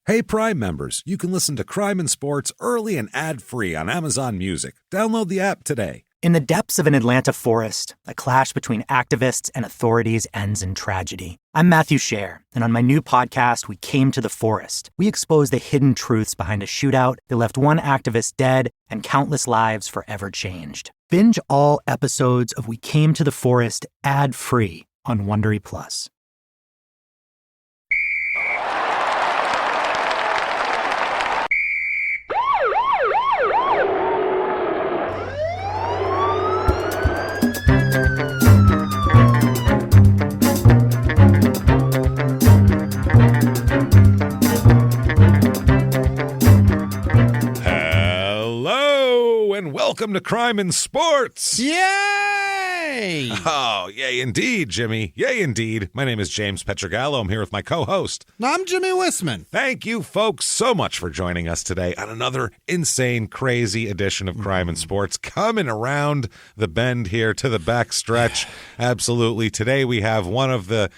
Hey, Prime members, you can listen to Crime and Sports early and ad-free on Amazon Music. Download the app today. In the depths of an Atlanta forest, a clash between activists and authorities ends in tragedy. I'm Matthew Scher, and on my new podcast, We Came to the Forest, we expose the hidden truths behind a shootout that left one activist dead and countless lives forever changed. Binge all episodes of We Came to the Forest ad-free on Wondery Plus. And welcome to Crime and Sports. Yay! Oh, yay indeed, Jimmy. Yay indeed. My name is James Petrogallo. I'm here with my co-host. I'm Jimmy Wissman. Thank you, folks, so much for joining us today on another insane, crazy edition of Crime and Sports. Coming around the bend here to the back stretch. Absolutely. Today we have one of the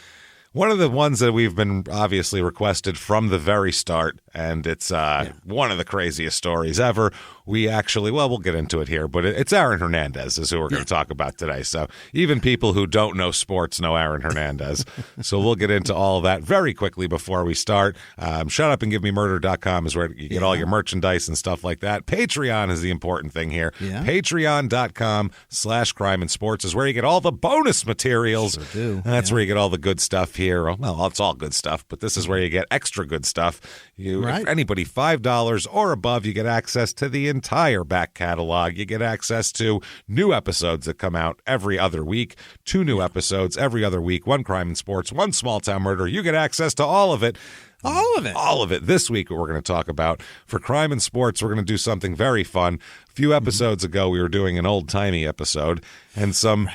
ones that we've been obviously requested from the very start, and it's one of the craziest stories ever. We actually, well, we'll get into it here, but it's Aaron Hernandez is who we're going to talk about today. So even people who don't know sports know Aaron Hernandez. So we'll get into all of that very quickly before we start. ShutUpAndGiveMeMurder.com is where you get all your merchandise and stuff like that. Patreon is the important thing here. Yeah. Patreon.com/Crime and Sports is where you get all the bonus materials. Sure do. That's where you get all the good stuff here. Well, it's all good stuff, but this is where you get extra good stuff. If anybody $5 or above, you get access to the entire back catalog. You get access to new episodes that come out every other week, 2 new episodes every other week, 1 Crime and Sports, 1 Small Town Murder. You get access to all of it. All of it. All of it. This week, what we're going to talk about for Crime and Sports, we're going to do something very fun. A few episodes ago, we were doing an old-timey episode, and some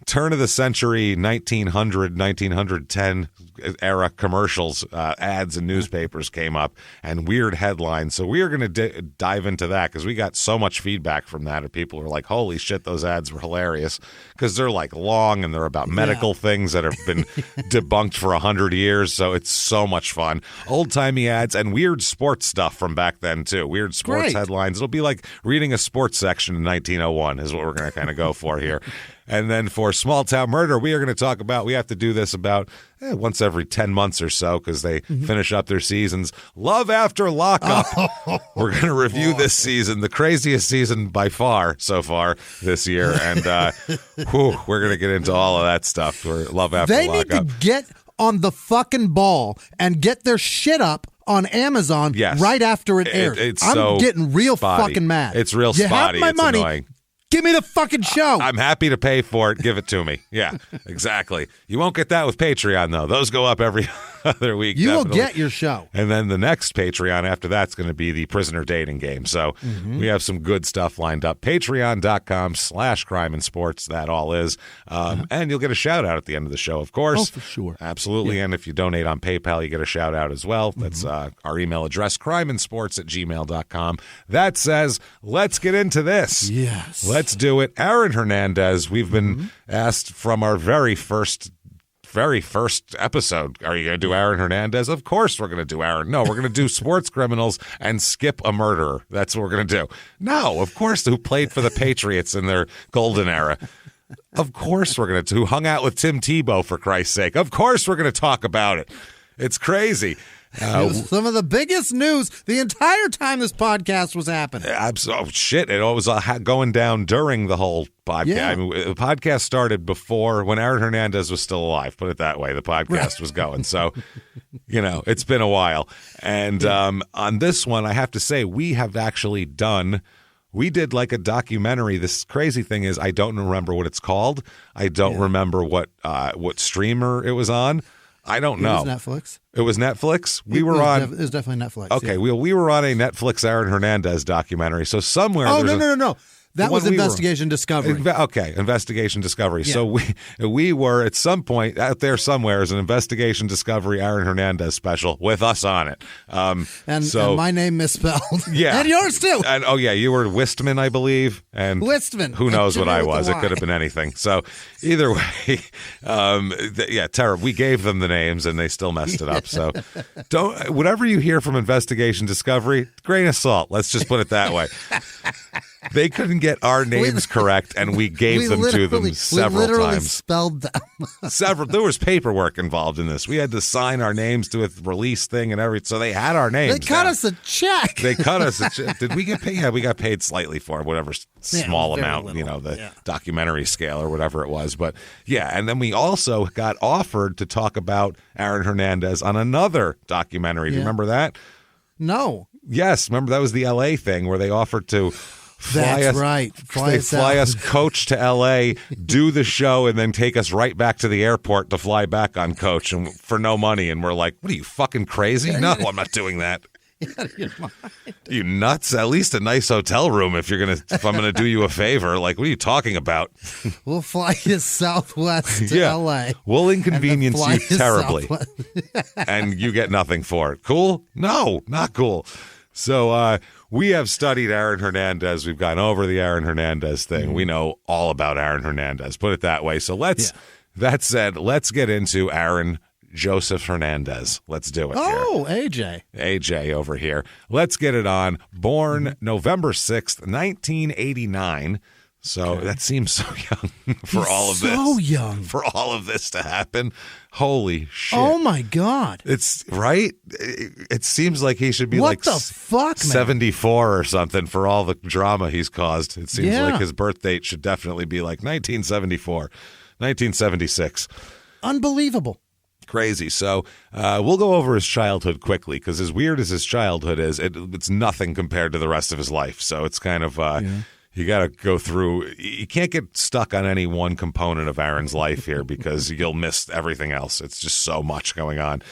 turn-of-the-century 1910 era commercials, ads and newspapers came up, and weird headlines. So we are going to dive into that because we got so much feedback from that. And people are like, holy shit, those ads were hilarious because they're like long and they're about medical things that have been debunked for 100 years. So it's so much fun. Old-timey ads and weird sports stuff from back then, too. Weird sports headlines. It'll be like reading a sports section in 1901 is what we're going to kind of go for here. And then for Small Town Murder, we are going to talk about, we have to do this about once every 10 months or so because they finish up their seasons. Love After Lockup. We're going to review this season, the craziest season by far so far this year. And we're going to get into all of that stuff for Love After Lockup. They need to get on the fucking ball and get their shit up on Amazon right after it airs. I'm getting real fucking mad. It's real spotty. You have my money. Annoying. Give me the fucking show. I'm happy to pay for it. Give it to me. Yeah, exactly. You won't get that with Patreon, though. Those go up every other week. You will get your show. And then the next Patreon after that's going to be the prisoner dating game. So we have some good stuff lined up. Patreon.com/Crime and Sports. That all is. And you'll get a shout out at the end of the show, of course. Oh, for sure. Absolutely. Yeah. And if you donate on PayPal, you get a shout out as well. That's our email address, crimeandsports@gmail.com. That says, let's get into this. Yes. Let's do it. Aaron Hernandez, we've been asked from our very first episode, are you going to do Aaron Hernandez? Of course we're going to do Aaron. No, we're going to do sports criminals and skip a murderer. That's what we're going to do. No, of course, who played for the Patriots in their golden era. Of course we're going to, who hung out with Tim Tebow, for Christ's sake. Of course we're going to talk about it. It's crazy. It was some of the biggest news the entire time this podcast was happening. Oh, shit. It was going down during the whole podcast. Yeah. I mean, the podcast started before, when Aaron Hernandez was still alive. Put it that way. The podcast was going. So, it's been a while. And on this one, I have to say, we have actually we did like a documentary. This crazy thing is I don't remember what it's called. I don't remember what streamer it was on. I don't know. It was Netflix. It was Netflix? It was definitely Netflix. Okay, we were on a Netflix Aaron Hernandez documentary. So somewhere... Oh, no. That was Investigation Discovery. Okay, Investigation Discovery. Yeah. So we were at some point out there somewhere as an Investigation Discovery Aaron Hernandez special with us on it. And my name misspelled. Yeah. And yours too. And you were Wistman, I believe. And Wistman. Who knows what I was? It could have been anything. So either way, terrible. We gave them the names and they still messed it up. So whatever you hear from Investigation Discovery, grain of salt. Let's just put it that way. They couldn't get our names correct, and we gave them to them several times. Spelled them. There was paperwork involved in this. We had to sign our names to a release thing and everything, so they had our names. They cut us a check. They cut us a check. Did we get paid? Yeah, we got paid slightly for whatever small amount, little. The documentary scale or whatever it was. But yeah, and then we also got offered to talk about Aaron Hernandez on another documentary. Do you remember that? No. Yes, remember that was the L.A. thing where they offered to fly us coach to L.A., do the show, and then take us right back to the airport to fly back on coach and for no money. And we're like, what are you, fucking crazy? No, I'm not doing that. You nuts? At least a nice hotel room if I'm gonna do you a favor. Like, what are you talking about? We'll fly you Southwest to LA. We'll inconvenience you terribly. And you get nothing for it. Cool? No, not cool. So we have studied Aaron Hernandez. We've gone over the Aaron Hernandez thing. We know all about Aaron Hernandez. Put it that way. So that said, let's get into Aaron Joseph Hernandez. Let's do it. Oh, here. AJ over here. Let's get it on. Born November 6th, 1989. So that seems so young for all of this. So young. For all of this to happen. Holy shit. Oh, my God. It's right. It seems like he should be what the fuck, 74 or something for all the drama he's caused. It seems like his birth date should definitely be like 1974, 1976. Unbelievable. Crazy. So we'll go over his childhood quickly because as weird as his childhood is, it's nothing compared to the rest of his life. So it's kind of you got to go through. You can't get stuck on any one component of Aaron's life here because you'll miss everything else. It's just so much going on.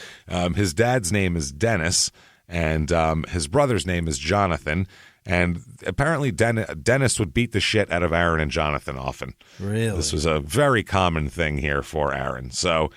His dad's name is Dennis, and his brother's name is Jonathan. And apparently Dennis would beat the shit out of Aaron and Jonathan often. Really? This was a very common thing here for Aaron. So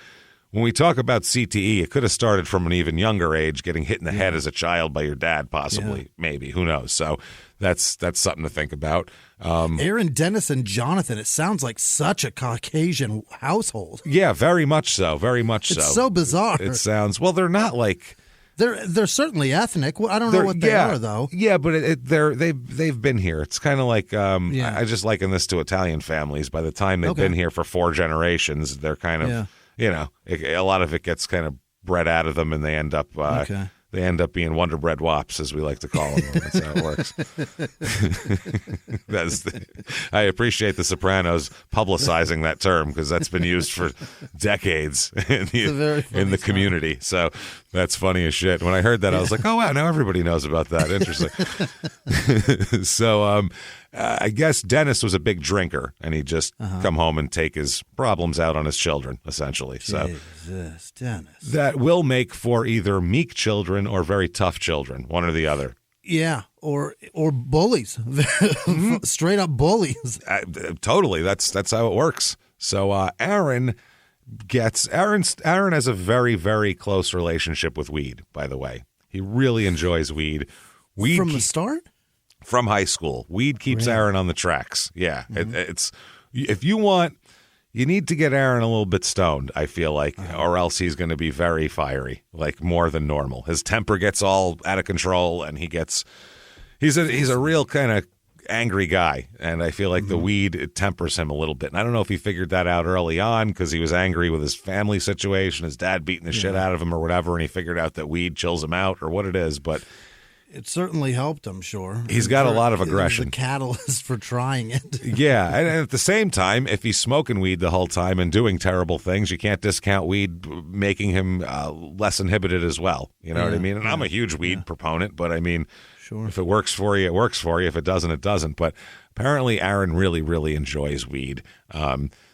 when we talk about CTE, it could have started from an even younger age, getting hit in the head as a child by your dad, possibly, maybe. Who knows? So that's something to think about. Aaron, Dennis, and Jonathan, it sounds like such a Caucasian household. Yeah, very much so. Very much so. It's so bizarre. It sounds, well, they're not like... They're certainly ethnic. I don't know what they are, though. Yeah, but they've been here. It's kind of like I just liken this to Italian families. By the time they've been here for 4 generations, they're kind of... a lot of it gets kind of bred out of them, and they end up being Wonder Bread Wops, as we like to call them. That's how it works. I appreciate the Sopranos publicizing that term because that's been used for decades in the community. So that's funny as shit. When I heard that, I was like, oh, wow, now everybody knows about that. Interesting. So I guess Dennis was a big drinker, and he'd just come home and take his problems out on his children, essentially. Jesus, Dennis. That will make for either meek children or very tough children, one or the other. Yeah, or bullies, straight up bullies. Totally, that's how it works. So Aaron has a very, very close relationship with weed. By the way, he really enjoys weed. From the start. From high school. Weed keeps Aaron on the tracks. Yeah. It's if you need to get Aaron a little bit stoned, I feel like, or else he's going to be very fiery, like more than normal. His temper gets all out of control, and he's a real kind of angry guy, and I feel like the weed tempers him a little bit. And I don't know if he figured that out early on because he was angry with his family situation, his dad beating the shit out of him or whatever, and he figured out that weed chills him out or what it is, but... It certainly helped, I'm sure. He's got a lot of aggression. It was the catalyst for trying it. Yeah, and at the same time, if he's smoking weed the whole time and doing terrible things, you can't discount weed making him less inhibited as well. You know what I mean? And I'm a huge weed proponent, but I mean, if it works for you, it works for you. If it doesn't, it doesn't. But apparently Aaron really, really enjoys weed.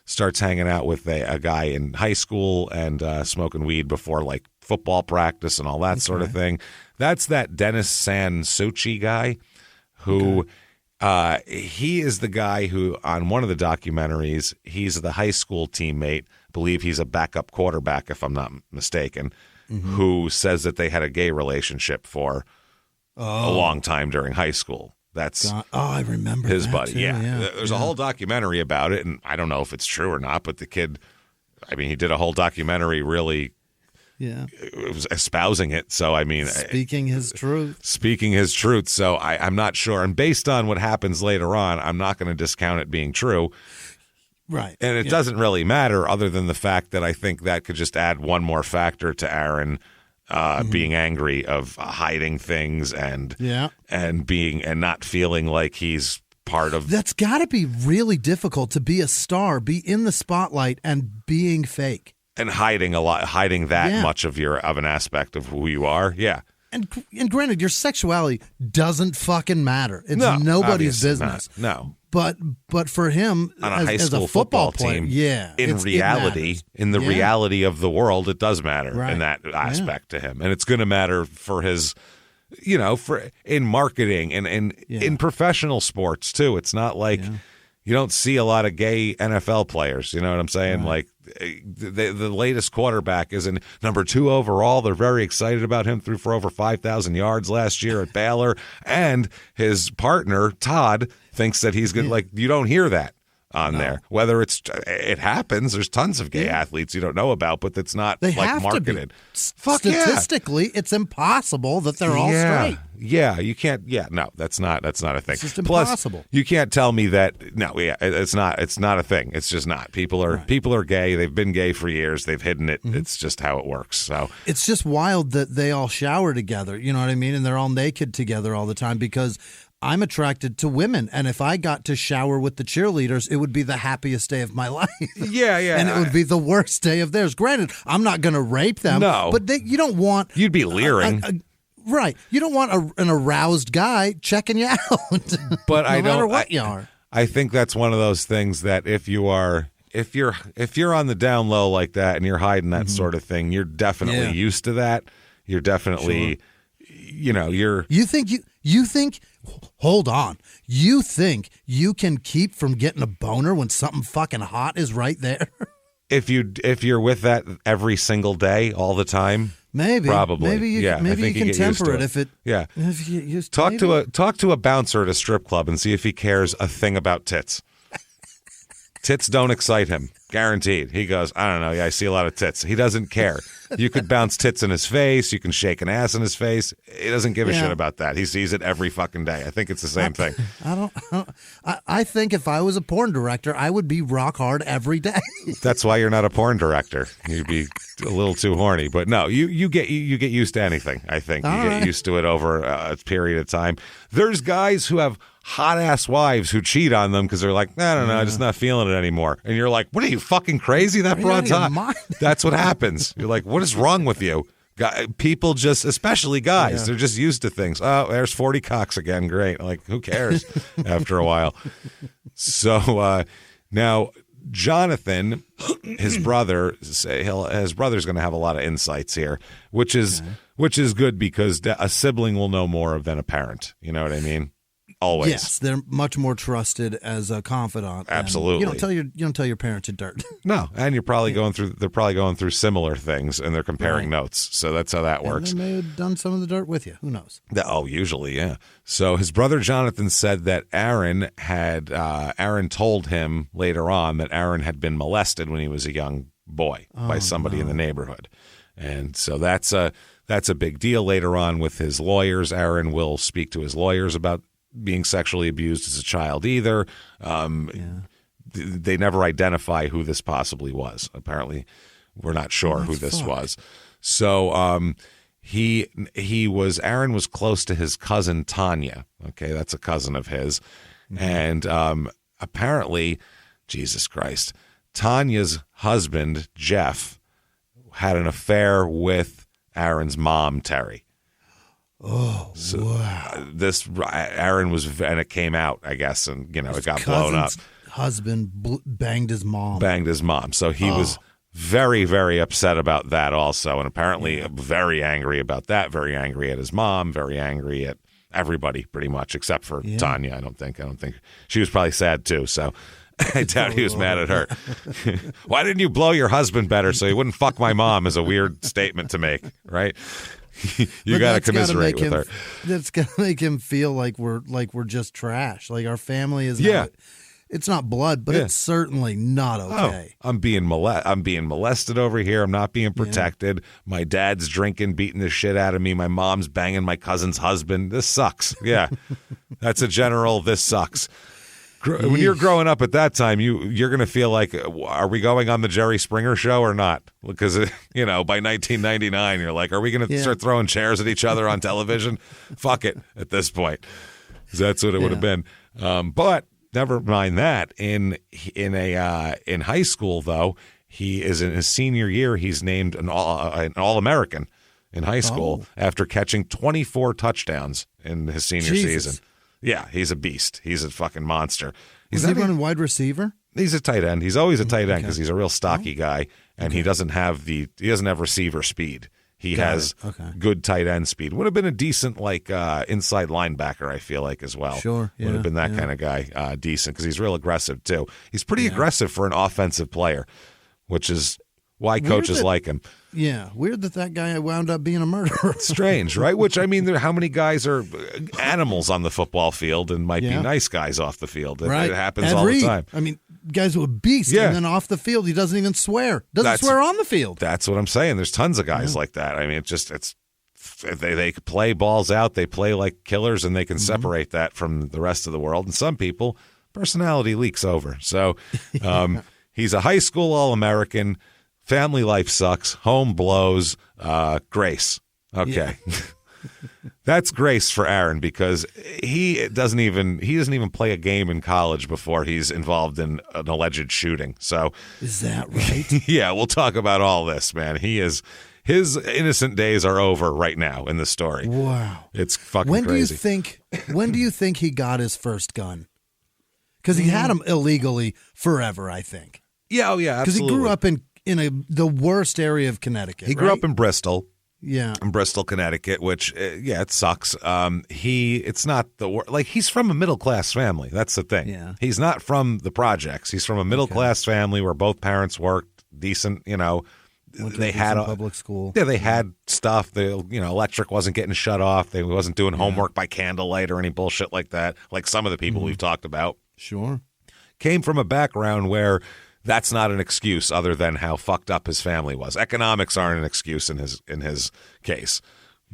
Starts hanging out with a guy in high school and smoking weed before, like, football practice and all that sort of thing. That's that Dennis Sansucci guy who He is the guy who, on one of the documentaries, he's the high school teammate, believe he's a backup quarterback, if I'm not mistaken, who says that they had a gay relationship for a long time during high school. That's I remember his that buddy. Too. Yeah. There's a whole documentary about it, and I don't know if it's true or not, but the kid, I mean, he did a whole documentary really it was espousing it. So, I mean, speaking his truth. So I'm not sure. And based on what happens later on, I'm not going to discount it being true. Right. And it doesn't really matter other than the fact that I think that could just add one more factor to Aaron being angry, of hiding things and not feeling like he's part of. That's got to be really difficult to be a star, be in the spotlight and being fake. And hiding that much of an aspect of who you are. Yeah. And granted, your sexuality doesn't fucking matter. It's nobody's business. Not. No. But for him, on a high school as a football team, player, in the reality of the world, it does matter in that aspect to him. And it's going to matter for his, for in marketing and in professional sports too. It's not like you don't see a lot of gay NFL players. You know what I'm saying? Right. Like the latest quarterback is in number 2 overall. They're very excited about him. Threw for over 5,000 yards last year at Baylor. And his partner, Todd, thinks that he's good. Like, you don't hear that on there. Whether it happens, there's tons of gay athletes you don't know about, but it's not marketed. Statistically, it's impossible that they're all straight. Yeah, you can't. Yeah, no, that's not a thing. It's just impossible. Plus, you can't tell me that. No, it's not. It's not a thing. It's just not. People are gay. They've been gay for years. They've hidden it. It's just how it works. So it's just wild that they all shower together. You know what I mean? And they're all naked together all the time because I'm attracted to women, and if I got to shower with the cheerleaders, it would be the happiest day of my life. Yeah. And it would be the worst day of theirs. Granted, I'm not going to rape them. No. But you don't want... You'd be leering. Right. You don't want an aroused guy checking you out. But no matter what you are. I think that's one of those things that if you're on the down low like that and you're hiding that sort of thing, you're definitely used to that. You're definitely... You think hold on. You think you can keep from getting a boner when something fucking hot is right there? If you're with that every single day, all the time, maybe probably. You can temper it if it. Yeah. If you talk to a bouncer at a strip club and see if he cares a thing about tits. Tits don't excite him. Guaranteed. He goes, I don't know. Yeah, I see a lot of tits. He doesn't care. You could bounce tits in his face. You can shake an ass in his face. He doesn't give a shit about that. He sees it every fucking day. I think it's the same thing. I think if I was a porn director, I would be rock hard every day. That's why you're not a porn director. You'd be a little too horny. But no, you get used to anything, I think. You get used to it over a period of time. There's guys who have hot-ass wives who cheat on them because they're like, I don't know, I'm just not feeling it anymore. And you're like, what are you, fucking crazy? That broad's hot. That's what happens. You're like, what is wrong with you? People just, especially guys, they're just used to things. Oh, there's 40 cocks again. Great. Like, who cares after a while? So now Jonathan, his brother's going to have a lot of insights here, which is good because a sibling will know more than a parent. You know what I mean? Always. Yes, they're much more trusted as a confidant. Absolutely. You don't tell your parents your dirt. No, and you're probably they're probably going through similar things and they're comparing notes. So that's how that works. And they may have done some of the dirt with you. Who knows? Usually, yeah. So his brother Jonathan said that Aaron told him later on that Aaron had been molested when he was a young boy by somebody in the neighborhood. And so that's a big deal later on with his lawyers. Aaron will speak to his lawyers about being sexually abused as a child either. They never identify who this possibly was. Apparently, we're not sure who this was. So Aaron was close to his cousin Tanya. Okay, that's a cousin of his. And apparently, Jesus Christ, Tanya's husband, Jeff, had an affair with Aaron's mom, Terry. Oh, so wow. Aaron was, and it came out, I guess, and, it got blown up. Husband banged his mom. So he was very, very upset about that also, and apparently very angry about that, very angry at his mom, very angry at everybody pretty much, except for Tanya. I don't think she was probably sad too. So I doubt he was mad at her. Why didn't you blow your husband better so he wouldn't fuck my mom? Is a weird statement to make, right? You got to commiserate with her. That's gonna make him feel like we're just trash. Like our family is. Not, it's not blood, but it's certainly not okay. I'm being molested over here. I'm not being protected. My dad's drinking, beating the shit out of me. My mom's banging my cousin's husband. This sucks. Yeah, that's a general. This sucks. When you're growing up at that time, you're going to feel like, are we going on the Jerry Springer show or not? Because, by 1999, you're like, are we going to start throwing chairs at each other on television? Fuck it at this point. That's what it would have been. But never mind that. In high school, though, he is in his senior year. He's named an All-American in high school after catching 24 touchdowns in his senior season. Yeah, he's a beast. He's a fucking monster. Is he running wide receiver? He's a tight end. He's always a tight end because he's a real stocky guy, and he doesn't have receiver speed. He has good tight end speed. Would have been a decent inside linebacker, I feel like, as well. Sure, would have been that kind of guy, decent because he's real aggressive too. He's pretty aggressive for an offensive player, which is why coaches like him. Yeah, weird that guy wound up being a murderer. Strange, right? Which, I mean, how many guys are animals on the football field and might be nice guys off the field? It happens all the time. I mean, guys who are beasts, and then off the field, he doesn't even swear. Doesn't swear on the field. That's what I'm saying. There's tons of guys like that. I mean, they play balls out. They play like killers, and they can separate that from the rest of the world. And some people, personality leaks over. So he's a high school All-American. Family life sucks. Home blows. Grace. Okay. Yeah. That's grace for Aaron because he doesn't even play a game in college before he's involved in an alleged shooting. So is that right? Yeah, we'll talk about all this, man. His innocent days are over right now in the story. Wow. It's fucking crazy. When do you think he got his first gun? Because he had them illegally forever, I think. Yeah, absolutely. Because he grew up in the worst area of Connecticut. He grew up in Bristol. Yeah. In Bristol, Connecticut, which, it sucks. It's not the worst. Like, he's from a middle-class family. That's the thing. Yeah. He's not from the projects. He's from a middle-class family where both parents worked decent, They had public school. Yeah, they had stuff. The electric wasn't getting shut off. They wasn't doing homework by candlelight or any bullshit like that, like some of the people we've talked about. Sure. Came from a background where that's not an excuse other than how fucked up his family was. Economics aren't an excuse in his case.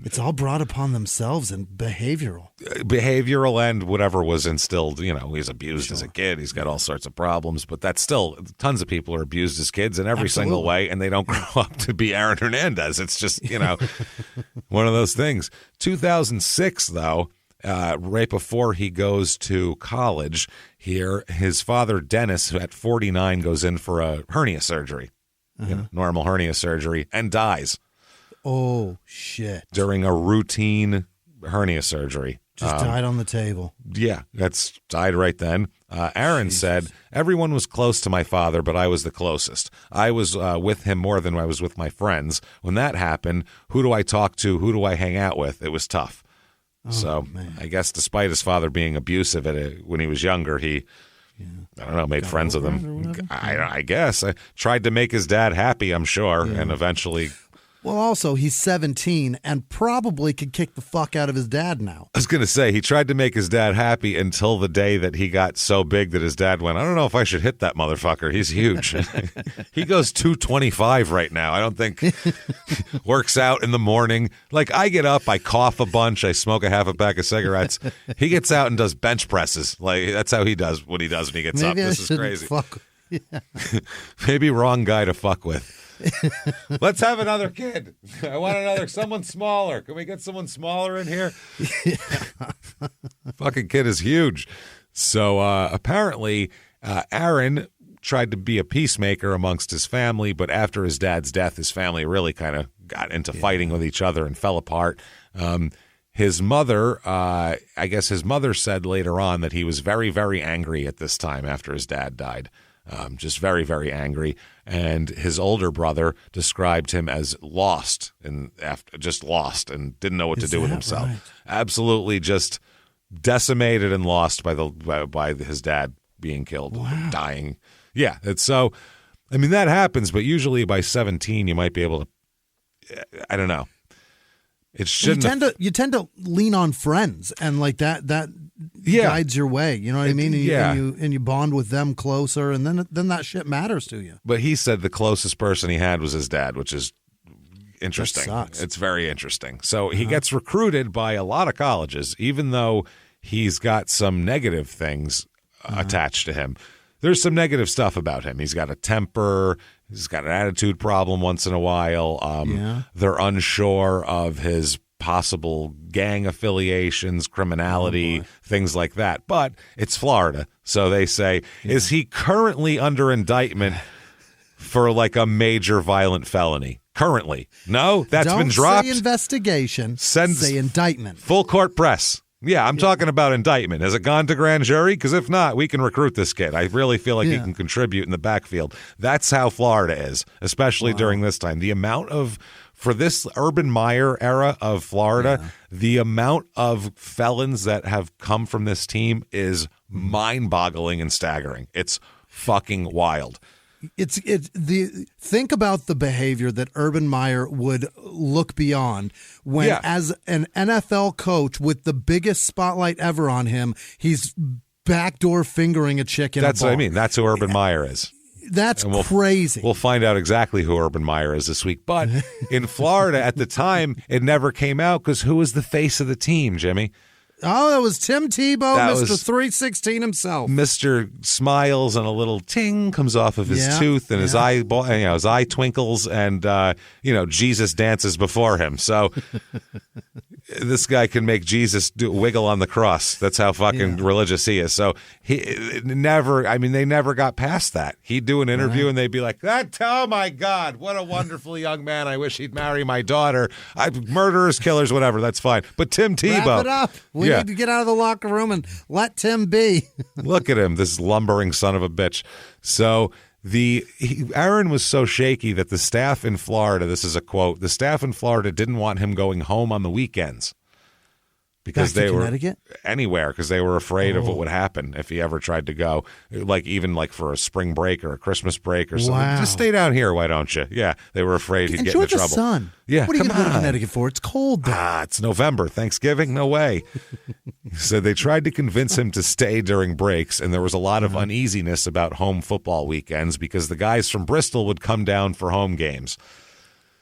It's all brought upon themselves and behavioral and whatever was instilled. He's abused as a kid. He's got all sorts of problems, but that's still tons of people are abused as kids in every single way, and they don't grow up to be Aaron Hernandez. It's just, one of those things. 2006, though, right before he goes to college here, his father, Dennis, who at 49 goes in for a hernia surgery, normal hernia surgery, and dies. Oh, shit. During a routine hernia surgery. Just died on the table. Yeah, that's died right then. Aaron said, everyone was close to my father, but I was the closest. I was with him more than I was with my friends. When that happened, who do I talk to? Who do I hang out with? It was tough. So man. I guess despite his father being abusive when he was younger, he, I don't know, made friends with him. I guess. I tried to make his dad happy, I'm sure, and eventually... Well, also, he's 17 and probably could kick the fuck out of his dad now. I was going to say, he tried to make his dad happy until the day that he got so big that his dad went, I don't know if I should hit that motherfucker. He's huge. He goes 225 right now. I don't think works out in the morning. Like, I get up, I cough a bunch, I smoke a half a pack of cigarettes. He gets out and does bench presses. Like, that's how he does what he does when he gets up. This is crazy. Maybe wrong guy to fuck with. Let's have another kid. I want someone smaller. Can we get someone smaller in here? Fucking kid is huge. So apparently Aaron tried to be a peacemaker amongst his family, but after his dad's death, his family really kind of got into fighting with each other and fell apart. His mother, I guess his mother said later on that he was very, very angry at this time after his dad died. just very, very angry. And his older brother described him as lost and didn't know what to do with himself. Right? Absolutely just decimated and lost by his dad being killed, dying. Yeah, it's so. I mean, that happens, but usually by 17, you might be able to. I don't know. It shouldn't. You tend to lean on friends, and like that guides your way. You know what I mean? And you bond with them closer, and then that shit matters to you. But he said the closest person he had was his dad, which is interesting. That sucks. It's very interesting. So he gets recruited by a lot of colleges, even though he's got some negative things attached to him. There's some negative stuff about him. He's got a temper. He's got an attitude problem once in a while. They're unsure of his possible gang affiliations, criminality, things like that. But it's Florida. So they say, is he currently under indictment for like a major violent felony? Currently. No, that's been dropped. Don't say investigation. Say indictment. Full court press. Yeah, I'm talking about indictment. Has it gone to grand jury? Because if not, we can recruit this kid. I really feel like he can contribute in the backfield. That's how Florida is, especially during this time. The amount for this Urban Meyer era of Florida, the amount of felons that have come from this team is mind-boggling and staggering. It's fucking wild. Think about the behavior that Urban Meyer would look beyond when, as an NFL coach with the biggest spotlight ever on him, he's backdoor fingering a chick in a bar. That's what I mean. That's who Urban Meyer is. That's crazy. We'll find out exactly who Urban Meyer is this week. But in Florida at the time, it never came out because who was the face of the team, Jimmy? Oh, that was Tim Tebow, Mr. 316 himself. Mr. Smiles and a little ting comes off of his tooth and his eye twinkles and Jesus dances before him. So this guy can make Jesus wiggle on the cross. That's how fucking religious he is. So they never got past that. He'd do an interview and they'd be like, oh my God, what a wonderful young man. I wish he'd marry my daughter. Murderers, killers, whatever. That's fine. But Tim Tebow. Wrap it up. We need to get out of the locker room and let Tim be. Look at him, this lumbering son of a bitch. So Aaron was so shaky that the staff in Florida, this is a quote, the staff in Florida didn't want him going home on the weekends. Because Back to they were Connecticut? Anywhere, because they were afraid of what would happen if he ever tried to go, even for a spring break or a Christmas break or something. Wow. Just stay down here, why don't you? Yeah, they were afraid he'd get into trouble. Enjoy the sun. Yeah, what are you going to go to Connecticut for? It's cold there. It's November. Thanksgiving? No way. So they tried to convince him to stay during breaks, and there was a lot of uneasiness about home football weekends because the guys from Bristol would come down for home games.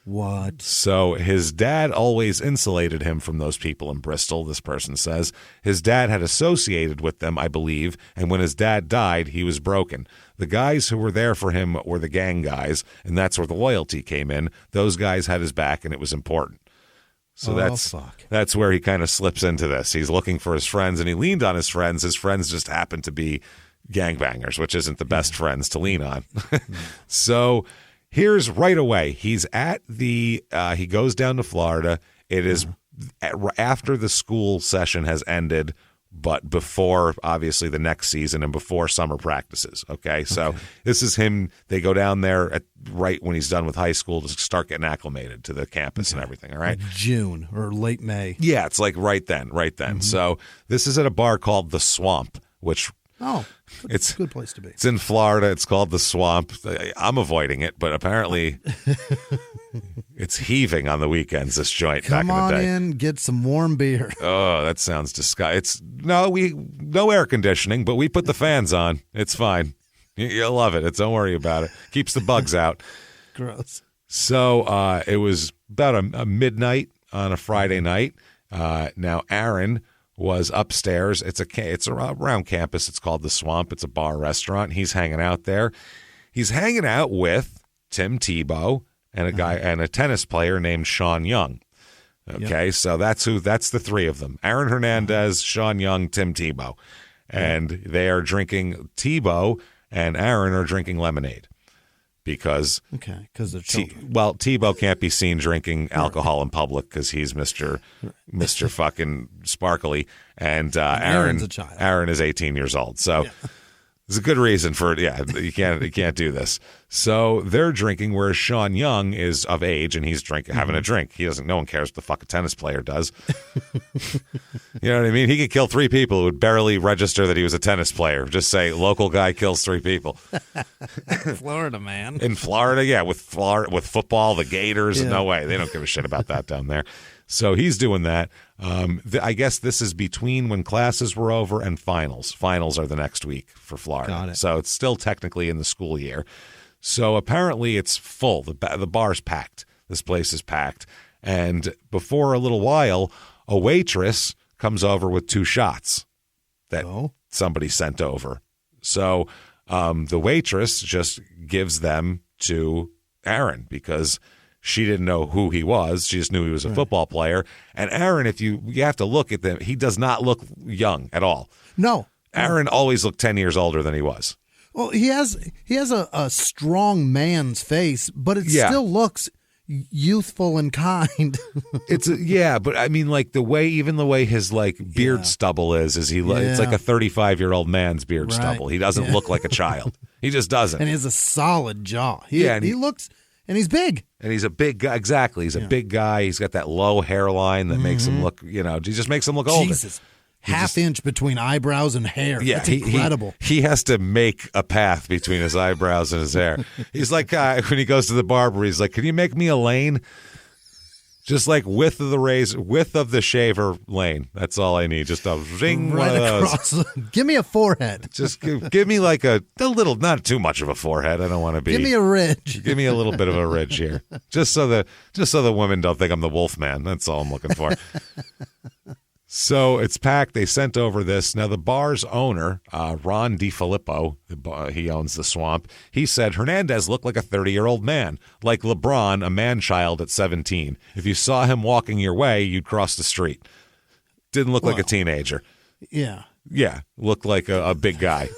What? So his dad always insulated him from those people in Bristol, this person says. His dad had associated with them, I believe, and when his dad died, he was broken. The guys who were there for him were the gang guys, and that's where the loyalty came in. Those guys had his back, and it was important. So that's where he kind of slips into this. He's looking for his friends, and he leaned on his friends. His friends just happened to be gangbangers, which isn't the best friends to lean on. So here's right away. He's at he goes down to Florida. It is after the school session has ended, but before, obviously, the next season and before summer practices. Okay, so this is him. They go down there right when he's done with high school to start getting acclimated to the campus and everything. All right, like June or late May. Yeah, it's like right then. So this is at a bar called The Swamp, which it's a good place to be. It's in Florida. It's called The Swamp. I'm avoiding it, but apparently it's heaving on the weekends, this joint. Come back in the day. on in, get some warm beer. Oh, that sounds disgusting. It's no air conditioning, but we put the fans on. It's fine. You'll love it. Don't worry about it. Keeps the bugs out. Gross. So it was about a midnight on a Friday night. Now Aaron was upstairs. It's around campus. It's called The Swamp. It's a bar restaurant. He's hanging out there. He's hanging out with Tim Tebow and a guy and a tennis player named Sean Young. Okay, so that's the three of them: Aaron Hernandez, Sean Young, Tim Tebow, and they are drinking. Tebow and Aaron are drinking lemonade. Because they're children. Tebow can't be seen drinking alcohol in public because he's Mr. fucking sparkly, and Aaron's a child. Aaron is 18 years old. So There's a good reason for it. Yeah, you can't do this. So they're drinking, whereas Sean Young is of age and he's having a drink. No one cares what the fuck a tennis player does. You know what I mean? He could kill 3 people who would barely register that he was a tennis player. Just say local guy kills 3 people. Florida, man. In Florida, yeah, with football, the Gators, no way. They don't give a shit about that down there. So he's doing that. I guess this is between when classes were over and finals. Finals are the next week for Florida. Got it. So it's still technically in the school year. So apparently it's full. The bar's packed. This place is packed. And before a little while, a waitress comes over with 2 shots that somebody sent over. So the waitress just gives them to Aaron because she didn't know who he was. She just knew he was a football player. And Aaron, if you have to look at them, he does not look young at all. No. Aaron always looked 10 years older than he was. Well, he has a strong man's face, but it still looks youthful and kind. But I mean, like the way his like beard stubble is it's like a 35-year-old man's beard stubble. He doesn't look like a child. He just doesn't. And he has a solid jaw. He looks, and he's big. And he's a big guy. Exactly. He's a big guy. He's got that low hairline that makes him look, he just makes him look older. Jesus. Half-inch between eyebrows and hair. Yeah, that's incredible. He has to make a path between his eyebrows and his hair. He's like, when he goes to the barber, he's like, can you make me a lane? Just like width of the shaver lane. That's all I need. Just a ring right one of across. those. Give me a forehead. Just give me like a little, not too much of a forehead. I don't want to be. Give me a ridge. Give me a little bit of a ridge here. Just so the women don't think I'm the wolf man. That's all I'm looking for. So it's packed. They sent over this. Now, the bar's owner, Ron DiFilippo, he owns the Swamp, he said Hernandez looked like a 30-year-old man, like LeBron, a man-child at 17. If you saw him walking your way, you'd cross the street. Didn't look like a teenager. Yeah. Yeah, looked like a big guy.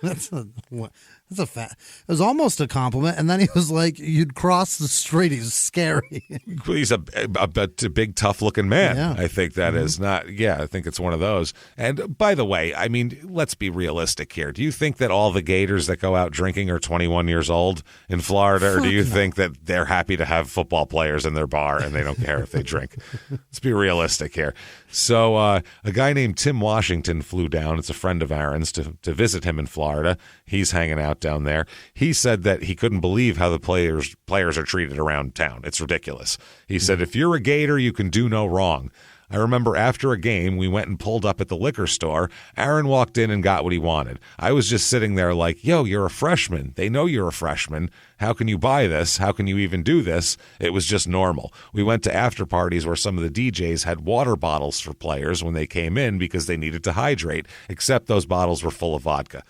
That's a fact. It was almost a compliment, and then he was like, "You'd cross the street. He's scary." He's a big, tough-looking man. Yeah. I think that is not. Yeah, I think it's one of those. And by the way, I mean, let's be realistic here. Do you think that all the Gators that go out drinking are 21 years old in Florida, or do you think that they're happy to have football players in their bar and they don't care if they drink? Let's be realistic here. So a guy named Tim Washington flew down. It's a friend of Aaron's to visit him in Florida. He's hanging out down there. He said that he couldn't believe how the players are treated around town. It's ridiculous. He said, if you're a Gator, you can do no wrong. I remember after a game, we went and pulled up at the liquor store. Aaron walked in and got what he wanted. I was just sitting there like, yo, you're a freshman. They know you're a freshman. How can you buy this? How can you even do this? It was just normal. We went to after parties where some of the DJs had water bottles for players when they came in because they needed to hydrate, except those bottles were full of vodka.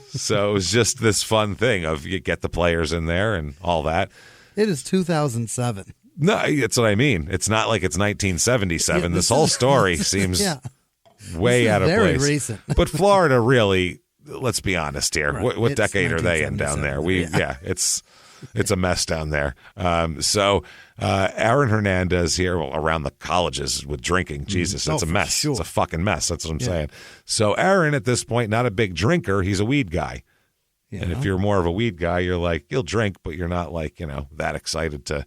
So it was just this fun thing of you get the players in there and all that. It is 2007. No, that's what I mean. It's not like it's 1977. This whole story seems way out of place. Very recent. But Florida, really, let's be honest here. Right. What decade are they in down there? It's a mess down there. So Aaron Hernandez here around the colleges with drinking. Jesus, it's a mess. Sure. It's a fucking mess. That's what I'm saying. So Aaron, at this point, not a big drinker. He's a weed guy. Yeah. And if you're more of a weed guy, you're like, you'll drink, but you're not like, that excited to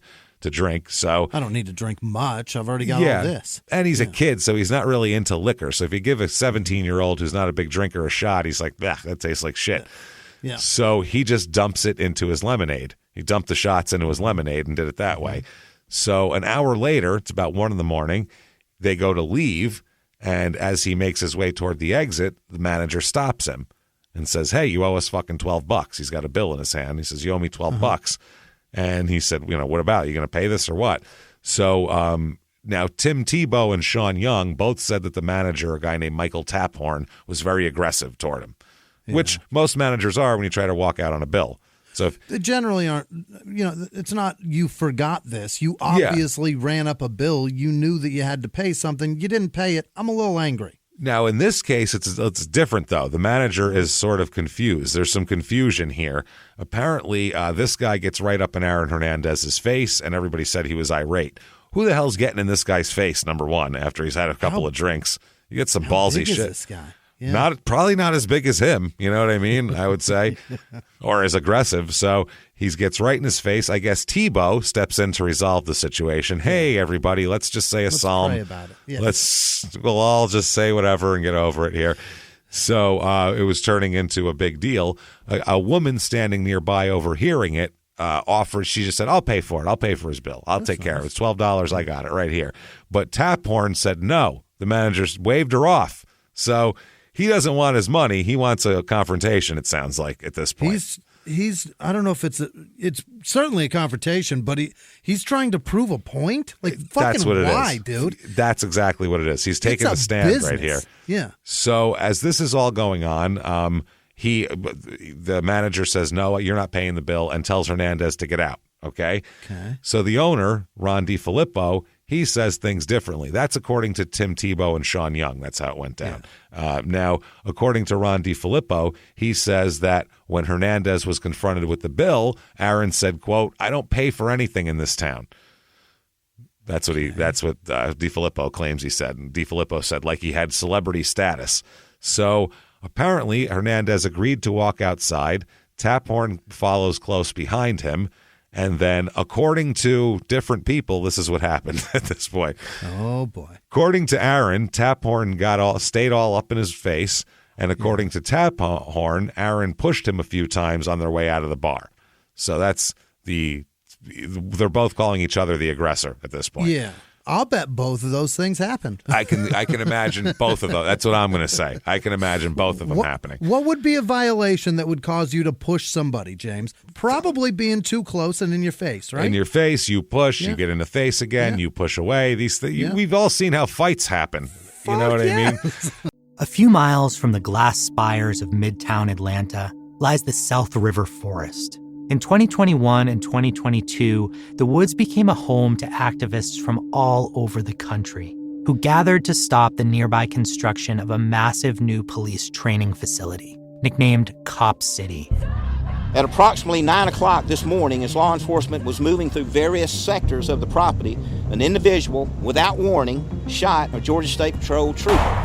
drink. So I don't need to drink much. I've already got all this. And he's a kid, so he's not really into liquor. So if you give a 17-year-old who's not a big drinker a shot, he's like, that tastes like shit. Yeah. So he just dumps it into his lemonade. He dumped the shots into his lemonade and did it that way. So an hour later, it's about 1 a.m, they go to leave, and as he makes his way toward the exit, the manager stops him and says, hey, you owe us fucking $12. He's got a bill in his hand. He says, you owe me $12. And he said, what about? Are you going to pay this or what? So now Tim Tebow and Sean Young both said that the manager, a guy named Michael Taphorn, was very aggressive toward him, which most managers are when you try to walk out on a bill. So they generally aren't, it's not you forgot this. You obviously ran up a bill. You knew that you had to pay something. You didn't pay it. I'm a little angry. Now, in this case, it's different, though. The manager is sort of confused. There's some confusion here. Apparently, this guy gets right up in Aaron Hernandez's face, and everybody said he was irate. Who the hell's getting in this guy's face, number one, after he's had a couple of drinks? You get some ballsy shit. Is this guy? Yeah. Probably not as big as him, you know what I mean? I would say, or as aggressive. So he gets right in his face. I guess Tebow steps in to resolve the situation. Hey, everybody, let's just say a psalm. Pray about it. Yeah. We'll all just say whatever and get over it here. So it was turning into a big deal. A woman standing nearby overhearing it offered, she just said, I'll pay for it. I'll pay for his bill. I'll take care of it. It's $12. I got it right here. But Taphorn said no. The manager waved her off. So he doesn't want his money. He wants a confrontation, it sounds like, at this point. He's I don't know if it's certainly a confrontation, but he's trying to prove a point. Like, fucking That's what it why, is. dude? That's exactly what it is. He's taking a stand business. right here. Yeah. So as this is all going on, the manager says, no, you're not paying the bill, and tells Hernandez to get out. Okay. So the owner, Ron DiFilippo, he says things differently. That's according to Tim Tebow and Sean Young. That's how it went down. Yeah. Now, according to Ron DiFilippo, he says that when Hernandez was confronted with the bill, Aaron said, quote, I don't pay for anything in this town. That's what DiFilippo claims he said. And DiFilippo said like he had celebrity status. So apparently Hernandez agreed to walk outside. Taphorn follows close behind him. And then, according to different people, this is what happened at this point. Oh, boy. According to Aaron, Taphorn stayed all up in his face. And according to Taphorn, Aaron pushed him a few times on their way out of the bar. So they're both calling each other the aggressor at this point. Yeah. I'll bet both of those things happened. I can imagine both of those. That's what I'm going to say. I can imagine both of them happening. What would be a violation that would cause you to push somebody, James? Probably being too close and in your face, right? In your face, you push, you get in the face again, you push away. These things, we've all seen how fights happen. You know what I mean? A few miles from the glass spires of Midtown Atlanta lies the South River Forest. In 2021 and 2022, the woods became a home to activists from all over the country who gathered to stop the nearby construction of a massive new police training facility, nicknamed Cop City. At approximately 9 o'clock this morning, as law enforcement was moving through various sectors of the property, an individual, without warning, shot a Georgia State Patrol trooper.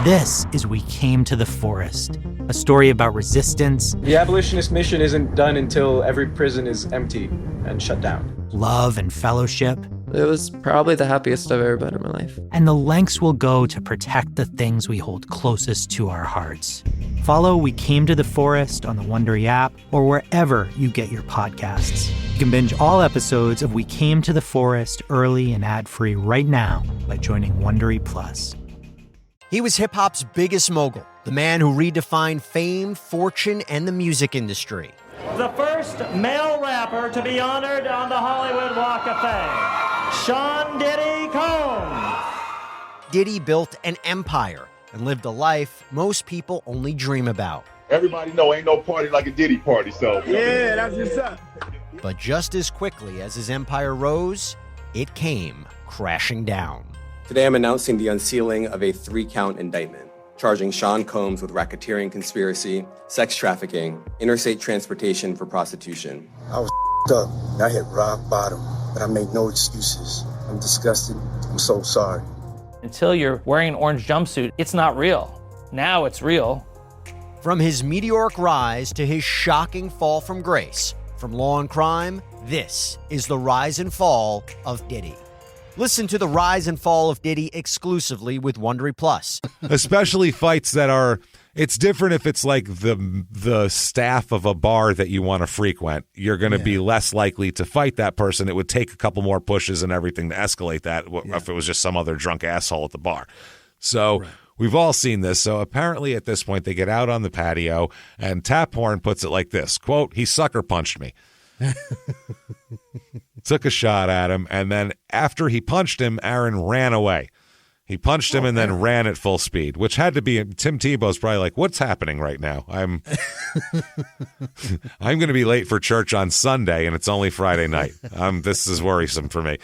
This is We Came to the Forest, a story about resistance. The abolitionist mission isn't done until every prison is empty and shut down. Love and fellowship. It was probably the happiest I've ever been in my life. And the lengths we'll go to protect the things we hold closest to our hearts. Follow We Came to the Forest on the Wondery app or wherever you get your podcasts. You can binge all episodes of We Came to the Forest early and ad-free right now by joining Wondery Plus. He was hip-hop's biggest mogul, the man who redefined fame, fortune, and the music industry. The first male rapper to be honored on the Hollywood Walk of Fame, Sean Diddy Combs. Diddy built an empire and lived a life most people only dream about. Everybody know ain't no party like a Diddy party, so. Yeah, that's what's up. But just as quickly as his empire rose, it came crashing down. Today I'm announcing the unsealing of a 3-count indictment, charging Sean Combs with racketeering conspiracy, sex trafficking, interstate transportation for prostitution. I was up. I hit rock bottom, but I made no excuses. I'm disgusted. I'm so sorry. Until you're wearing an orange jumpsuit, it's not real. Now it's real. From his meteoric rise to his shocking fall from grace, from law and crime, this is the rise and fall of Diddy. Listen to the rise and fall of Diddy exclusively with Wondery Plus. Especially fights that are, it's different if it's like the staff of a bar that you want to frequent. You're going to be less likely to fight that person. It would take a couple more pushes and everything to escalate that if it was just some other drunk asshole at the bar. So we've all seen this. So apparently at this point they get out on the patio and Taphorn puts it like this, quote, he sucker punched me. Took a shot at him, and then after he punched him, Aaron ran away. He punched him and then ran at full speed, which had to be Tim Tebow's probably like, what's happening right now? I'm going to be late for church on Sunday, and it's only Friday night. This is worrisome for me.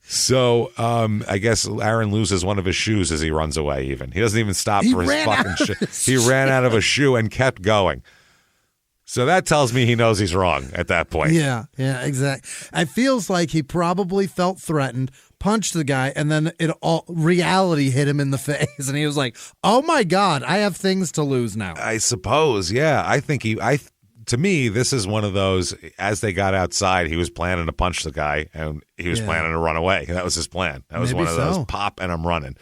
So I guess Aaron loses one of his shoes as he runs away even. He doesn't even stop for his fucking shoe. He ran out of a shoe and kept going. So that tells me he knows he's wrong at that point. Yeah, exactly. It feels like he probably felt threatened, punched the guy, and then reality hit him in the face, and he was like, "Oh my God, I have things to lose now." I suppose, yeah. I think to me, this is one of those, as they got outside, he was planning to punch the guy, and he was planning to run away. That was his plan. That was one of those, pop, and I'm running.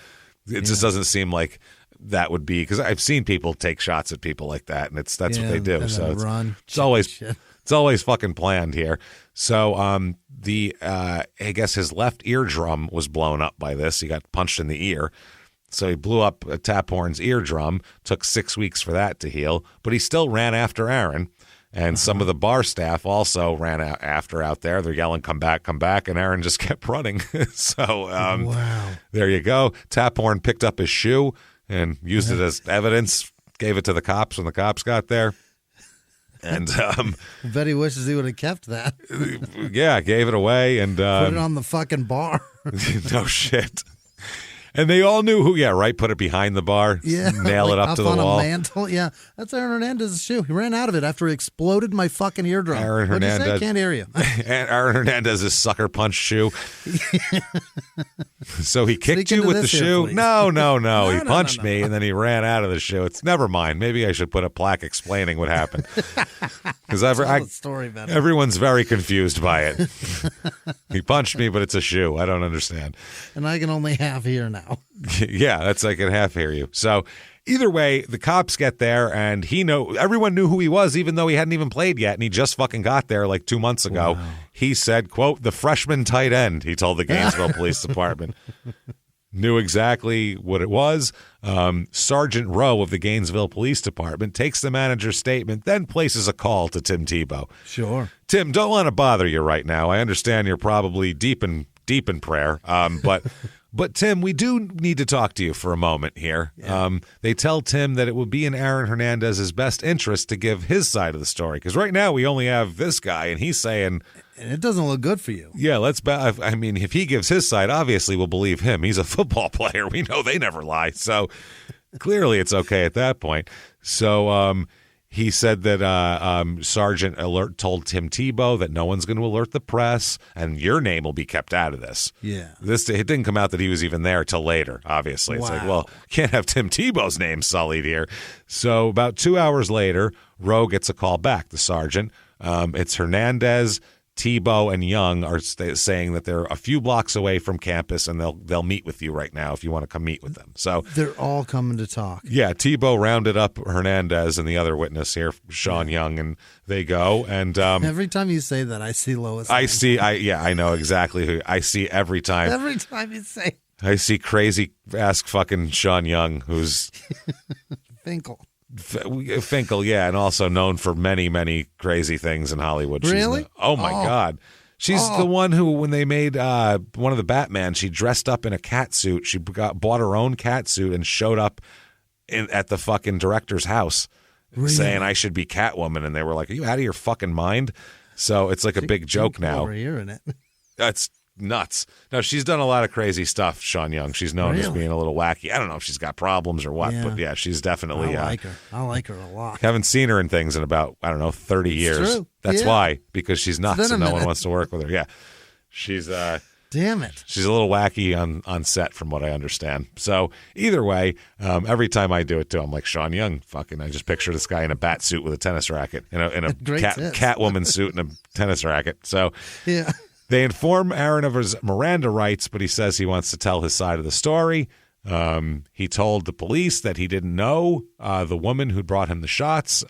It just doesn't seem like that would be, because I've seen people take shots at people like that, and that's what they do. So it's always fucking planned here. So I guess his left eardrum was blown up by this. He got punched in the ear. So he blew up Taphorn's eardrum. Took 6 weeks for that to heal, but he still ran after Aaron. And some of the bar staff also ran after out there. They're yelling, "Come back, come back." And Aaron just kept running. So wow. There you go. Taphorn picked up his shoe and used it as evidence, gave it to the cops when the cops got there. And I bet he wishes he would have kept that. Yeah, gave it away and put it on the fucking bar. No shit. And they all knew who, right? Put it behind the bar, nail it up to the wall. On a mantle. Yeah, that's Aaron Hernandez's shoe. He ran out of it after he exploded my fucking eardrum. Aaron Hernandez. What'd you say? Can't hear you. Aaron Hernandez's sucker punch shoe. So he kicked you with the shoe? Here, no. He punched me and then he ran out of the shoe. It's never mind. Maybe I should put a plaque explaining what happened. Because everyone's very confused by it. He punched me, but it's a shoe. I don't understand. And I can only half hear now. Yeah, that's I can half hear you. So either way, the cops get there, and everyone knew who he was, even though he hadn't even played yet, and he just fucking got there like 2 months ago. Wow. He said, quote, "the freshman tight end," he told the Gainesville Police Department. Knew exactly what it was. Sergeant Rowe of the Gainesville Police Department takes the manager's statement, then places a call to Tim Tebow. Sure. Tim, don't want to bother you right now. I understand you're probably deep in prayer, But, Tim, we do need to talk to you for a moment here. Yeah. They tell Tim that it would be in Aaron Hernandez's best interest to give his side of the story. Because right now we only have this guy, and he's saying... And it doesn't look good for you. Yeah, I mean, if he gives his side, obviously we'll believe him. He's a football player. We know they never lie. So clearly it's okay at that point. So... he said that Sergeant Alert told Tim Tebow that no one's going to alert the press, and your name will be kept out of this. Yeah. It didn't come out that he was even there till later, obviously. It's like, well, can't have Tim Tebow's name sullied here. So about 2 hours later, Rowe gets a call back, the sergeant. It's Hernandez, Tebow, and Young are saying that they're a few blocks away from campus, and they'll meet with you right now if you want to come meet with them. So they're all coming to talk. Yeah, Tebow rounded up Hernandez and the other witness here, Sean Young, and they go. And every time you say that, I see Lois. I know exactly who I see every time. Every time you say, I see crazy ass fucking Sean Young, who's Finkel, yeah, and also known for many, many crazy things in Hollywood. Really? Oh my God. She's the one who, when they made one of the Batman, she dressed up in a cat suit. She bought her own cat suit and showed up at the fucking director's house saying, "I should be Catwoman." And they were like, "Are you out of your fucking mind?" So it's like a big joke now. Over here in it. That's nuts. No, she's done a lot of crazy stuff, Sean Young. She's known as being a little wacky. I don't know if she's got problems or what, but yeah, she's definitely... I like her. I like her a lot. Haven't seen her in things in about, 30 years. True. That's why, because she's nuts and no one wants to work with her. Yeah. She's... Damn it. She's a little wacky on set from what I understand. So either way, every time I do it too, I'm like, Sean Young, fucking, I just picture this guy in a bat suit with a tennis racket, in a Catwoman suit and a tennis racket. So... Yeah. They inform Aaron of his Miranda rights, but he says he wants to tell his side of the story. He told the police that he didn't know the woman who brought him the shots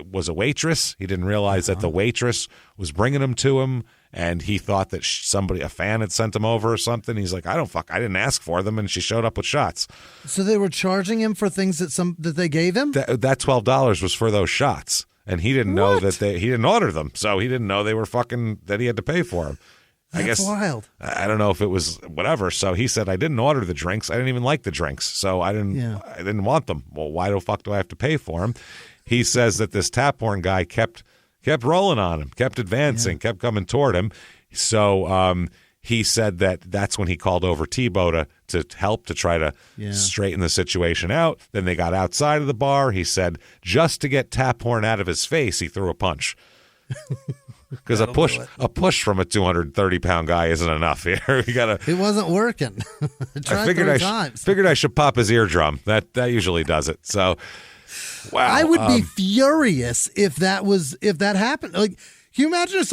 was a waitress. He didn't realize that the waitress was bringing them to him, and he thought that a fan had sent him over or something. He's like, I didn't ask for them, and she showed up with shots. So they were charging him for things that they gave him? That $12 was for those shots. And he didn't know that he didn't order them, so he didn't know they were that he had to pay for them. That's I guess wild. I don't know if it was whatever. So he said, I didn't order the drinks. I didn't even like the drinks, so I didn't want them. Well, why the fuck do I have to pay for them? He says that this Taphorn guy kept rolling on him, kept advancing, kept coming toward him. So he said that's when he called over Tebow to help to try to straighten the situation out. Then they got outside of the bar. He said just to get Taphorn out of his face, he threw a punch. because a push from a 230-pound guy isn't enough here. It wasn't working. I figured I should pop his eardrum. That usually does it. So, wow. I would be furious if that happened. Like, can you imagine if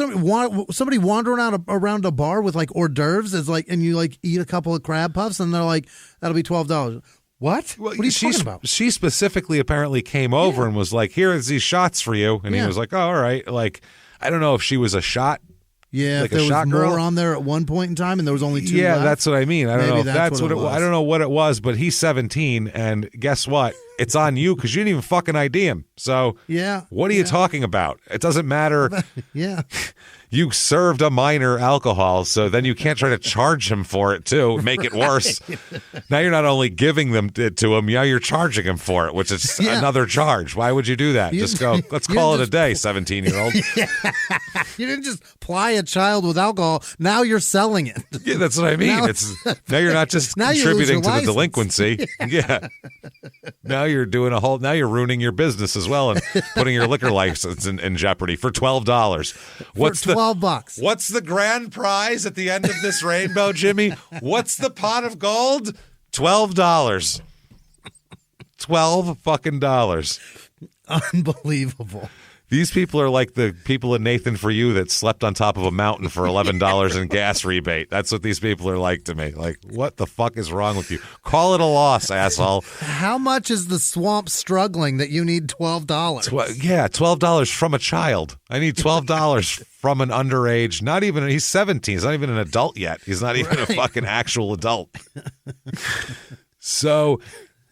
somebody wandering around a bar with like hors d'oeuvres and you like eat a couple of crab puffs and they're like, that'll be $12. What? Well, what are you talking about? She specifically apparently came over and was like, "Here's these shots for you," and he was like, "Oh, all right." Like, I don't know if she was a shot. Yeah, like if there a shot was girl more on there at one point in time, and there was only 2 Yeah, left. that's what I mean. I don't know if that's what it was. was. I don't know what it was, but he's 17, and guess what? It's on you because you didn't even fucking ID him. So, what are you talking about? It doesn't matter. Yeah. You served a minor alcohol, so then you can't try to charge him for it, too. Make it worse. Now you're not only giving them to him, now you're charging him for it, which is another charge. Why would you do that? Just go, let's call it a day, 17-year-old. You didn't just ply a child with alcohol. Now you're selling it. Yeah, that's what I mean. Now you're not just contributing to the delinquency. Yeah. Now you're doing now you're ruining your business as well and putting your liquor license in jeopardy for $12. What's $12. What's the grand prize at the end of this rainbow, Jimmy? What's the pot of gold? $12. $12 fucking dollars. Unbelievable. These people are like the people in Nathan For You that slept on top of a mountain for $11 in gas rebate. That's what these people are like to me. Like, what the fuck is wrong with you? Call it a loss, asshole. How much is the swamp struggling that you need $12? $12 from a child. I need $12 from an underage. Not even, he's 17. He's not even an adult yet. He's not even a fucking actual adult. So,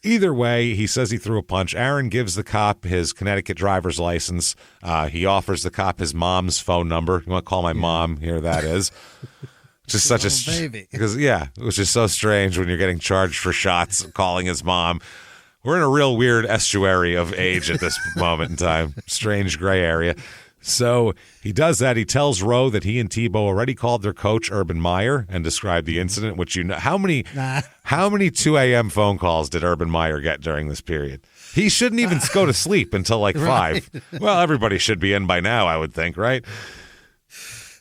either way, he says he threw a punch. Aaron gives the cop his Connecticut driver's license. He offers the cop his mom's phone number. You want to call my mom? Here that is. Just such a baby. Because which is so strange when you're getting charged for shots, calling his mom. We're in a real weird estuary of age at this moment in time. Strange gray area. So he does that. He tells Rowe that he and Tebow already called their coach, Urban Meyer, and described the incident, which how many 2 a.m. phone calls did Urban Meyer get during this period? He shouldn't even go to sleep until like 5. Well, everybody should be in by now, I would think, right?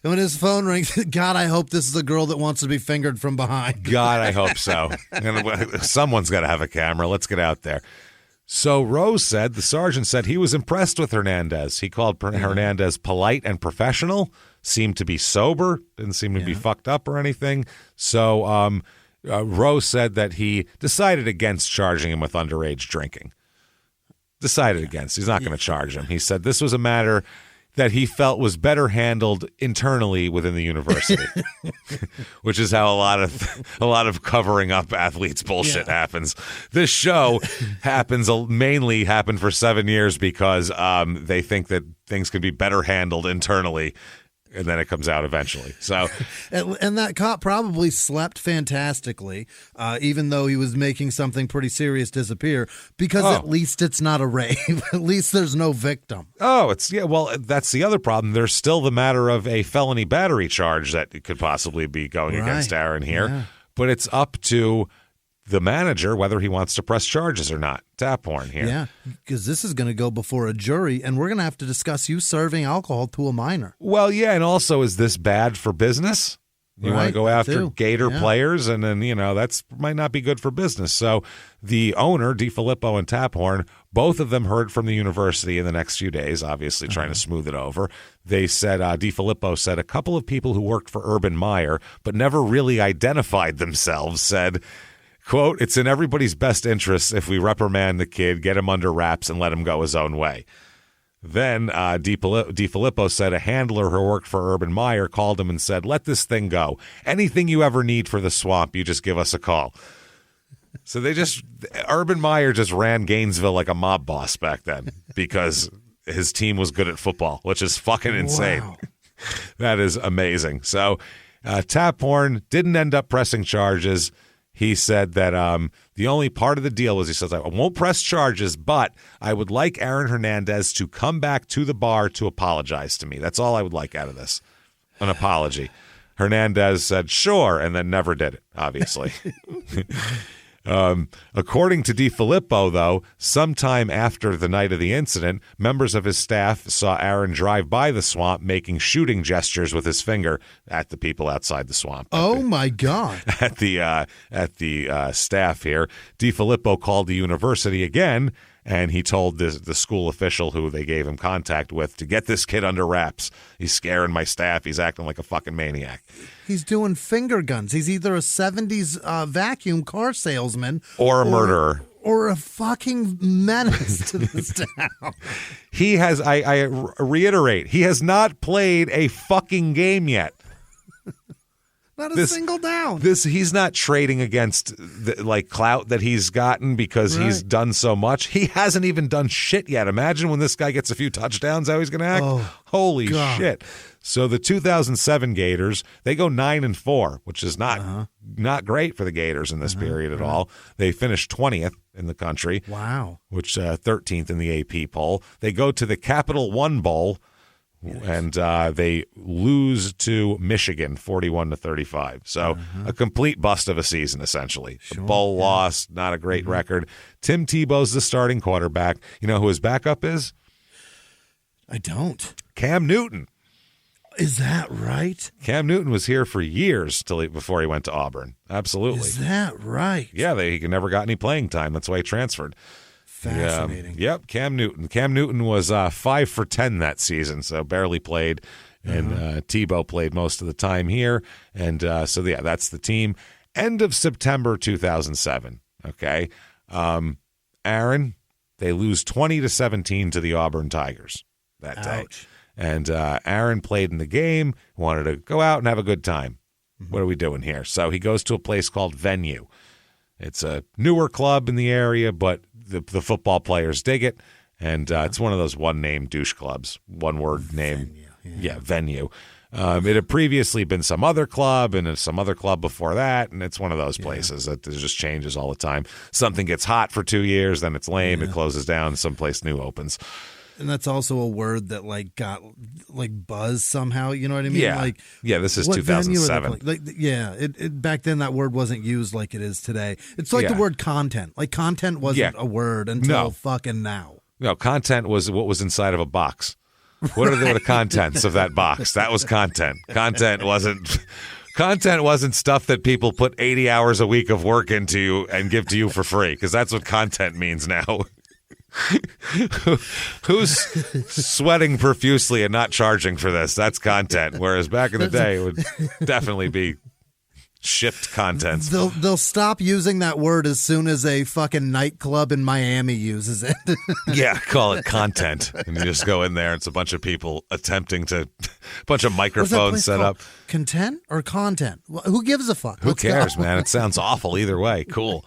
And when his phone rings, God, I hope this is a girl that wants to be fingered from behind. God, I hope so. And someone's got to have a camera. Let's get out there. So Rose said, the sergeant said he was impressed with Hernandez. He called Hernandez polite and professional, seemed to be sober, didn't seem to be fucked up or anything. So Rose said that he decided against charging him with underage drinking. Decided against. He's not going to charge him. He said this was a matter that he felt was better handled internally within the university, which is how a lot of covering up athletes bullshit happens. This show mainly happened for 7 years because they think that things can be better handled internally. And then it comes out eventually. So, and that cop probably slept fantastically, even though he was making something pretty serious disappear, because at least it's not a rave. At least there's no victim. Oh, well, that's the other problem. There's still the matter of a felony battery charge that could possibly be going against Aaron here. Yeah. But it's up to the manager whether he wants to press charges or not. Tap horn here. Yeah, because this is going to go before a jury, and we're going to have to discuss you serving alcohol to a minor. Well, yeah, and also, is this bad for business? You want to go after Gator players, and then, that's might not be good for business. So the owner, DiFilippo and Taphorn, both of them heard from the university in the next few days, obviously trying to smooth it over. They said, DiFilippo said, a couple of people who worked for Urban Meyer but never really identified themselves said, quote, it's in everybody's best interest if we reprimand the kid, get him under wraps, and let him go his own way. Then DiFilippo said a handler who worked for Urban Meyer called him and said, let this thing go. Anything you ever need for the swamp, you just give us a call. So Urban Meyer just ran Gainesville like a mob boss back then because his team was good at football, which is fucking insane. Wow. That is amazing. So Taphorn didn't end up pressing charges. He said that the only part of the deal was, he says, I won't press charges, but I would like Aaron Hernandez to come back to the bar to apologize to me. That's all I would like out of this, an apology. Hernandez said, sure, and then never did it, obviously. According to DiFilippo, though, sometime after the night of the incident, members of his staff saw Aaron drive by the swamp making shooting gestures with his finger at the people outside the swamp. Oh, my God. At the staff here. DiFilippo called the university again, and he told the school official who they gave him contact with to get this kid under wraps. He's scaring my staff. He's acting like a fucking maniac. He's doing finger guns. He's either a 70s vacuum car salesman or a murderer. Or a fucking menace to this town. He has, I reiterate, he has not played a fucking game yet. Not a single down. He's not trading against the clout that he's gotten because he's done so much. He hasn't even done shit yet. Imagine when this guy gets a few touchdowns, how he's going to act. Oh, holy God. shit. So the 2007 Gators, they go 9-4, which is not great for the Gators in this period at all. They finished 20th in the country. Wow. Which 13th in the AP poll. They go to the Capital One Bowl. Yes. And they lose to Michigan 41-35. So a complete bust of a season, essentially. Sure, the bowl loss, not a great record. Tim Tebow's the starting quarterback. You know who his backup is? I don't. Cam Newton. Is that right? Cam Newton was here for years before he went to Auburn. Absolutely. Is that right? Yeah, he never got any playing time. That's why he transferred. Fascinating. Yep, Cam Newton. Cam Newton was 5 for 10 that season, so barely played. And Tebow played most of the time here. And that's the team. End of September 2007. Okay. Aaron, they lose 20-17 to the Auburn Tigers that day. And Aaron played in the game, wanted to go out and have a good time. What are we doing here? So he goes to a place called Venue. It's a newer club in the area, but the football players dig it, and it's one of those one-name douche clubs, one-word name. Venue. It had previously been some other club and some other club before that, and it's one of those places that just changes all the time. Something gets hot for 2 years, then it's lame, it closes down, someplace new opens. And that's also a word that got buzz somehow. You know what I mean? Yeah. This is 2007. It back then that word wasn't used like it is today. It's like the word content. Like content wasn't a word until fucking now. No, content was what was inside of a box. What are the contents of that box? That was content. Content wasn't stuff that people put 80 hours a week of work into and give to you for free, because that's what content means now. Who's sweating profusely and not charging for this? That's content. Whereas back in the day, it would definitely be shipped content. They'll stop using that word as soon as a fucking nightclub in Miami uses it. Yeah, call it content. And you just go in there, and it's a bunch of people attempting to, a bunch of microphones set up. Content or content? Who gives a fuck? Who cares, man? It sounds awful either way. Cool.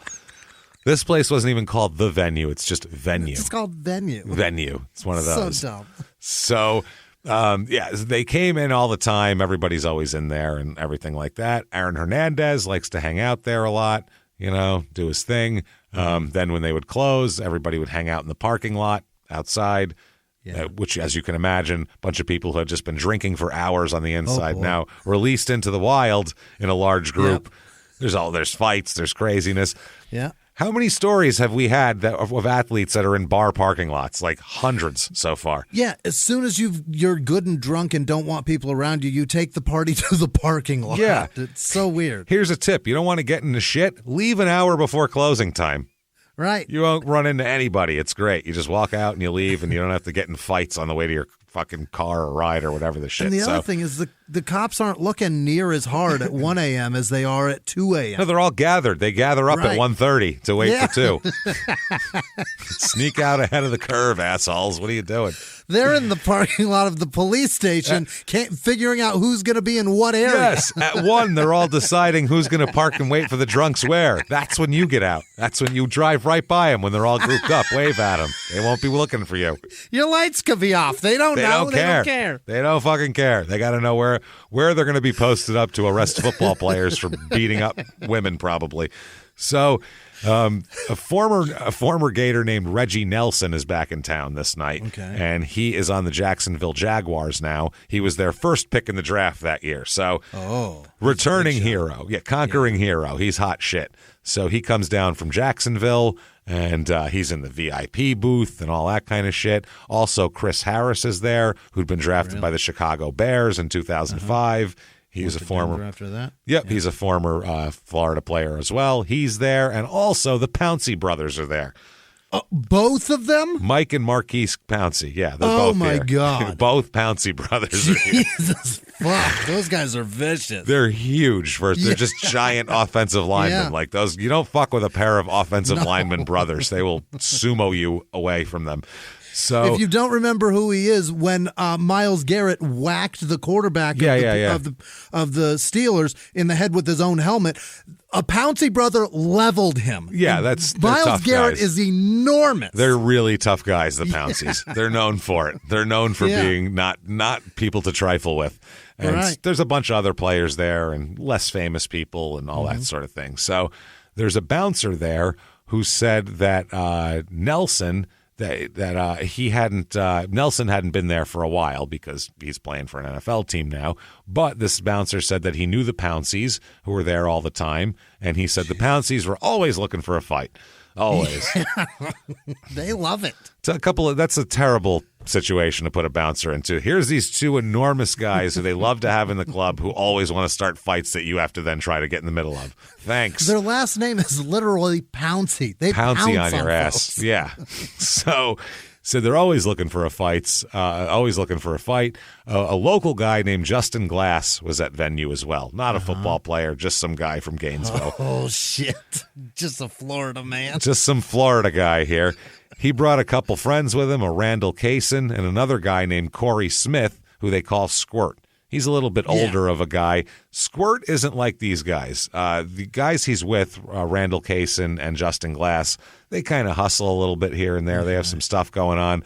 This place wasn't even called The Venue. It's just Venue. It's called Venue. Venue. It's one of those. So dumb. So, they came in all the time. Everybody's always in there and everything like that. Aaron Hernandez likes to hang out there a lot, do his thing. Then when they would close, everybody would hang out in the parking lot outside, which, as you can imagine, a bunch of people who had just been drinking for hours on the inside now released into the wild in a large group. Yep. There's fights, there's craziness. Yeah. How many stories have we had of athletes that are in bar parking lots? Like hundreds so far. Yeah, as soon as you're good and drunk and don't want people around you, you take the party to the parking lot. Yeah. It's so weird. Here's a tip. You don't want to get into shit? Leave an hour before closing time. Right. You won't run into anybody. It's great. You just walk out and you leave, and you don't have to get in fights on the way to your fucking car or ride or whatever the shit. And the other thing is the cops aren't looking near as hard at 1 a.m. as they are at 2 a.m. No, they're all gathered. They gather up at 1:30 to wait for 2. Sneak out ahead of the curve, assholes. What are you doing? They're in the parking lot of the police station, figuring out who's going to be in what area. Yes, at 1, they're all deciding who's going to park and wait for the drunks where. That's when you get out. That's when you drive right by them when they're all grouped up. Wave at them. They won't be looking for you. Your lights could be off. They don't know. They don't care. They don't fucking care. They got to know where they're going to be posted up to arrest football players for beating up women, probably. So A former Gator named Reggie Nelson is back in town this night, and he is on the Jacksonville Jaguars now. He was their first pick in the draft that year, so returning hero, conquering hero. He's hot shit. So he comes down from Jacksonville, and he's in the VIP booth and all that kind of shit. Also, Chris Harris is there, who'd been drafted by the Chicago Bears in 2005. He's a former after that. He's a former Florida player as well. He's there, and also the Pouncey brothers are there. Both of them? Mike and Marquise Pouncey. Yeah, they're Oh both my here. God. Both Pouncey brothers are here. Jesus fuck. Those guys are vicious. They're huge. They're just giant offensive linemen. Like those. You don't fuck with a pair of offensive lineman brothers. They will sumo you away from them. So, if you don't remember who he is, when Myles Garrett whacked the quarterback of the Steelers in the head with his own helmet, a Pouncey brother leveled him. Yeah, they're Myles tough Garrett guys. is enormous. They're really tough guys, the Pounceys. They're known for it. They're known for being not people to trifle with. And there's a bunch of other players there and less famous people and all that sort of thing. So there's a bouncer there who said that Nelson Nelson hadn't been there for a while because he's playing for an NFL team now. But this bouncer said that he knew the Pounceys, who were there all the time, and he said the Pounceys were always looking for a fight. Always. They love it. That's a terrible situation to put a bouncer into. Here's these two enormous guys who they love to have in the club who always want to start fights that you have to then try to get in the middle of. Thanks. Their last name is literally Pouncey. They Pouncey pounce on your ass. folks. Yeah. So they're always looking for a fight. A local guy named Justin Glass was at venue as well. Not a football player, just some guy from Gainesville. Oh, shit. Just a Florida man. Just some Florida guy here. He brought a couple friends with him, a Randall Kaysen and another guy named Corey Smith, who they call Squirt. He's a little bit older of a guy. Squirt isn't like these guys. The guys he's with, Randall Kaysen and Justin Glass, they kind of hustle a little bit here and there. They have some stuff going on.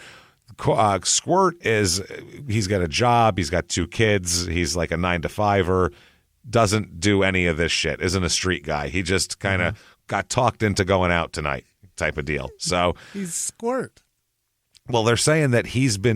Squirt he's got a job. He's got 2 kids. He's like a 9-to-5-er. Doesn't do any of this shit. Isn't a street guy. He just kind of got talked into going out tonight type of deal. So he's Squirt. Well, they're saying that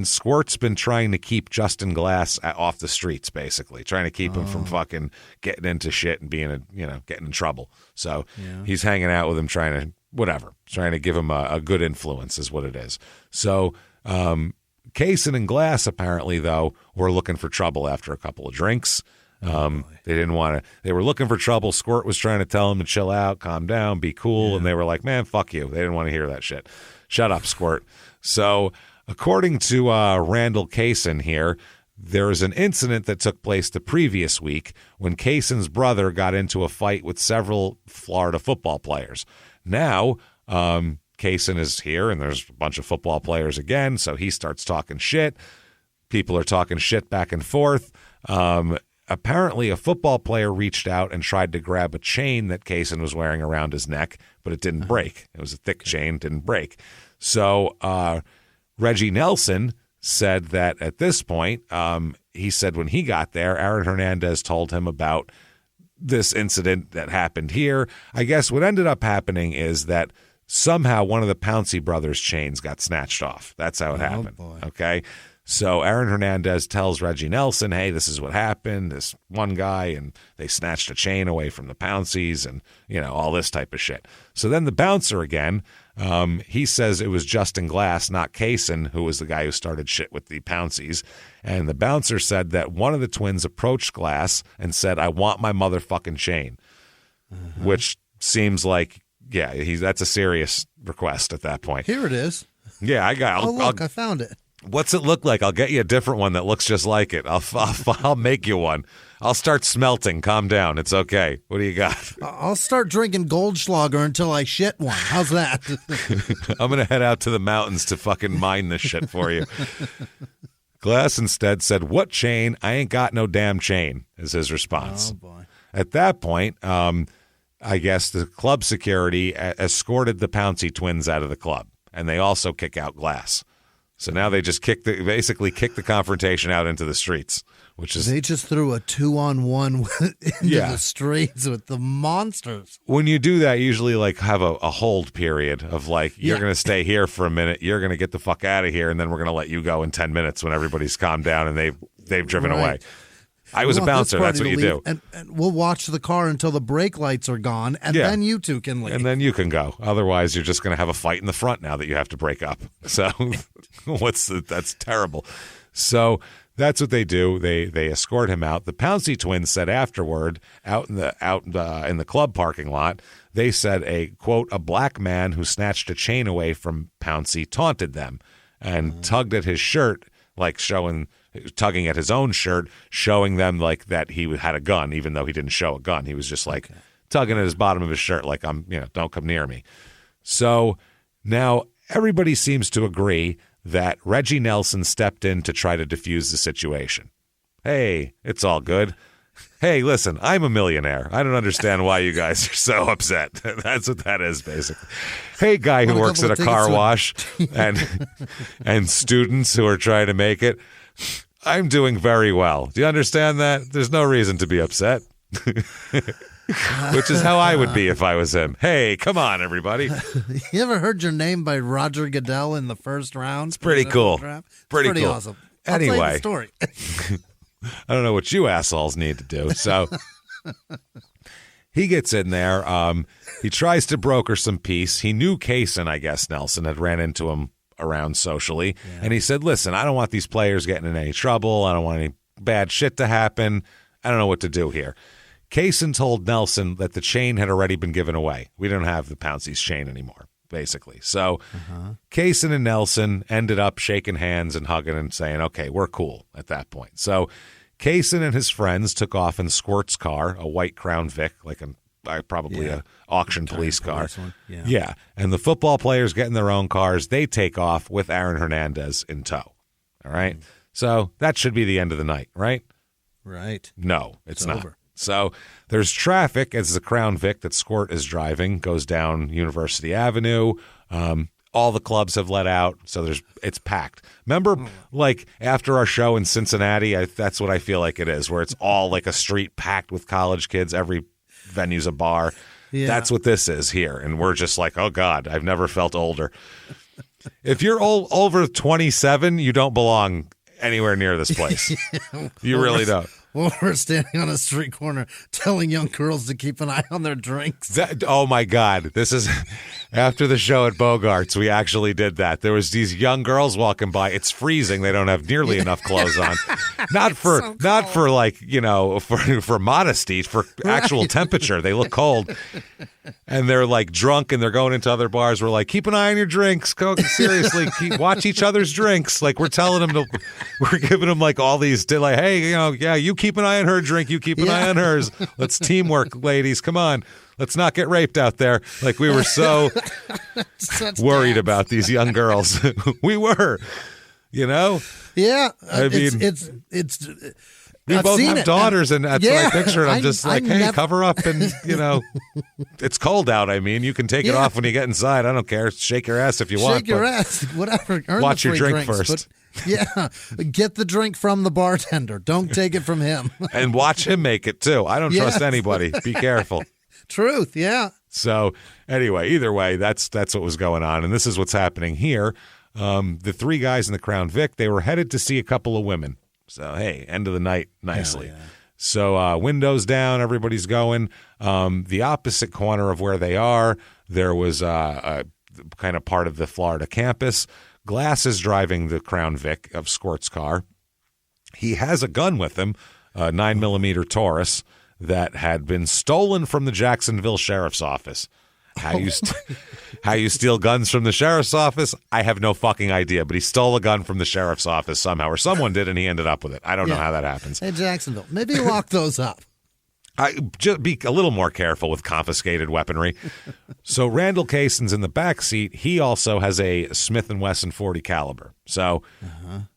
Squirt's been trying to keep Justin Glass off the streets, basically, trying to keep him from fucking getting into shit and getting in trouble. So he's hanging out with him, trying to give him a good influence is what it is. So Kaysen and Glass apparently, though, were looking for trouble after a couple of drinks. They didn't want to. They were looking for trouble. Squirt was trying to tell him to chill out, calm down, be cool, and they were like, "Man, fuck you." They didn't want to hear that shit. Shut up, Squirt. So, according to Randall Kaysen here, there is an incident that took place the previous week when Kaysen's brother got into a fight with several Florida football players. Now, Kaysen is here, and there's a bunch of football players again, so he starts talking shit. People are talking shit back and forth. Apparently, a football player reached out and tried to grab a chain that Kaysen was wearing around his neck, but it didn't break. It was a thick chain, didn't break. So Reggie Nelson said that at this point, he said when he got there, Aaron Hernandez told him about this incident that happened here. I guess what ended up happening is that somehow one of the Pouncey brothers' chains got snatched off. That's how it happened. Boy. Okay. So Aaron Hernandez tells Reggie Nelson, hey, this is what happened. This one guy, and they snatched a chain away from the Pounceys and, all this type of shit. So then the bouncer again, he says it was Justin Glass, not Kaysen, who was the guy who started shit with the Pounceys. And the bouncer said that one of the twins approached Glass and said, I want my motherfucking chain, which seems like, that's a serious request at that point. Here it is. Yeah, I found it. What's it look like? I'll get you a different one that looks just like it. I'll make you one. I'll start smelting. Calm down. It's okay. What do you got? I'll start drinking Goldschlager until I shit one. How's that? I'm going to head out to the mountains to fucking mine this shit for you. Glass instead said, what chain? I ain't got no damn chain, is his response. Oh, boy. At that point, I guess the club security escorted the Pouncey twins out of the club, and they also kick out Glass. So now they just basically kick the confrontation out into the streets, which is they just threw a 2-on-1 into the streets with the monsters. When you do that, you usually like have a hold period of like, you're going to stay here for a minute, you're going to get the fuck out of here, and then we're going to let you go in 10 minutes when everybody's calmed down and they've driven away. I was a bouncer. That's what you do. And we'll watch the car until the brake lights are gone, and then you two can leave. And then you can go. Otherwise, you're just going to have a fight in the front now that you have to break up. So that's terrible. So that's what they do. They escort him out. The Pouncey twins said afterward, out in the club parking lot, they said a black man who snatched a chain away from Pouncey taunted them and tugged at his shirt, like tugging at his own shirt, showing them like that he had a gun, even though he didn't show a gun. He was just like tugging at his bottom of his shirt, like, don't come near me. So now everybody seems to agree that Reggie Nelson stepped in to try to defuse the situation. Hey, it's all good. Hey, listen, I'm a millionaire. I don't understand why you guys are so upset. That's what that is, basically. Hey, guy who works at a car wash and students who are trying to make it. I'm doing very well. Do you understand that? There's no reason to be upset. Which is how I would be if I was him. Hey, come on, everybody. You ever heard your name by Roger Goodell in the first round? It's pretty cool. Pretty cool. Awesome. Anyway, I'll tell you the story. I don't know what you assholes need to do. So he gets in there. He tries to broker some peace. He knew Kaysen, I guess, Nelson, had ran into him around socially. Yeah. And he said, listen, I don't want these players getting in any trouble. I don't want any bad shit to happen. I don't know what to do here. Kaysen told Nelson that the chain had already been given away. We don't have the Pouncey's chain anymore, basically. So Kaysen and Nelson ended up shaking hands and hugging and saying, okay, we're cool at that point. So Kaysen and his friends took off in Squirt's car, a white Crown Vic, like probably a auction police car. Yeah. And the football players get in their own cars. They take off with Aaron Hernandez in tow. All right. So that should be the end of the night, right? Right. No, it's not. Over. So there's traffic as the Crown Vic that Squirt is driving goes down University Avenue. All the clubs have let out, so it's packed. Remember, like after our show in Cincinnati, that's what I feel like it is, where it's all like a street packed with college kids. Every venue's a bar. Yeah. That's what this is here, and we're just like, oh God, I've never felt older. If you're over 27, you don't belong anywhere near this place. You really don't. Well, we're standing on a street corner telling young girls to keep an eye on their drinks. Oh, my God. This is after the show at Bogart's. We actually did that. There was these young girls walking by. It's freezing. They don't have nearly enough clothes on. Not for like, for modesty, for actual temperature. They look cold. And they're like drunk and they're going into other bars. We're like, keep an eye on your drinks. Seriously, watch each other's drinks. Like we're telling them we're giving them like all these, like, hey, you keep an eye on her drink. You keep an eye on hers. Let's teamwork, ladies. Come on. Let's not get raped out there. Like we were so worried about these young girls. We were, Yeah. I mean, it's we both have daughters, and that's what I picture. And I'm just like, hey, cover up, and it's cold out. I mean, you can take it off when you get inside. I don't care. Shake your ass if you want. Shake your ass, whatever. Watch your drink first. Get the drink from the bartender. Don't take it from him. And watch him make it too. I don't trust anybody. Be careful. Truth, yeah. So anyway, either way, that's what was going on, and this is what's happening here. The three guys in the Crown Vic, they were headed to see a couple of women. So, hey, end of the night nicely. Yeah. So windows down, everybody's going. The opposite corner of where they are, there was a kind of part of the Florida campus. Glass is driving the Crown Vic of Squirt's car. He has a gun with him, a 9mm Taurus, that had been stolen from the Jacksonville Sheriff's Office. How you steal guns from the sheriff's office? I have no fucking idea, but he stole a gun from the sheriff's office somehow, or someone did, and he ended up with it. I don't know how that happens. Hey, Jacksonville, maybe lock those up. Just be a little more careful with confiscated weaponry. So Randall Kaysen's in the back seat. He also has a Smith & Wesson .40 caliber. So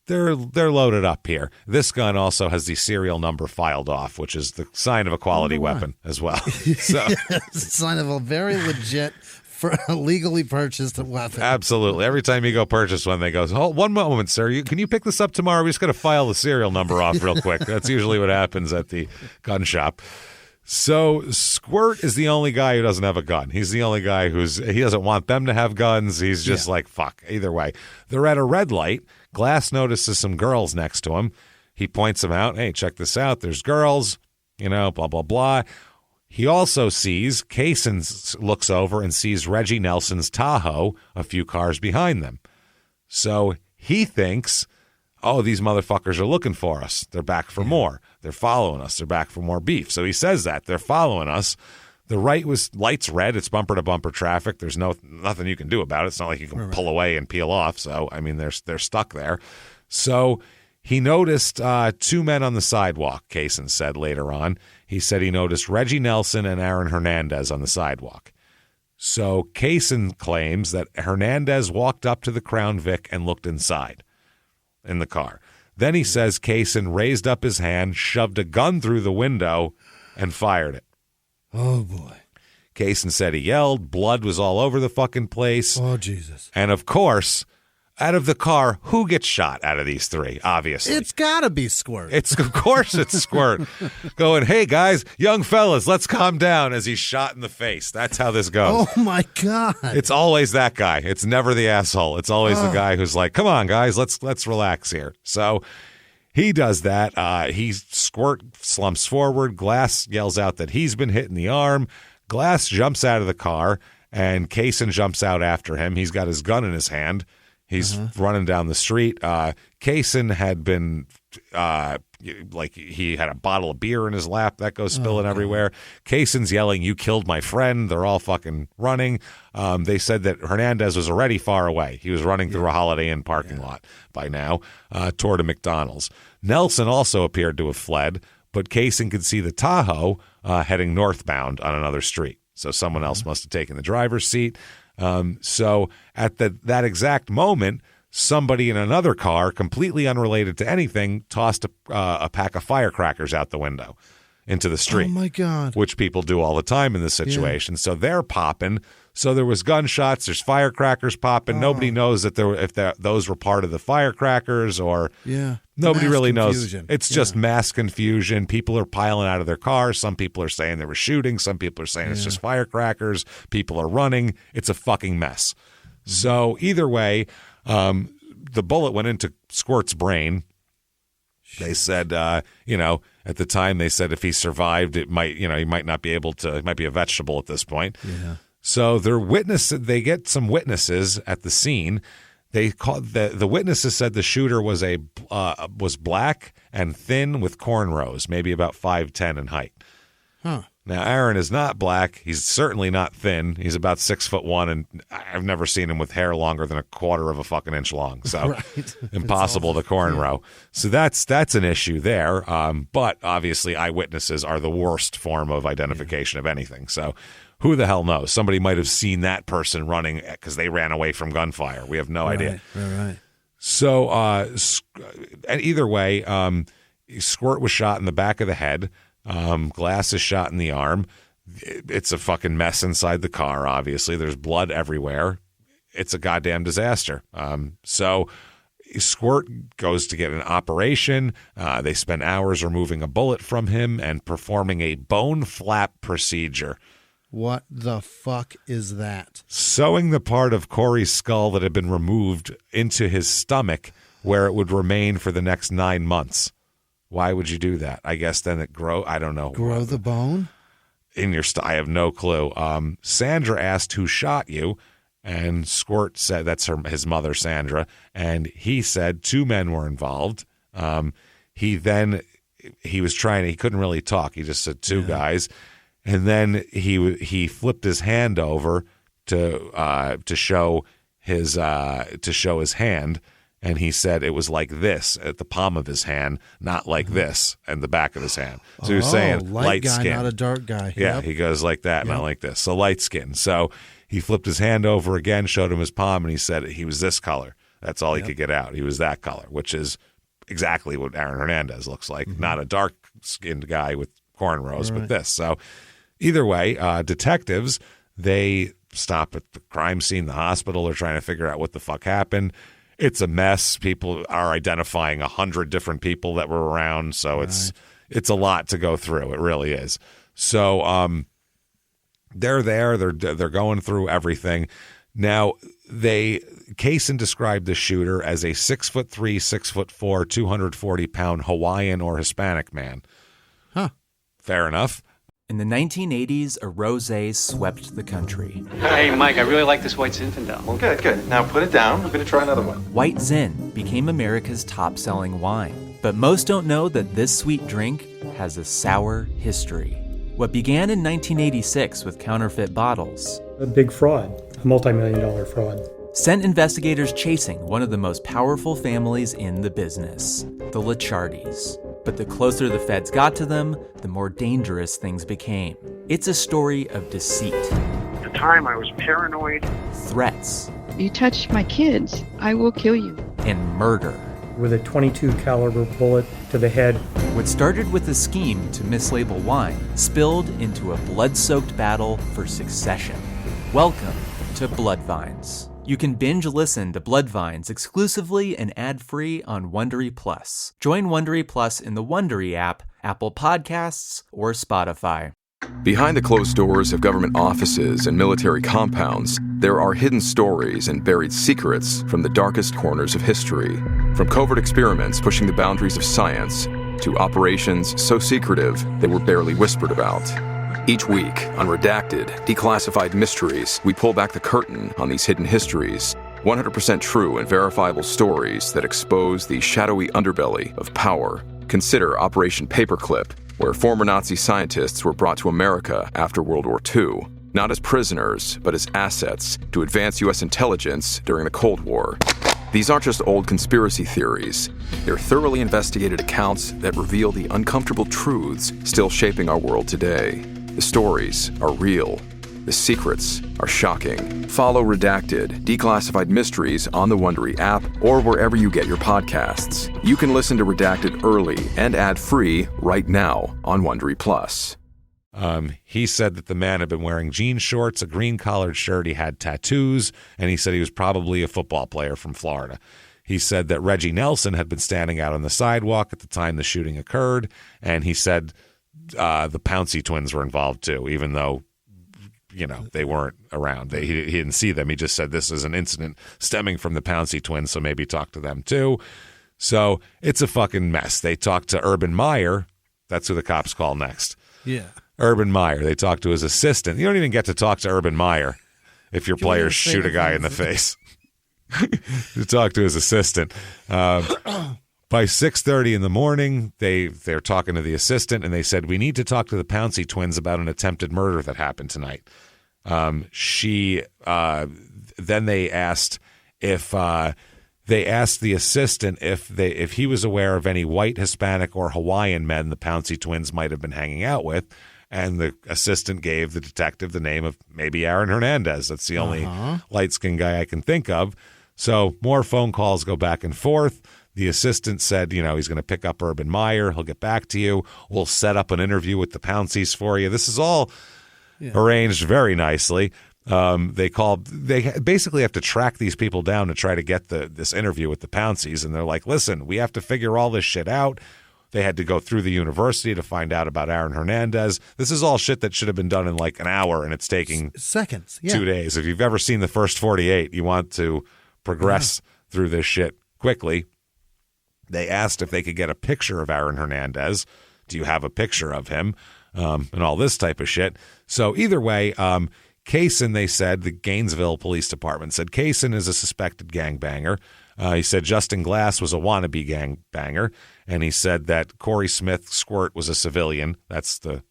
they're loaded up here. This gun also has the serial number filed off, which is the sign of a quality weapon as well. So sign of a very legit for a legally purchased weapon. Absolutely. Every time you go purchase one, they go, "Oh, one moment, sir. Can you pick this up tomorrow? We just got to file the serial number off real quick." That's usually what happens at the gun shop. So Squirt is the only guy who doesn't have a gun. He's the only guy he doesn't want them to have guns. He's just like, fuck. Either way. They're at a red light. Glass notices some girls next to him. He points them out. Hey, check this out. There's girls, blah, blah, blah. He also sees, Kaysen looks over and sees Reggie Nelson's Tahoe a few cars behind them. So he thinks, oh, these motherfuckers are looking for us. They're back for more. They're following us. They're back for more beef. So he says that. They're following us. The light's red. It's bumper-to-bumper traffic. There's nothing you can do about it. It's not like you can pull away and peel off. So, I mean, they're stuck there. So he noticed two men on the sidewalk, Kaysen said later on. He said he noticed Reggie Nelson and Aaron Hernandez on the sidewalk. So Kaysen claims that Hernandez walked up to the Crown Vic and looked inside in the car. Then he says Kaysen raised up his hand, shoved a gun through the window, and fired it. Oh, boy. Kaysen said he yelled. Blood was all over the fucking place. Oh, Jesus. And, of course, out of the car, who gets shot out of these three, obviously? It's got to be Squirt. Of course it's Squirt. Going, hey, guys, young fellas, let's calm down as he's shot in the face. That's how this goes. Oh, my God. It's always that guy. It's never the asshole. It's always the guy who's like, come on, guys, let's relax here. So he does that. Squirt slumps forward. Glass yells out that he's been hit in the arm. Glass jumps out of the car, and Kaysen jumps out after him. He's got his gun in his hand. He's running down the street. Kaysen had been, he had a bottle of beer in his lap. That goes spilling everywhere. Kaysen's yelling, "You killed my friend." They're all fucking running. They said that Hernandez was already far away. He was running through a Holiday Inn parking lot by now toward a McDonald's. Nelson also appeared to have fled, but Kaysen could see the Tahoe heading northbound on another street. So someone else must have taken the driver's seat. So at that exact moment, somebody in another car, completely unrelated to anything, tossed a pack of firecrackers out the window into the street. Oh, my God. Which people do all the time in this situation. So they're popping. So there was gunshots. There's firecrackers popping. Nobody knows if those were part of the firecrackers or nobody mass really confusion. knows. It's just mass confusion. People are piling out of their cars. Some people are saying they were shooting. Some people are saying it's just firecrackers. People are running. It's a fucking mess. So either way, the bullet went into Squirt's brain. They said, at the time they said if he survived, he might not be able to. It might be a vegetable at this point. Yeah. So they get some witnesses at the scene. They called the witnesses said the shooter was was black and thin with cornrows, maybe about 5'10" in height. Huh. Now Aaron is not black. He's certainly not thin. He's about 6'1", and I've never seen him with hair longer than a quarter of a fucking inch long. So impossible to cornrow. So that's an issue there. But obviously eyewitnesses are the worst form of identification of anything. So who the hell knows? Somebody might have seen that person running because they ran away from gunfire. We have no idea. Right. So either way, Squirt was shot in the back of the head. Glass is shot in the arm. It's a fucking mess inside the car, obviously. There's blood everywhere. It's a goddamn disaster. So Squirt goes to get an operation. They spend hours removing a bullet from him and performing a bone flap procedure. What the fuck is that? Sewing the part of Corey's skull that had been removed into his stomach where it would remain for the next 9 months. Why would you do that? I guess then it I don't know. Grow the bone? In your I have no clue. Sandra asked who shot you, and Squirt said that's his mother, Sandra, and he said 2 men were involved. He couldn't really talk. He just said 2 guys. And then he flipped his hand over to show his hand, and he said it was like this at the palm of his hand, not like this and the back of his hand. So he was saying light guy, skin, not a dark guy. Yeah, Yep. he goes like that, not like this. So light skin. So he flipped his hand over again, showed him his palm, and he said he was this color. That's all he could get out. He was that color, which is exactly what Aaron Hernandez looks like. Not a dark skinned guy with cornrows, but this. So either way, detectives, they stop at the crime scene, the hospital. They're trying to figure out what the fuck happened. It's a mess. People are identifying 100 different people that were around, so it's a lot to go through. It really is. So they're there. They're going through everything. Now, Kaysen described the shooter as a 6'3", 6'4", 240-pound Hawaiian or Hispanic man. Huh. Fair enough. In the 1980s, a rosé swept the country. Hey, Mike, I really like this White Zinfandel. Well, good. Now put it down. I'm going to try another one. White Zin became America's top-selling wine. But most don't know that this sweet drink has a sour history. What began in 1986 with counterfeit bottles, a big fraud, a multi-million-dollar fraud, sent investigators chasing one of the most powerful families in the business, the Licciardis. But the closer the feds got to them, the more dangerous things became. It's a story of deceit. At the time, I was paranoid. Threats. You touch my kids, I will kill you. And murder. With a .22 caliber bullet to the head. What started with a scheme to mislabel wine spilled into a blood-soaked battle for succession. Welcome to Bloodvines. You can binge listen to Bloodvines exclusively and ad-free on Wondery Plus. Join Wondery Plus in the Wondery app, Apple Podcasts, or Spotify. Behind the closed doors of government offices and military compounds, there are hidden stories and buried secrets from the darkest corners of history. From covert experiments pushing the boundaries of science to operations so secretive they were barely whispered about. Each week, on Redacted, Declassified Mysteries, we pull back the curtain on these hidden histories. 100% true and verifiable stories that expose the shadowy underbelly of power. Consider Operation Paperclip, where former Nazi scientists were brought to America after World War II, not as prisoners, but as assets to advance U.S. intelligence during the Cold War. These aren't just old conspiracy theories. They're thoroughly investigated accounts that reveal the uncomfortable truths still shaping our world today. The stories are real. The secrets are shocking. Follow Redacted, Declassified Mysteries on the Wondery app or wherever you get your podcasts. You can listen to Redacted early and ad-free right now on Wondery Plus. He said that the man had been wearing jean shorts, a green collared shirt, he had tattoos, and he said he was probably a football player from Florida. He said that Reggie Nelson had been standing out on the sidewalk at the time the shooting occurred, and he said the Pouncey twins were involved too, even though, you know, they weren't around. He didn't see them. He just said this is an incident stemming from the Pouncey twins, so maybe talk to them too. So it's a fucking mess. They talked to Urban Meyer. That's who the cops call next. Yeah. Urban Meyer. They talked to his assistant. You don't even get to talk to Urban Meyer if your players shoot a guy in the face. To talk to his assistant. By 6:30 in the morning, they're talking to the assistant, and they said, we need to talk to the Pouncey twins about an attempted murder that happened tonight. Then they asked the assistant if he was aware of any white, Hispanic, or Hawaiian men the Pouncey twins might have been hanging out with. And the assistant gave the detective the name of maybe Aaron Hernandez. That's the only light-skinned guy I can think of. So more phone calls go back and forth. The assistant said, you know, he's going to pick up Urban Meyer. He'll get back to you. We'll set up an interview with the Pounceys for you. This is all arranged very nicely. They basically have to track these people down to try to get this interview with the Pounceys. And they're like, listen, we have to figure all this shit out. They had to go through the university to find out about Aaron Hernandez. This is all shit that should have been done in like an hour, and it's taking seconds, 2 days. If you've ever seen the first 48, you want to progress through this shit quickly. They asked if they could get a picture of Aaron Hernandez. Do you have a picture of him? And all this type of shit. So either way, Kaysen, they said, the Gainesville Police Department said Kaysen is a suspected gangbanger. He said Justin Glass was a wannabe gangbanger, and he said that Corey Smith Squirt was a civilian. That's the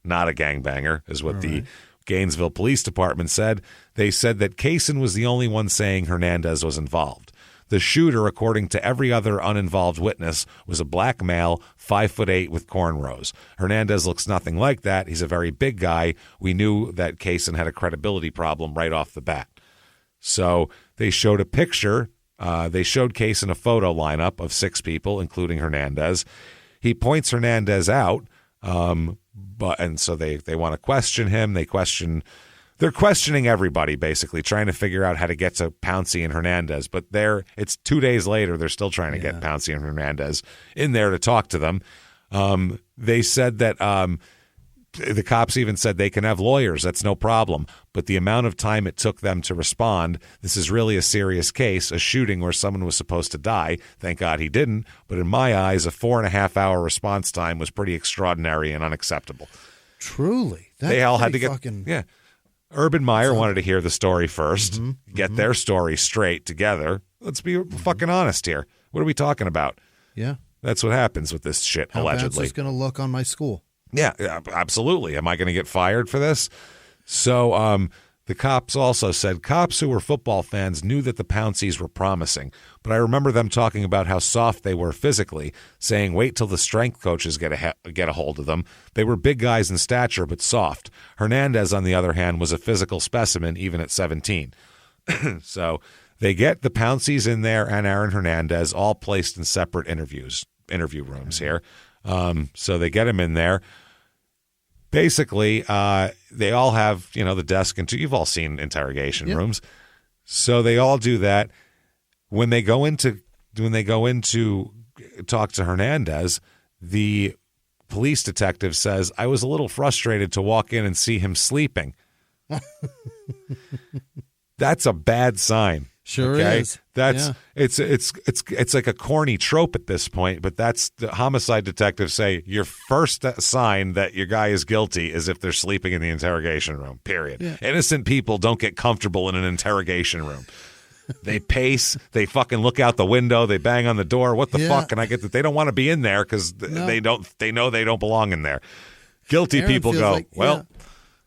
not a gangbanger, is what the Gainesville Police Department said. They said that Kaysen was the only one saying Hernandez was involved. The shooter, according to every other uninvolved witness, was a black male, 5'8" with cornrows. Hernandez looks nothing like that. He's a very big guy. We knew that Kaysen had a credibility problem right off the bat. So they showed a picture. They showed Kaysen a photo lineup of 6 people, including Hernandez. He points Hernandez out, and so they want to question him. They they're questioning everybody, basically, trying to figure out how to get to Pouncey and Hernandez. But it's 2 days later, they're still trying to get Pouncey and Hernandez in there to talk to them. They said that the cops even said they can have lawyers. That's no problem. But the amount of time it took them to respond, this is really a serious case, a shooting where someone was supposed to die. Thank God he didn't. But in my eyes, a 4.5-hour response time was pretty extraordinary and unacceptable. Truly. They all had to get Urban Meyer wanted to hear the story first, get their story straight together. Let's be fucking honest here. What are we talking about? Yeah. That's what happens with this shit, How allegedly. bad's this going to look on my school? Yeah, absolutely. Am I going to get fired for this? So the cops also said cops who were football fans knew that the Pounceys were promising, but I remember them talking about how soft they were physically, saying wait till the strength coaches get a hold of them. They were big guys in stature, but soft. Hernandez, on the other hand, was a physical specimen even at 17. So they get the Pounceys in there and Aaron Hernandez all placed in separate interview rooms here. So they get him in there. Basically, they all have, the desk, and you've all seen interrogation rooms. So they all do that. When they go in to talk to Hernandez, the police detective says, I was a little frustrated to walk in and see him sleeping. That's a bad sign. Sure is. It's like a corny trope at this point, but that's the homicide detectives say your first sign that your guy is guilty is if they're sleeping in the interrogation room, period. Yeah. Innocent people don't get comfortable in an interrogation room. They pace, they fucking look out the window, they bang on the door. What the fuck? And I get that they don't want to be in there because they know they don't belong in there. Guilty Aaron people go,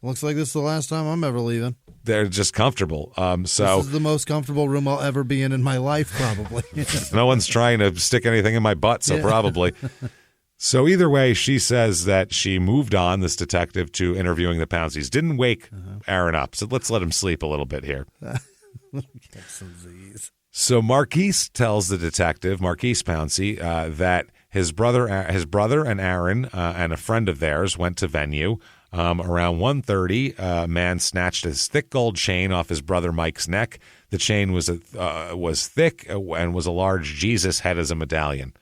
looks like this is the last time I'm ever leaving. They're just comfortable. This is the most comfortable room I'll ever be in my life, probably. No one's trying to stick anything in my butt, so probably. So either way, she says that she moved on, this detective, to interviewing the Pounceys. Didn't wake Aaron up, so let's let him sleep a little bit here. So Marquise tells the detective, Marquise Pouncey, that his brother and Aaron and a friend of theirs went to venue. Around 1:30, a man snatched his thick gold chain off his brother Mike's neck. The chain was thick and was a large Jesus head as a medallion.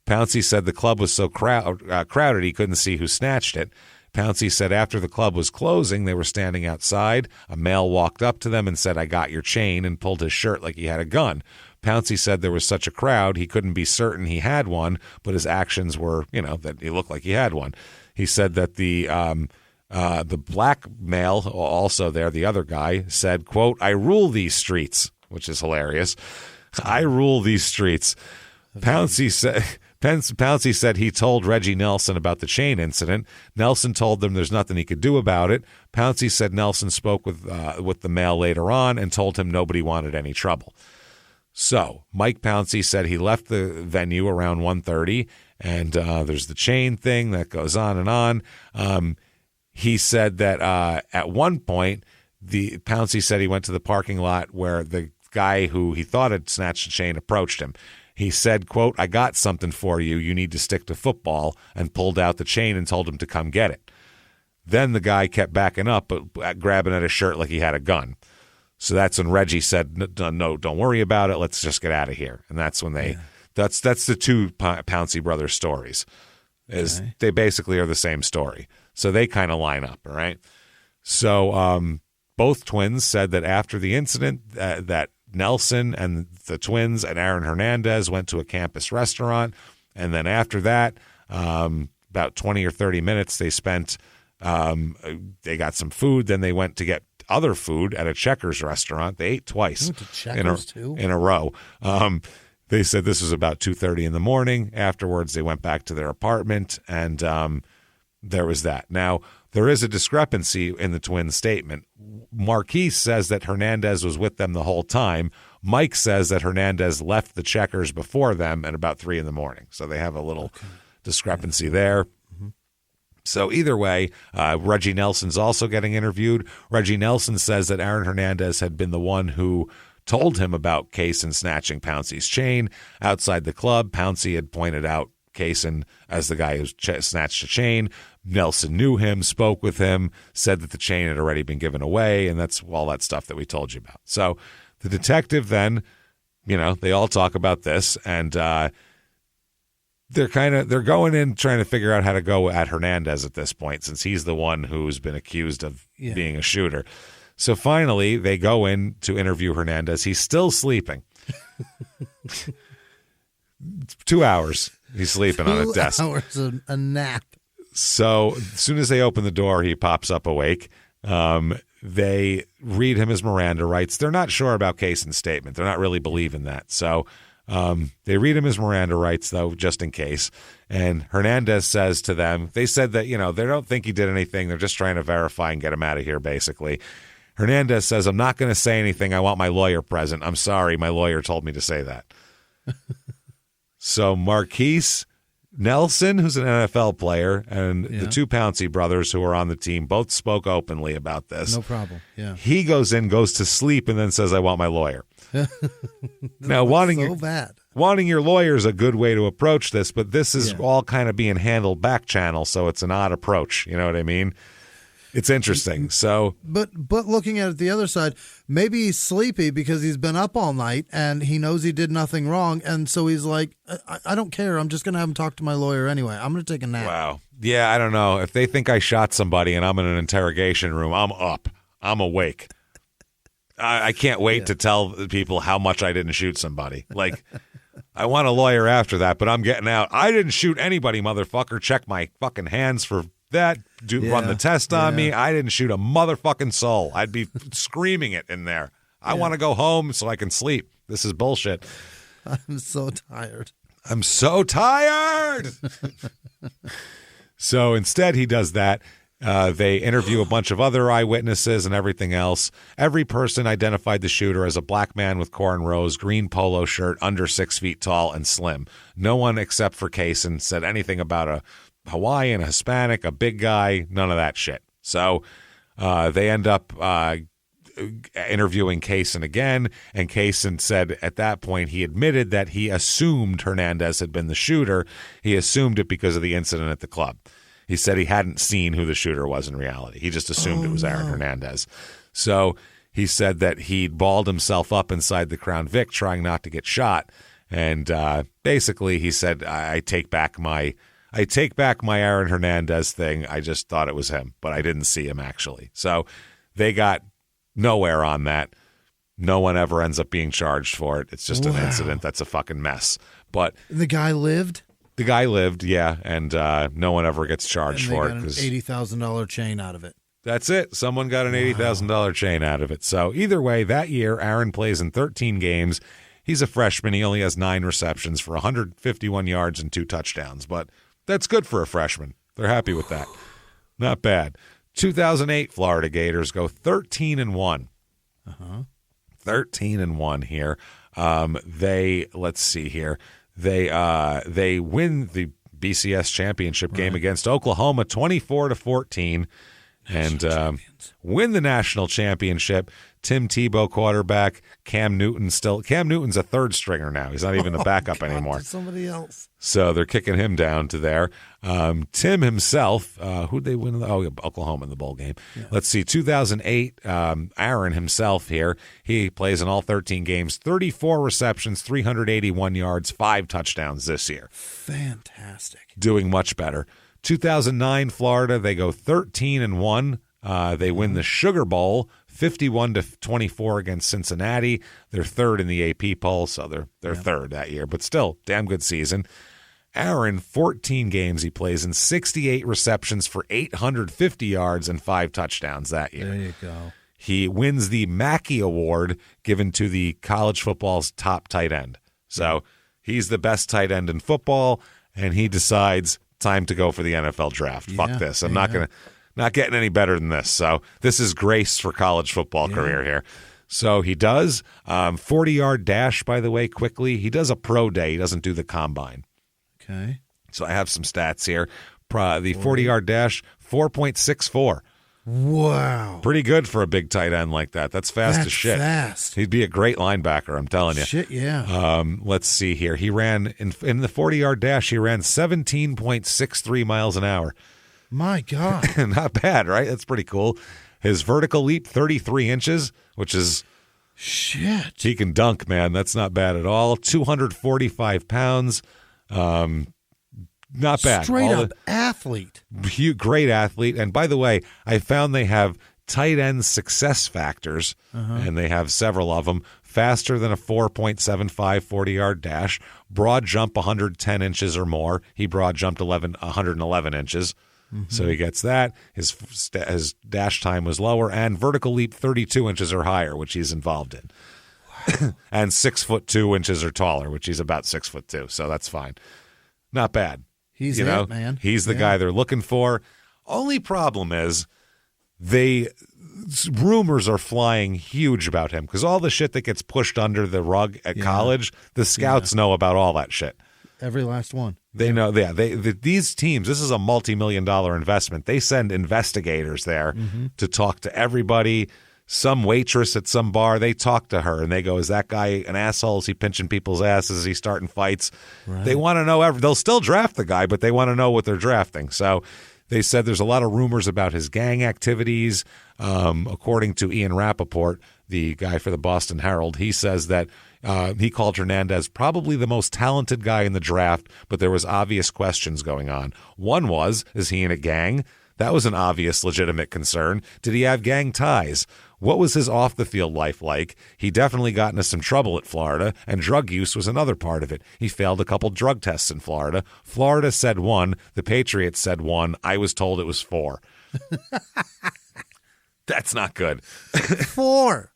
Pouncey said the club was so crowded he couldn't see who snatched it. Pouncey said after the club was closing, they were standing outside. A male walked up to them and said, I got your chain, and pulled his shirt like he had a gun. Pouncey said there was such a crowd he couldn't be certain he had one, but his actions were, that he looked like he had one. He said that the black male also there, the other guy, said, quote, I rule these streets, which is hilarious. I rule these streets. Pouncey said he told Reggie Nelson about the chain incident. Nelson told them there's nothing he could do about it. Pouncey said Nelson spoke with the male later on and told him nobody wanted any trouble. So Mike Pouncey said he left the venue around 1:30, and there's the chain thing that goes on and on. He said that at one point, Pouncey said he went to the parking lot where the guy who he thought had snatched the chain approached him. He said, quote, I got something for you. You need to stick to football, and pulled out the chain and told him to come get it. Then the guy kept backing up, but grabbing at his shirt like he had a gun. So that's when Reggie said, no, don't worry about it. Let's just get out of here. And that's when that's the two Pouncey brothers stories. They basically are the same story. So they kind of line up, all right? So both twins said that after the incident that Nelson and the twins and Aaron Hernandez went to a campus restaurant. And then after that, about 20 or 30 minutes they spent, they got some food. Then they went to get other food at a Checkers restaurant. They ate twice in a row. They said this was about 2:30 in the morning. Afterwards, they went back to their apartment, and there was that. Now, there is a discrepancy in the twins' statement. Marquise says that Hernandez was with them the whole time. Mike says that Hernandez left the Checkers before them at about 3 in the morning. So they have a little discrepancy there. So either way, Reggie Nelson's also getting interviewed. Reggie Nelson says that Aaron Hernandez had been the one who told him about Kaysen snatching Pouncey's chain outside the club. Pouncey had pointed out Kaysen as the guy who snatched the chain. Nelson knew him, spoke with him, said that the chain had already been given away, and that's all that stuff that we told you about. So the detective then, they all talk about this, and they're going in trying to figure out how to go at Hernandez at this point, since he's the one who's been accused of being a shooter. So finally, they go in to interview Hernandez. He's still sleeping. 2 hours. He's sleeping on a desk. 2 hours, a nap. So as soon as they open the door, he pops up awake. They read him his Miranda rights. They're not sure about Kaysen's statement. They're not really believing that. So they read him his Miranda rights, though, just in case. And Hernandez says to them, they said that, they don't think he did anything. They're just trying to verify and get him out of here, basically. Hernandez says, I'm not going to say anything. I want my lawyer present. I'm sorry. My lawyer told me to say that. So Marquise Nelson, who's an NFL player, and the two Pouncey brothers who are on the team both spoke openly about this. No problem. Yeah. He goes to sleep, and then says, I want my lawyer. Now, wanting your lawyer is a good way to approach this, but this is all kind of being handled back channel, so it's an odd approach. You know what I mean? It's interesting. So, but looking at it the other side, maybe he's sleepy because he's been up all night and he knows he did nothing wrong, and so he's like, I don't care. I'm just going to have him talk to my lawyer anyway. I'm going to take a nap. Wow. Yeah, I don't know. If they think I shot somebody and I'm in an interrogation room, I'm up. I'm awake. I can't wait to tell people how much I didn't shoot somebody. Like, I want a lawyer after that, but I'm getting out. I didn't shoot anybody, motherfucker. Check my fucking hands for that. Run the test on me. I didn't shoot a motherfucking soul. I'd be screaming it in there. I want to go home so I can sleep. This is bullshit. I'm so tired. I'm so tired. So instead, he does that. They interview a bunch of other eyewitnesses and everything else. Every person identified the shooter as a black man with cornrows, green polo shirt, under 6 feet tall, and slim. No one except for Kaysen said anything about a Hawaiian, a Hispanic, a big guy, none of that shit. So they end up interviewing Kaysen again, and Kaysen said at that point he admitted that he assumed Hernandez had been the shooter. He assumed it because of the incident at the club. He said he hadn't seen who the shooter was in reality. He just assumed it was Aaron Hernandez. So he said that he'd balled himself up inside the Crown Vic trying not to get shot. And basically he said, I take back my Aaron Hernandez thing. I just thought it was him, but I didn't see him actually. So they got nowhere on that. No one ever ends up being charged for it. It's just an incident that's a fucking mess. But the guy lived? The guy lived, yeah, and no one ever gets charged for it. Got an $80,000 chain out of it. That's it. Someone got an $80,000 chain out of it. So either way, that year, Aaron plays in 13 games. He's a freshman. He only has 9 receptions for 151 yards and 2 touchdowns, but that's good for a freshman. They're happy with that. Not bad. 2008 Florida Gators go 13-1. 13-1 here. Let's see here. They win the BCS championship game against Oklahoma 24-14 and win the national championship. Tim Tebow quarterback, Cam Newton's a third stringer now. He's not even a backup anymore. Somebody else. So they're kicking him down to there. Tim himself, who'd they win? Oklahoma in the bowl game. Yeah. Let's see, 2008, Aaron himself here. He plays in all 13 games, 34 receptions, 381 yards, 5 touchdowns this year. Fantastic. Doing much better. 2009 Florida, they go 13-1. They win the Sugar Bowl 51-24 against Cincinnati. They're third in the AP poll, so they're third that year, but still damn good season. Aaron, 14 games he plays in, 68 receptions for 850 yards and 5 touchdowns that year. There you go. He wins the Mackey Award given to the college football's top tight end. So he's the best tight end in football, and he decides time to go for the NFL draft. Fuck this. I'm not getting any better than this. So this is grace for college football career here. So he does 40-yard dash, by the way, quickly. He does a pro day. He doesn't do the combine. Okay. So I have some stats here. The 40-yard dash, 4.64. Wow. Pretty good for a big tight end like that. That's fast as shit. Fast. He'd be a great linebacker, I'm telling you. Shit, yeah. Let's see here. He ran, in the 40-yard dash, he ran 17.63 miles an hour. My God. Not bad, right? That's pretty cool. His vertical leap, 33 inches, which is... Shit. He can dunk, man. That's not bad at all. 245 pounds. Not bad. Straight up athlete. Great athlete. And by the way, I found they have tight end success factors, and they have several of them. Faster than a 4.75 40-yard dash. Broad jump 110 inches or more. He broad jumped 111 inches. So he gets that. His dash time was lower, and vertical leap 32 inches or higher, which he's involved in. Wow. And 6'2" inches or taller, which he's about 6'2". So that's fine. Not bad. He's it, man. He's the guy they're looking for. Only problem is rumors are flying huge about him because all the shit that gets pushed under the rug at college, the scouts know about all that shit. Every last one. They know, these teams, this is a multi-million-dollar investment. They send investigators there to talk to everybody. Some waitress at some bar, they talk to her, and they go, is that guy an asshole? Is he pinching people's asses? Is he starting fights? Right. They want to know. They'll still draft the guy, but they want to know what they're drafting. So they said there's a lot of rumors about his gang activities. According to Ian Rappaport, the guy for the Boston Herald, he says that he called Hernandez probably the most talented guy in the draft, but there was obvious questions going on. One was, is he in a gang? That was an obvious, legitimate concern. Did he have gang ties? What was his off-the-field life like? He definitely got into some trouble at Florida, and drug use was another part of it. He failed a couple drug tests in Florida. Florida said 1. The Patriots said 1. I was told it was 4. That's not good. 4.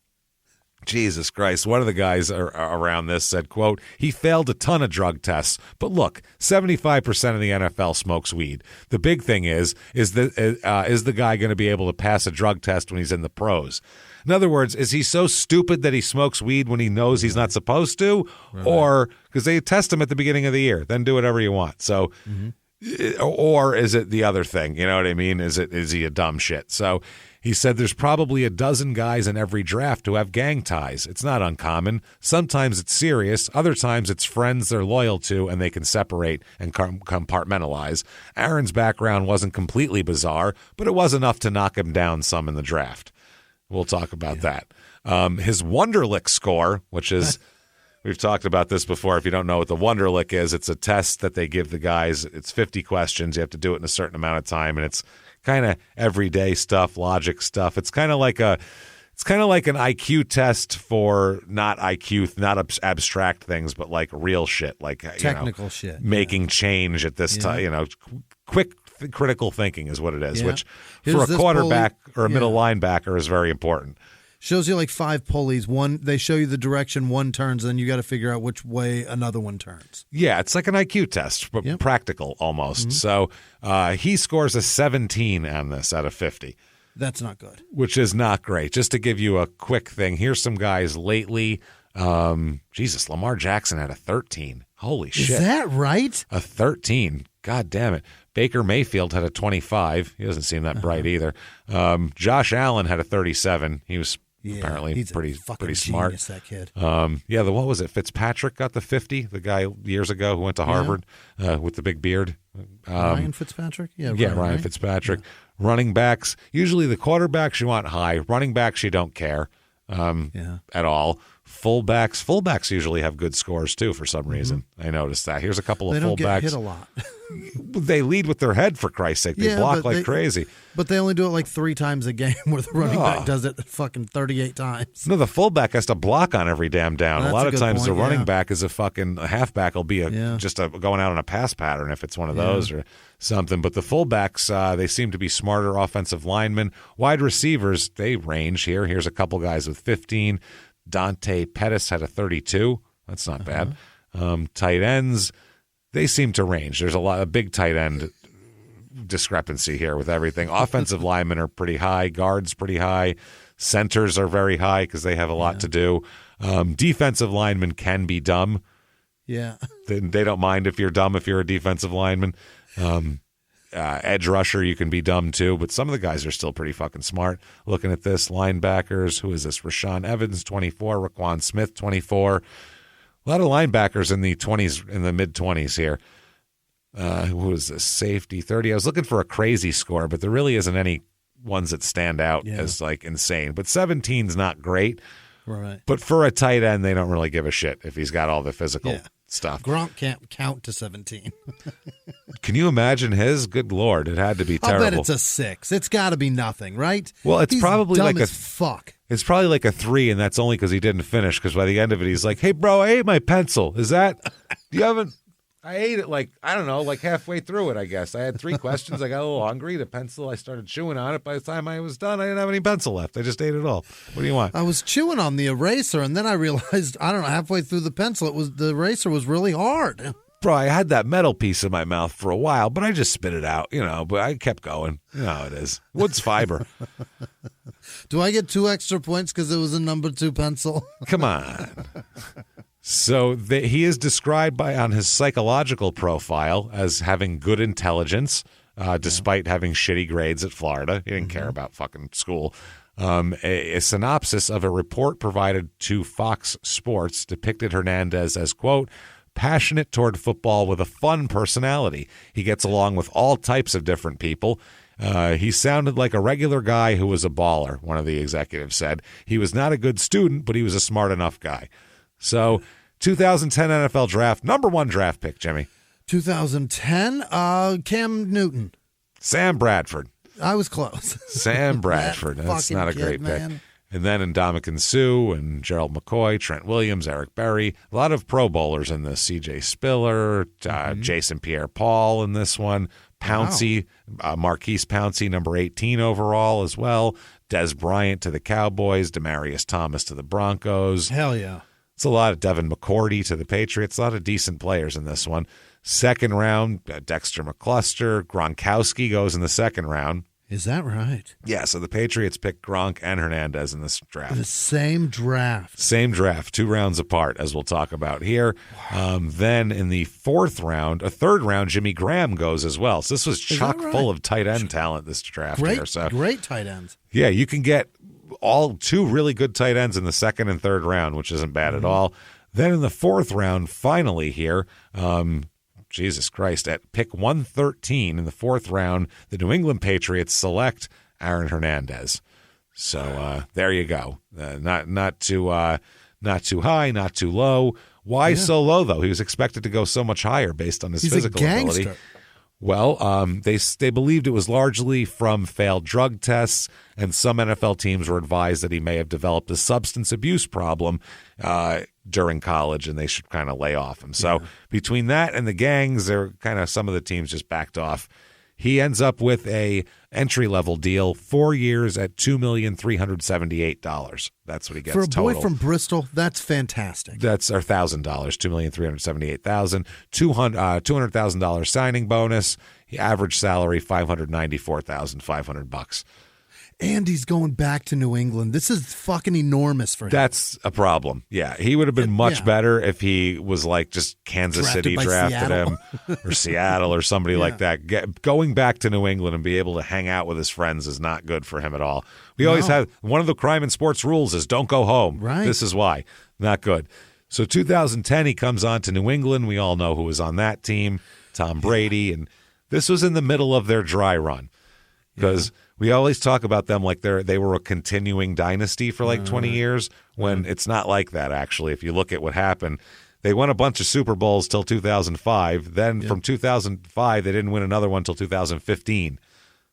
Jesus Christ. One of the guys around this said, quote, he failed a ton of drug tests. But look, 75% of the NFL smokes weed. The big thing is the guy going to be able to pass a drug test when he's in the pros? In other words, is he so stupid that he smokes weed when he knows he's not supposed to? Right. Or because they test him at the beginning of the year, then do whatever you want. So, or is it the other thing? You know what I mean? Is he a dumb shit? So he said there's probably a dozen guys in every draft who have gang ties. It's not uncommon. Sometimes it's serious. Other times it's friends they're loyal to and they can separate and compartmentalize. Aaron's background wasn't completely bizarre, but it was enough to knock him down some in the draft. We'll talk about that. His Wonderlic score, which is, we've talked about this before. If you don't know what the Wonderlic is, it's a test that they give the guys. It's 50 questions. You have to do it in a certain amount of time, and it's kind of everyday stuff, logic stuff. It's kind of like an IQ test for not IQ, not abstract things, but like real shit, like technical shit, making change at this time. Quick critical thinking is what it is, which for a quarterback or a middle linebacker is very important. Shows you like 5 pulleys. One, they show you the direction one turns, and then you got to figure out which way another one turns. Yeah, it's like an IQ test, but practical almost. So he scores a 17 on this out of 50. That's not good. Which is not great. Just to give you a quick thing, here's some guys lately. Jesus, Lamar Jackson had a 13. Holy shit. Is that right? A 13. God damn it. Baker Mayfield had a 25. He doesn't seem that bright either. Josh Allen had a 37. He was apparently pretty smart. Genius, that kid. What was it? Fitzpatrick got the 50. The guy years ago who went to Harvard with the big beard. Ryan Fitzpatrick. Ryan Fitzpatrick. Yeah. Running backs. Usually the quarterbacks you want high. Running backs you don't care at all. Fullbacks usually have good scores too for some reason. I noticed that. Here's a couple of fullbacks. They don't get hit a lot. They lead with their head, for Christ's sake. They block like crazy. But they only do it like 3 times a game, where the running back does it fucking 38 times. No, the fullback has to block on every damn down. A lot of times the running back is a halfback will be just going out on a pass pattern if it's one of those or something. But the fullbacks, they seem to be smarter offensive linemen. Wide receivers, they range here. Here's a couple guys with 15. Dante Pettis had a 32. That's not bad. Tight ends, they seem to range. There's a big tight end discrepancy here with everything. Offensive linemen are pretty high. Guards pretty high. Centers are very high because they have a lot to do. Defensive linemen can be dumb. Yeah. They don't mind if you're dumb if you're a defensive lineman. Edge rusher, you can be dumb too, but some of the guys are still pretty fucking smart. Looking at this, linebackers, who is this? Rashaan Evans, 24, Raquan Smith, 24. A lot of linebackers in the 20s, in the mid-20s here. What was this? Safety 30. I was looking for a crazy score, but there really isn't any ones that stand out as like insane. But 17's not great. Right. But for a tight end, they don't really give a shit if he's got all the physical stuff. Gronk can't count to 17. Can you imagine his? Good Lord, it had to be terrible. I'll bet it's a 6. It's got to be nothing, right? Well, it's He's probably dumb like as fuck. It's probably like a 3, and that's only because he didn't finish. Because by the end of it, he's like, "Hey, bro, I ate my pencil. Is that? You haven't? I ate it like I don't know, like halfway through it. I guess I had 3 questions. I got a little hungry. The pencil, I started chewing on it. By the time I was done, I didn't have any pencil left. I just ate it all. What do you want? I was chewing on the eraser, and then I realized, I don't know, halfway through the pencil, the eraser was really hard. Bro, I had that metal piece in my mouth for a while, but I just spit it out, but I kept going. You know how it is. Wood's fiber. Do I get 2 extra points because it was a number 2 pencil? Come on. So he is described on his psychological profile as having good intelligence, despite having shitty grades at Florida. He didn't care about fucking school. A synopsis of a report provided to Fox Sports depicted Hernandez as, quote, passionate toward football with a fun personality. He gets along with all types of different people. He sounded like a regular guy who was a baller, one of the executives said. He was not a good student, but he was a smart enough guy. So 2010 NFL draft, number 1 draft pick, Jimmy. 2010, Cam Newton. Sam Bradford. I was close. Sam Bradford. That's not a great pick. And then Ndamukong Suh and Gerald McCoy, Trent Williams, Eric Berry. A lot of Pro Bowlers in this. C.J. Spiller, Jason Pierre-Paul in this one. Pouncey, Marquise Pouncey, number 18 overall as well. Des Bryant to the Cowboys. Demaryius Thomas to the Broncos. Hell yeah. It's a lot of Devin McCourty to the Patriots. A lot of decent players in this one. Second round, Dexter McCluster. Gronkowski goes in the second round. Is that right? Yeah, so the Patriots picked Gronk and Hernandez in this draft. The same draft. Same draft, 2 rounds apart, as we'll talk about here. Wow. Then in the 4th round, a 3rd round, Jimmy Graham goes as well. So this was chock full of tight end talent, this draft here. So, great tight ends. Yeah, you can get 2 really good tight ends in the 2nd and 3rd round, which isn't bad at all. Then in the 4th round, finally here, Jesus Christ, at pick 113 in the 4th round, the New England Patriots select Aaron Hernandez. So there you go. Not too high, not too low. Why so low, though? He was expected to go so much higher based on his physical ability. Well, they believed it was largely from failed drug tests, and some NFL teams were advised that he may have developed a substance abuse problem during college, and they should kind of lay off him. So between that and the gangs, some of the teams just backed off. He ends up with a entry-level deal, 4 years at $2,378,000. That's what he gets for a total. boy from Bristol. That's fantastic. That's our $1,000, $2,378,000, $200,000 signing bonus. Average salary $594,500. And he's going back to New England. This is fucking enormous for him. That's a problem. Yeah, he would have been much better if he was like just Kansas City drafted him or Seattle or somebody like that. Going back to New England and be able to hang out with his friends is not good for him at all. We always have one of the crime and sports rules is don't go home. Right. This is why. Not good. So 2010, he comes on to New England. We all know who was on that team, Tom Brady. And this was in the middle of their dry run because we always talk about them like they were a continuing dynasty for like 20 years when it's not like that, actually. If you look at what happened, they won a bunch of Super Bowls till 2005. Then from 2005, they didn't win another one till 2015.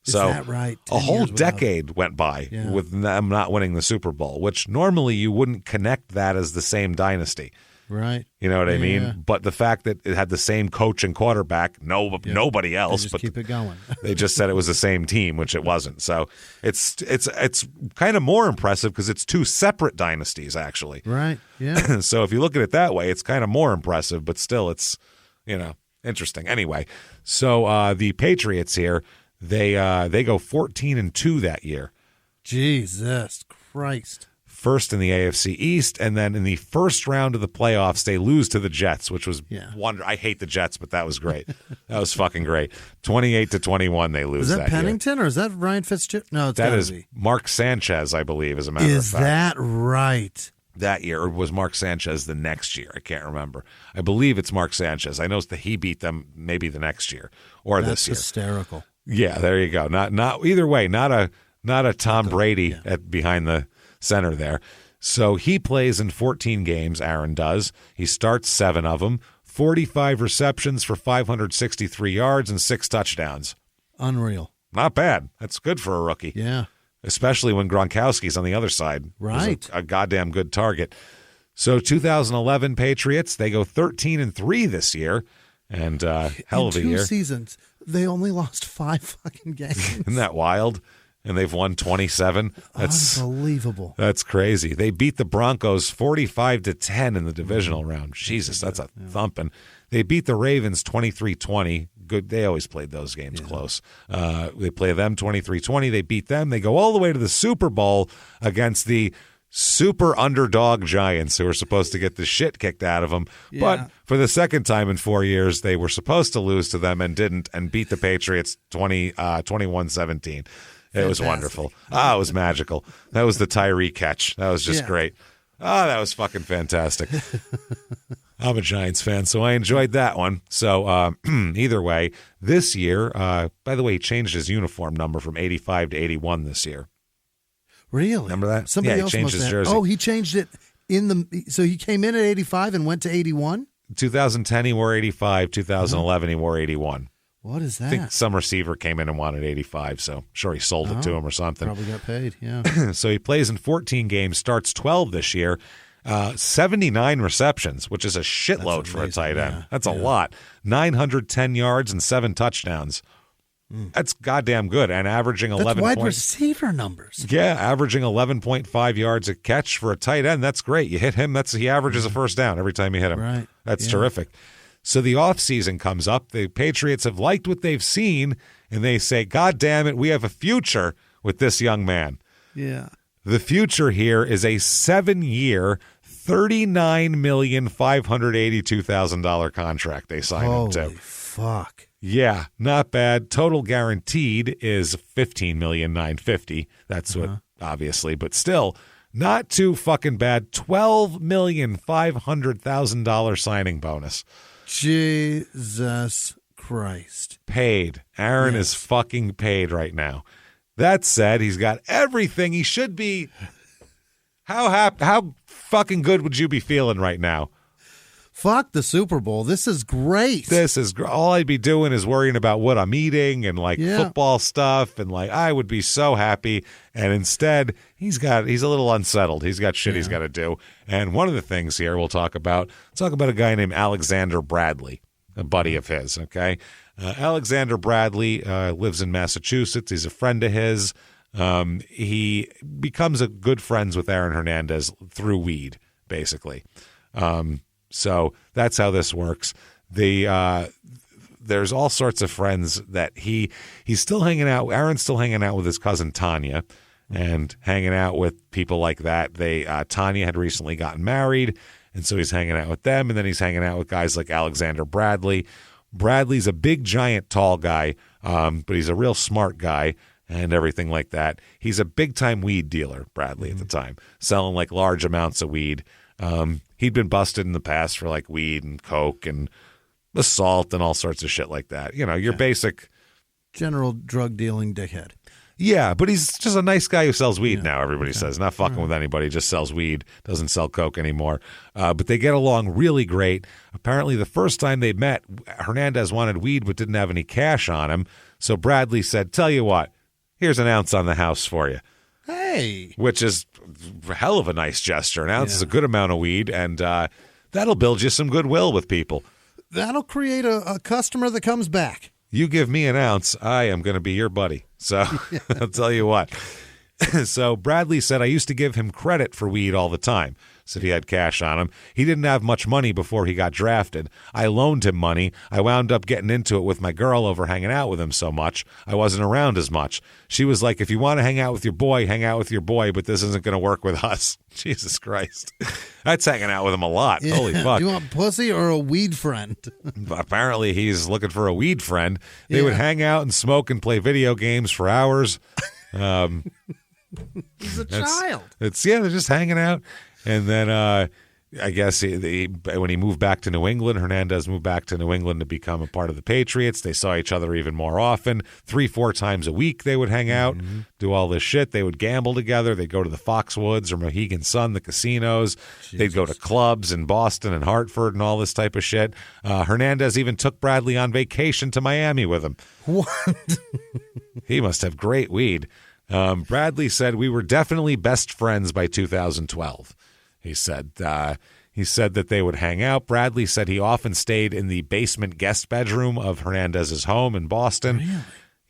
Is So that right? a whole decade went by with them not winning the Super Bowl, which normally you wouldn't connect that as the same dynasty. Right. You know what I mean? But the fact that it had the same coach and quarterback, nobody else, They just keep it going. they just said it was the same team, which it wasn't. So it's kind of more impressive because it's 2 separate dynasties, actually. Right. Yeah. So if you look at it that way, it's kind of more impressive, but still it's, interesting. Anyway, so the Patriots here, they go 14-2 that year. Jesus Christ. First in the AFC East, and then in the first round of the playoffs, they lose to the Jets, which was wonder. I hate the Jets, but that was great. That was fucking great. 28-21, they lose. Is that year. Pennington or is that Ryan Fitzgerald? No, that is Mark Sanchez, I believe. As a matter of fact, is that right? that year, or was Mark Sanchez the next year? I can't remember. I believe it's Mark Sanchez. I know that he beat them maybe the next year or this year. That's hysterical. Yeah, there you go. Not either way. Not a Tom Brady behind the center there. So he plays in 14 games. Aaron does. He starts 7 of them. 45 receptions for 563 yards and 6 touchdowns. Unreal. Not bad. That's good for a rookie. Yeah. Especially when Gronkowski's on the other side. Right. A goddamn good target. So 2011 Patriots, they go 13-3 this year. And hell of a year. 2 seasons, they only lost 5 fucking games. Isn't that wild? And they've won 27. That's unbelievable. That's crazy. They beat the Broncos 45-10 in the divisional round. Jesus, that's a thumping. They beat the Ravens 23-20. Good. They always played those games close. They play them 23-20. They beat them. They go all the way to the Super Bowl against the super underdog Giants, who were supposed to get the shit kicked out of them. Yeah. But for the second time in 4 years, they were supposed to lose to them and didn't, and beat the Patriots 21-17. It was wonderful. It was magical. That was the Tyree catch. That was just great. That was fucking fantastic. I'm a Giants fan, so I enjoyed that one. So either way, this year, by the way, he changed his uniform number from 85 to 81 this year. Really? Remember that? Somebody else changed his have. jersey. Oh, he changed it so he came in at 85 and went to 81? 2010 he wore 85, 2011 he wore 81. What is that? I think some receiver came in and wanted 85, so sure he sold it to him or something. Probably got paid, yeah. So he plays in 14 games, starts 12 this year, 79 receptions, which is a shitload for a tight end. That's a lot. 910 yards and 7 touchdowns. That's goddamn good, and averaging 11 That's wide receiver numbers. Yeah, averaging 11.5 yards a catch for a tight end. That's great. You hit him, he averages a first down every time you hit him. Right. That's terrific. So the offseason comes up. The Patriots have liked what they've seen, and they say, God damn it, we have a future with this young man. Yeah. The future here is a 7-year, $39,582,000 contract they signed him to. Holy fuck. Yeah, not bad. Total guaranteed is $15,950,000. That's what, obviously, but still not too fucking bad. $12,500,000 signing bonus. Jesus Christ. Paid. Aaron is fucking paid right now. That said, he's got everything he should be. How fucking good would you be feeling right now? Fuck the Super Bowl. This is great. All I'd be doing is worrying about what I'm eating and football stuff, and I would be so happy. And instead, he's a little unsettled. He's got shit he's got to do. And one of the things here we'll talk about a guy named Alexander Bradley, a buddy of his. Okay, Alexander Bradley lives in Massachusetts. He's a friend of his. He becomes a good friends with Aaron Hernandez through weed, basically. So that's how this works. There's all sorts of friends that he's still hanging out. Aaron's still hanging out with his cousin Tanya, and hanging out with people like that. Tanya had recently gotten married, and so he's hanging out with them. And then he's hanging out with guys like Alexander Bradley. Bradley's a big, giant, tall guy, but he's a real smart guy and everything like that. He's a big-time weed dealer, Bradley, at the time, selling large amounts of weed. He'd been busted in the past for weed and coke and assault and all sorts of shit like that. Your basic general drug dealing dickhead. Yeah, but he's just a nice guy who sells weed now, everybody says. Not fucking with anybody, just sells weed, doesn't sell coke anymore. But they get along really great. Apparently the first time they met, Hernandez wanted weed but didn't have any cash on him. So Bradley said, tell you what, here's an ounce on the house for you. Hey. Which is a hell of a nice gesture. An ounce is a good amount of weed, and that'll build you some goodwill with people. That'll create a customer that comes back. You give me an ounce, I am going to be your buddy. So I'll tell you what. So Bradley said, I used to give him credit for weed all the time. Said he had cash on him. He didn't have much money before he got drafted. I loaned him money. I wound up getting into it with my girl over hanging out with him so much. I wasn't around as much. She was like, if you want to hang out with your boy, hang out with your boy, but this isn't going to work with us. Jesus Christ. That's hanging out with him a lot. Yeah. Holy fuck. Do you want pussy or a weed friend? Apparently he's looking for a weed friend. They would hang out and smoke and play video games for hours. He's a child. They're just hanging out. And then I guess when he moved back to New England, Hernandez moved back to New England to become a part of the Patriots. They saw each other even more often. 3-4 times a week they would hang out, do all this shit. They would gamble together. They'd go to the Foxwoods or Mohegan Sun, the casinos. Jesus. They'd go to clubs in Boston and Hartford and all this type of shit. Hernandez even took Bradley on vacation to Miami with him. What? He must have great weed. Bradley said, "We were definitely best friends by 2012. He said that they would hang out. Bradley said he often stayed in the basement guest bedroom of Hernandez's home in Boston. Really?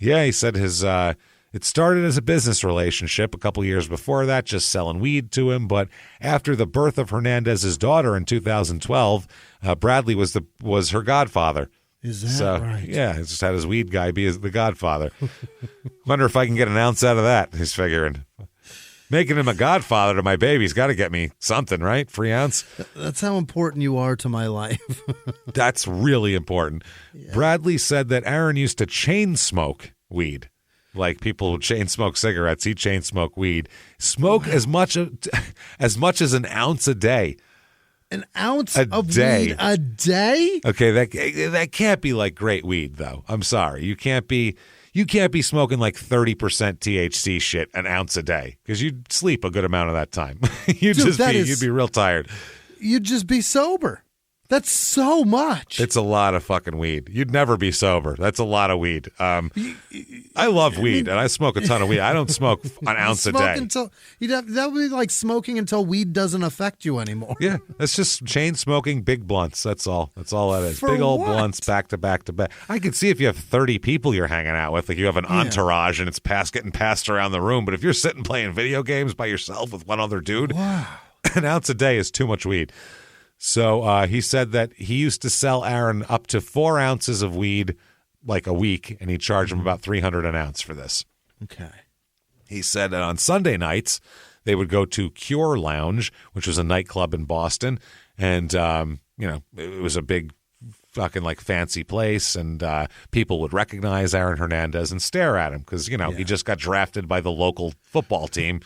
Yeah, he said it started as a business relationship a couple years before that, just selling weed to him. But after the birth of Hernandez's daughter in 2012, Bradley was her godfather. Is that right? Yeah, he just had his weed guy be the godfather. Wonder if I can get an ounce out of that, he's figuring. Making him a godfather to my baby's got to get me something, right? Free ounce. That's how important you are to my life. That's really important. Yeah. Bradley said that Aaron used to chain smoke weed. Like people would chain smoke cigarettes, he chain smoke weed. Smoke as much as an ounce a day. An ounce of weed a day? Okay, that can't be like great weed, though. I'm sorry. You can't be smoking like 30% THC shit an ounce a day because you'd sleep a good amount of that time. You'd be real tired. You'd just be sober. That's so much. It's a lot of fucking weed. You'd never be sober. That's a lot of weed. I love weed, and I smoke a ton of weed. I don't smoke an ounce a day. That would be like smoking until weed doesn't affect you anymore. Yeah, that's just chain smoking big blunts. That's all. That's all that is. For big old what? blunts back to back to back. I could see if you have 30 people you're hanging out with, like you have an entourage and it's getting passed around the room. But if you're sitting playing video games by yourself with one other dude, wow. An ounce a day is too much weed. So he said that he used to sell Aaron up to 4 ounces of weed like a week, and he'd charge him about $300 an ounce for this. Okay. He said that on Sunday nights, they would go to Cure Lounge, which was a nightclub in Boston, and, it was a big fucking like fancy place, and people would recognize Aaron Hernandez and stare at him because, he just got drafted by the local football team.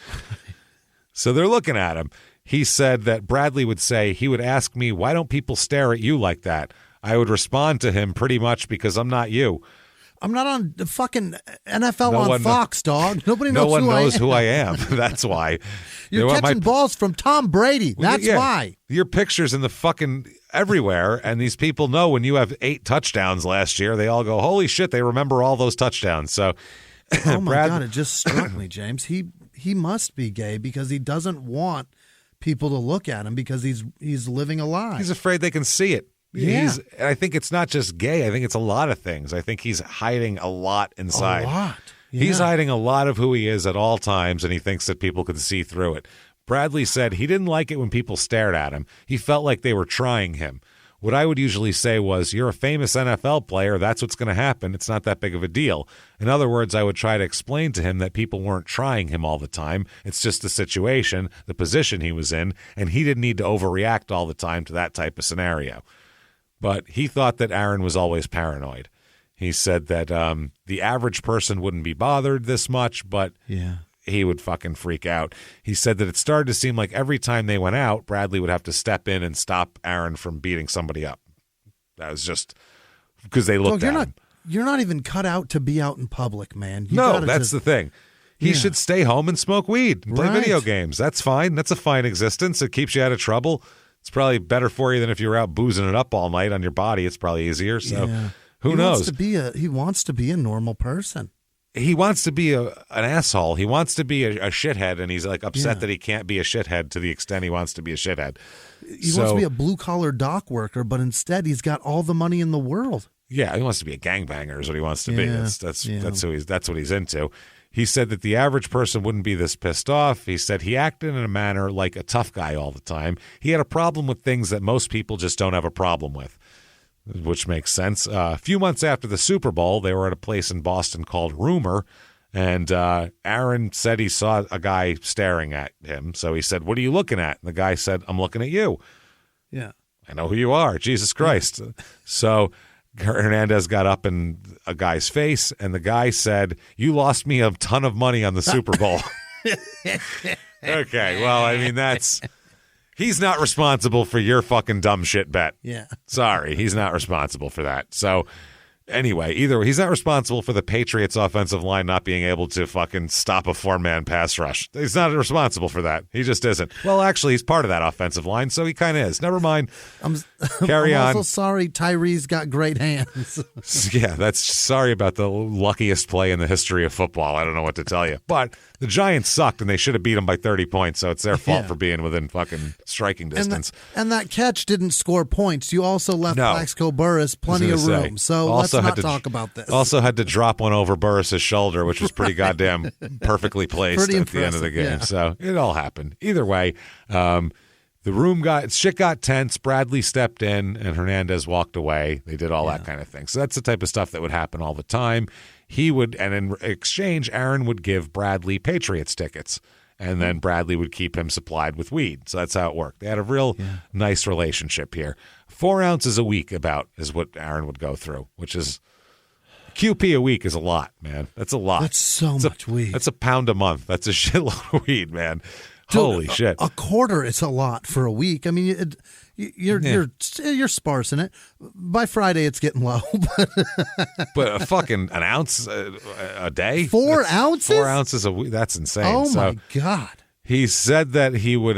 So they're looking at him. He said that Bradley would say, he would ask me, "Why don't people stare at you like that?" I would respond to him pretty much because I'm not you. I'm not on the fucking NFL Fox, dog. Nobody knows no one knows who I am. That's why. You're catching balls from Tom Brady. That's why. Your picture's in the fucking everywhere, and these people know when you have 8 touchdowns last year, they all go, holy shit, they remember all those touchdowns. So, oh my God, it just struck me, James. He must be gay because he doesn't want people to look at him because he's living a lie. He's afraid they can see it. Yeah. And I think it's not just gay. I think it's a lot of things. I think he's hiding a lot inside. A lot. Yeah. He's hiding a lot of who he is at all times, and he thinks that people can see through it. Bradley said he didn't like it when people stared at him. He felt like they were trying him. What I would usually say was, you're a famous NFL player. That's what's going to happen. It's not that big of a deal. In other words, I would try to explain to him that people weren't trying him all the time. It's just the situation, the position he was in, and he didn't need to overreact all the time to that type of scenario. But he thought that Aaron was always paranoid. He said that the average person wouldn't be bothered this much, but he would fucking freak out. He said that it started to seem like every time they went out, Bradley would have to step in and stop Aaron from beating somebody up. That was just because they looked at him. You're not even cut out to be out in public, man. That's the thing. He should stay home and smoke weed and play video games. That's fine. That's a fine existence. It keeps you out of trouble. It's probably better for you than if you were out boozing it up all night on your body. It's probably easier. So who knows? He wants to be a normal person. He wants to be an asshole. He wants to be a shithead, and he's like upset that he can't be a shithead to the extent he wants to be a shithead. He wants to be a blue-collar dock worker, but instead he's got all the money in the world. Yeah, he wants to be a gangbanger is what he wants to be. That's what he's into. He said that the average person wouldn't be this pissed off. He said he acted in a manner like a tough guy all the time. He had a problem with things that most people just don't have a problem with, which makes sense. A few months after the Super Bowl, they were at a place in Boston called Rumor, and Aaron said he saw a guy staring at him. So he said, "What are you looking at?" And the guy said, "I'm looking at you." Yeah. "I know who you are, Jesus Christ." So Hernandez got up in a guy's face, and the guy said, "You lost me a ton of money on the Super Bowl." Okay, well, I mean, He's not responsible for your fucking dumb shit bet. Yeah. Sorry, he's not responsible for that. So anyway, either way, he's not responsible for the Patriots offensive line not being able to fucking stop a 4-man pass rush. He's not responsible for that. He just isn't. Well, actually, he's part of that offensive line, so he kind of is. Never mind. Carry on. I'm also sorry Tyree's got great hands. Yeah, that's sorry about the luckiest play in the history of football. I don't know what to tell you. But the Giants sucked, and they should have beat them by 30 points, so it's their fault for being within fucking striking distance. And that catch didn't score points. You also left Plaxico Burress plenty of room. So let's not talk about this. Also had to drop one over Burress's shoulder, which was pretty goddamn perfectly placed Pretty at the end of the game. yeah. So it all happened. Either way, the room shit got tense. Bradley stepped in and Hernandez walked away. They did all that kind of thing. So that's the type of stuff that would happen all the time. He would, and in exchange, Aaron would give Bradley Patriots tickets. And then Bradley would keep him supplied with weed. So that's how it worked. They had a real nice relationship here. 4 ounces a week is what Aaron would go through, which is QP a week is a lot, man. That's a lot. That's so much weed. That's a pound a month. That's a shitload of weed, man. Dude, Holy shit. A quarter is a lot for a week. I mean, you're sparse in it. By Friday, it's getting low. But a fucking an ounce a day? 4 ounces? 4 ounces a week. That's insane. Oh, my God. He said that he would,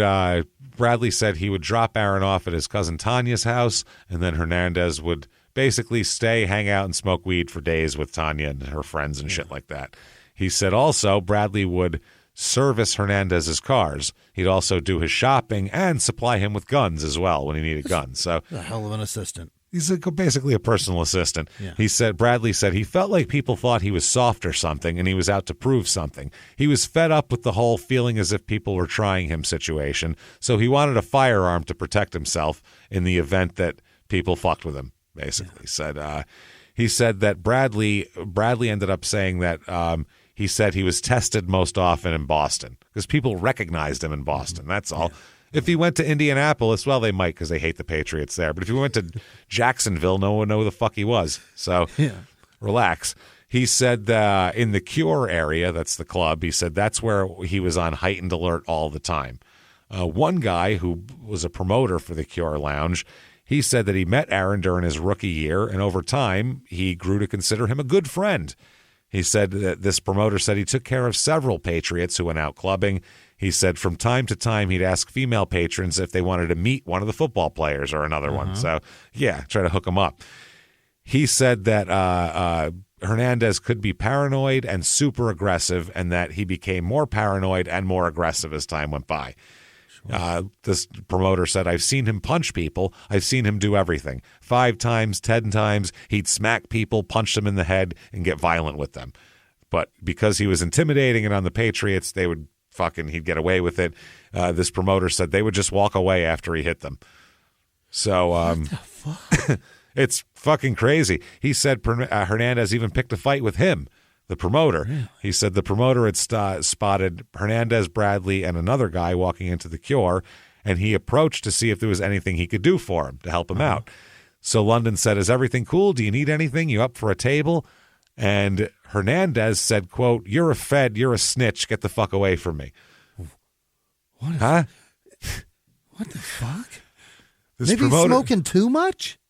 Bradley said he would drop Aaron off at his cousin Tanya's house, and then Hernandez would basically stay, hang out, and smoke weed for days with Tanya and her friends and shit like that. He said also Bradley would service Hernandez's cars. He'd also do his shopping and supply him with guns as well when he needed guns. So a hell of an assistant. He's basically a personal assistant. Yeah. He said, Bradley said he felt like people thought he was soft or something and he was out to prove something. He was fed up with the whole feeling as if people were trying him situation. So he wanted a firearm to protect himself in the event that people fucked with him, basically. He said that Bradley ended up saying that he said he was tested most often in Boston because people recognized him in Boston. That's all. Yeah. If he went to Indianapolis, well, they might because they hate the Patriots there. But if he went to Jacksonville, no one would know who the fuck he was. So relax. He said in the Cure area, that's the club, he said that's where he was on heightened alert all the time. One guy who was a promoter for the Cure Lounge, he said that he met Aaron during his rookie year, and over time, he grew to consider him a good friend. He said that this promoter said he took care of several Patriots who went out clubbing. He said from time to time he'd ask female patrons if they wanted to meet one of the football players or another one. So, try to hook them up. He said that Hernandez could be paranoid and super aggressive and that he became more paranoid and more aggressive as time went by. This promoter said, I've seen him punch people. I've seen him do everything. 5 times, 10 times, he'd smack people, punch them in the head, and get violent with them. But because he was intimidating and on the Patriots, he'd get away with it. This promoter said they would just walk away after he hit them. So what the fuck? It's fucking crazy. He said Hernandez even picked a fight with him. The promoter. Really? He said the promoter had spotted Hernandez, Bradley, and another guy walking into the Cure, and he approached to see if there was anything he could do for him to help him out. So London said, is everything cool? Do you need anything? You up for a table? And Hernandez said, quote, you're a Fed, you're a snitch, get the fuck away from me. What the fuck? Maybe he's smoking too much?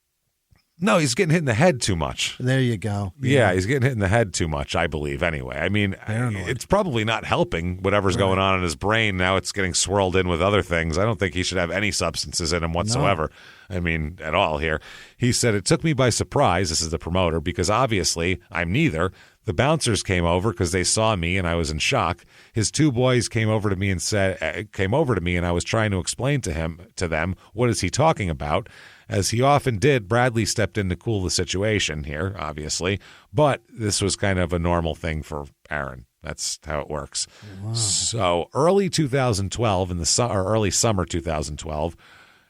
No, he's getting hit in the head too much. There you go. Yeah, he's getting hit in the head too much, I believe, anyway. I mean, it's probably not helping whatever's going on in his brain. Now it's getting swirled in with other things. I don't think he should have any substances in him whatsoever. No. I mean, at all here. He said, it took me by surprise, this is the promoter, because obviously I'm neither. The bouncers came over because they saw me and I was in shock. His 2 boys came over to me and I was trying to explain to them, what is he talking about? As he often did, Bradley stepped in to cool the situation here, obviously, but this was kind of a normal thing for Aaron. That's how it works. Wow. So early 2012, early summer 2012,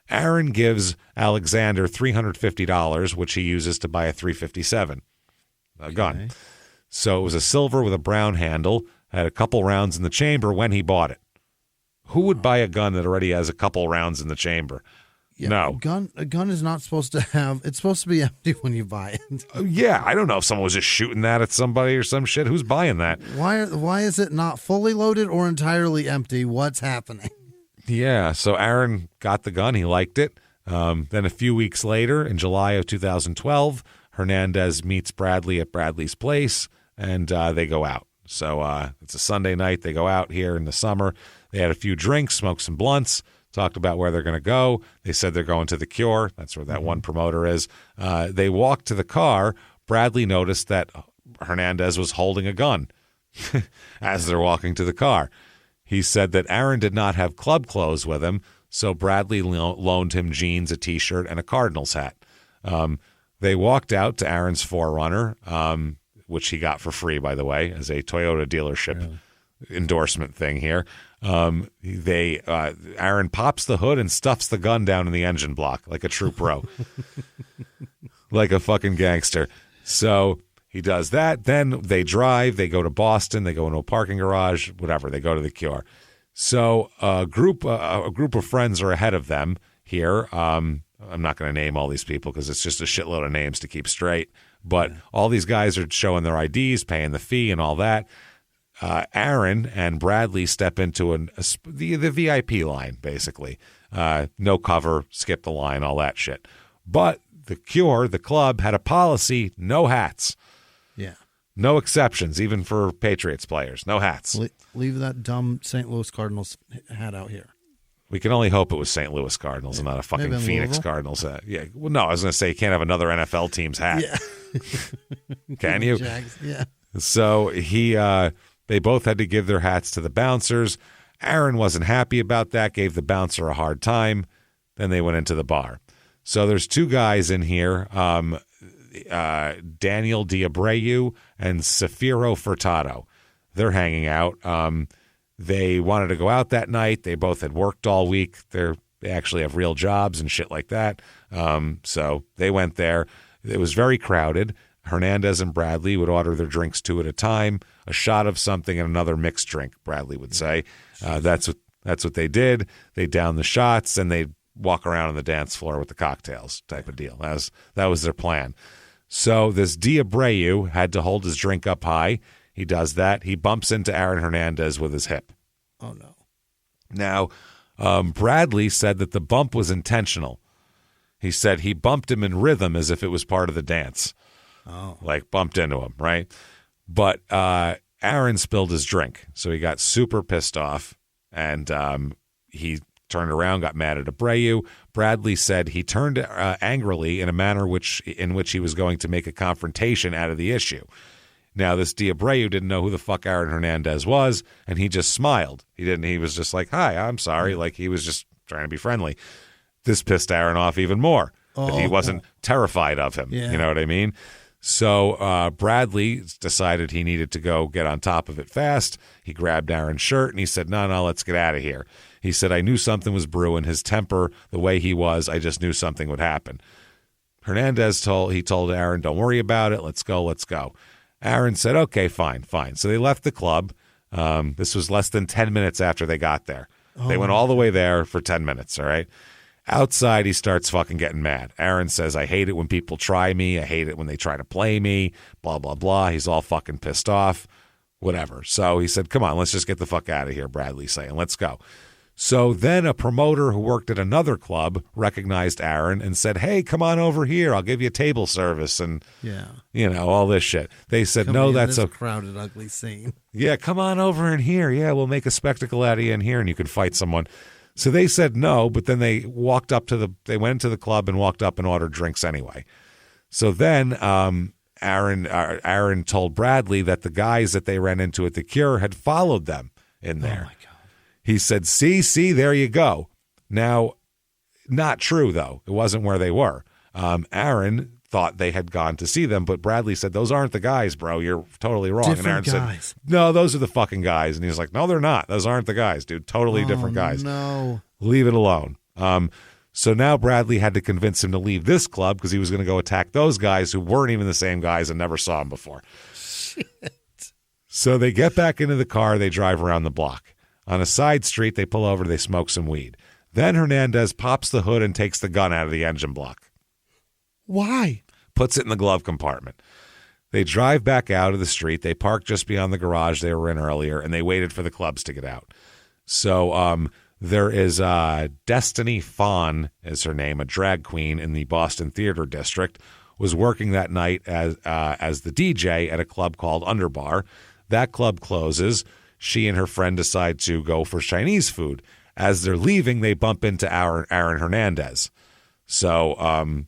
Aaron gives Alexander $350, which he uses to buy a .357 gun. So it was a silver with a brown handle, had a couple rounds in the chamber when he bought it. Who would buy a gun that already has a couple rounds in the chamber? Yeah, no. A gun is not supposed to have, it's supposed to be empty when you buy it. Yeah, I don't know if someone was just shooting that at somebody or some shit. Who's buying that? Why is it not fully loaded or entirely empty? What's happening? Yeah, so Aaron got the gun. He liked it. Then a few weeks later, in July of 2012, Hernandez meets Bradley at Bradley's place, and they go out. So it's a Sunday night. They go out here in the summer. They had a few drinks, smoked some blunts, talked about where they're going to go. They said they're going to the Cure. That's where that one promoter is. They walked to the car. Bradley noticed that Hernandez was holding a gun as they're walking to the car. He said that Aaron did not have club clothes with him, so Bradley loaned him jeans, a T-shirt, and a Cardinals hat. They walked out to Aaron's 4Runner, which he got for free, by the way, as a Toyota dealership endorsement thing here. Aaron pops the hood and stuffs the gun down in the engine block like a true pro, like a fucking gangster. So he does that. Then they drive. They go to Boston. They go into a parking garage. Whatever. They go to the Cure. So a group of friends are ahead of them here. I'm not going to name all these people because it's just a shitload of names to keep straight. But all these guys are showing their IDs, paying the fee, and all that. Aaron and Bradley step into the VIP line, basically. No cover, skip the line, all that shit. But the Cure, the club, had a policy: no hats. Yeah. No exceptions, even for Patriots players. No hats. Leave that dumb St. Louis Cardinals hat out here. We can only hope it was St. Louis Cardinals and not a fucking Phoenix Louisville? Cardinals hat. Yeah. Well, no, I was going to say you can't have another NFL team's hat. Yeah. Can you? Jags, yeah. So they both had to give their hats to the bouncers. Aaron wasn't happy about that, gave the bouncer a hard time. Then they went into the bar. So there's two guys in here, Daniel D'Abreu and Safiro Furtado. They're hanging out. They wanted to go out that night. They both had worked all week. They actually have real jobs and shit like that. So they went there. It was very crowded. Hernandez and Bradley would order their drinks two at a time, a shot of something and another mixed drink, Bradley would say. That's what they did. They downed the shots and they'd walk around on the dance floor with the cocktails type of deal. That was their plan. So this D'Abreu had to hold his drink up high. He does that. He bumps into Aaron Hernandez with his hip. Oh, no. Now, Bradley said that the bump was intentional. He said he bumped him in rhythm as if it was part of the dance. Oh. Like bumped into him, right? But Aaron spilled his drink, so he got super pissed off, and he turned around, got mad at Abreu. Bradley said he turned angrily in a manner in which he was going to make a confrontation out of the issue. Now, this D'Abreu didn't know who the fuck Aaron Hernandez was, and he just smiled. He was just like, "Hi, I'm sorry." Like he was just trying to be friendly. This pissed Aaron off even more. That he wasn't terrified of him. Yeah. You know what I mean? So Bradley decided he needed to go get on top of it fast. He grabbed Aaron's shirt and he said, no, let's get out of here. He said, I knew something was brewing. His temper, the way he was, I just knew something would happen. Hernandez told Aaron, don't worry about it. Let's go. Aaron said, okay, fine. So they left the club. This was less than 10 minutes after they got there. They went all the way there for 10 minutes, all right? Outside, he starts fucking getting mad. Aaron says, I hate it when people try me. I hate it when they try to play me, blah, blah, blah. He's all fucking pissed off, whatever. So he said, come on, let's just get the fuck out of here, Bradley's saying. Let's go. So then a promoter who worked at another club recognized Aaron and said, hey, come on over here. I'll give you table service and, all this shit. They said, no, that's a crowded, ugly scene. Yeah, come on over in here. Yeah, we'll make a spectacle out of you in here and you can fight someone. So they said no, but then they went into the club and walked up and ordered drinks anyway. So then Aaron told Bradley that the guys that they ran into at the Cure had followed them in there. Oh my God. He said, see, there you go. Now, not true, though. It wasn't where they were. Aaron thought they had gone to see them, but Bradley said, those aren't the guys, bro. You're totally wrong. Different and Aaron guys. said, no, those are the fucking guys. And he was like, no, they're not. Those aren't the guys, dude. Totally different guys. No. Leave it alone. So now Bradley had to convince him to leave this club because he was going to go attack those guys who weren't even the same guys and never saw him before. Shit. So they get back into the car. They drive around the block. On a side street, they pull over. They smoke some weed. Then Hernandez pops the hood and takes the gun out of the engine block. Why? Puts it in the glove compartment. They drive back out of the street. They park just beyond the garage they were in earlier, and they waited for the clubs to get out. So There is Destiny Fawn is her name, a drag queen in the Boston Theater District, was working that night as the DJ at a club called Underbar. That club closes. She and her friend decide to go for Chinese food. As they're leaving, they bump into Aaron Hernandez. So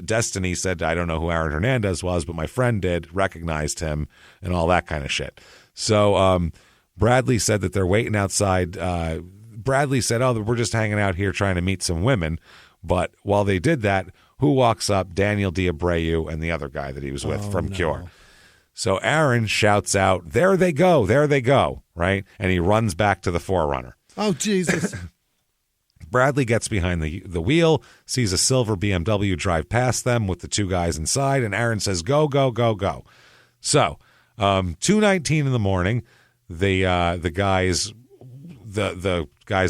Destiny said, I don't know who Aaron Hernandez was, but my friend did, recognized him, and all that kind of shit. So Bradley said that they're waiting outside. Bradley said, oh, we're just hanging out here trying to meet some women. But while they did that, who walks up? Daniel D'Abreu and the other guy that he was with from Cure. So Aaron shouts out, there they go, right? And he runs back to the Forerunner. Oh, Jesus. Bradley gets behind the wheel, sees a silver BMW drive past them with the two guys inside, and Aaron says, go, go, go, go. So 2:19 in the morning, the guys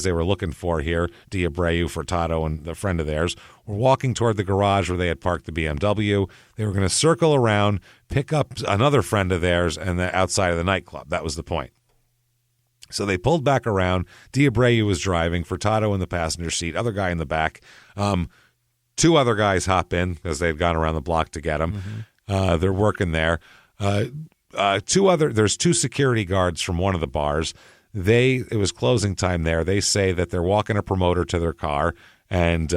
they were looking for here, D'Abreu, Furtado, and the friend of theirs, were walking toward the garage where they had parked the BMW. They were going to circle around, pick up another friend of theirs, and outside of the nightclub. That was the point. So they pulled back around. D'Abreu was driving, Furtado in the passenger seat, other guy in the back. Two other guys hop in because they had gone around the block to get him. Mm-hmm. They're working there. There's two security guards from one of the bars. It was closing time there. They say that they're walking a promoter to their car, and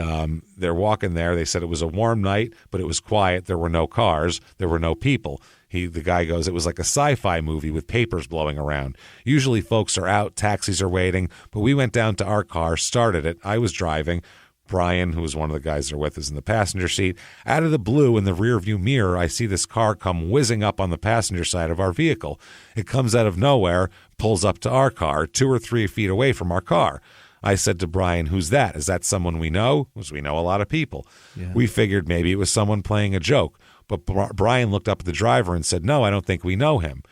they're walking there. They said it was a warm night, but it was quiet. There were no cars. There were no people. The guy goes, it was like a sci-fi movie with papers blowing around. Usually folks are out, taxis are waiting, but we went down to our car, started it. I was driving. Brian, who was one of the guys they're with, is in the passenger seat. Out of the blue, in the rearview mirror, I see this car come whizzing up on the passenger side of our vehicle. It comes out of nowhere, pulls up to our car, 2 or 3 feet away from our car. I said to Brian, who's that? Is that someone we know? Because we know a lot of people. Yeah. We figured maybe it was someone playing a joke. But Brian looked up at the driver and said, no, I don't think we know him.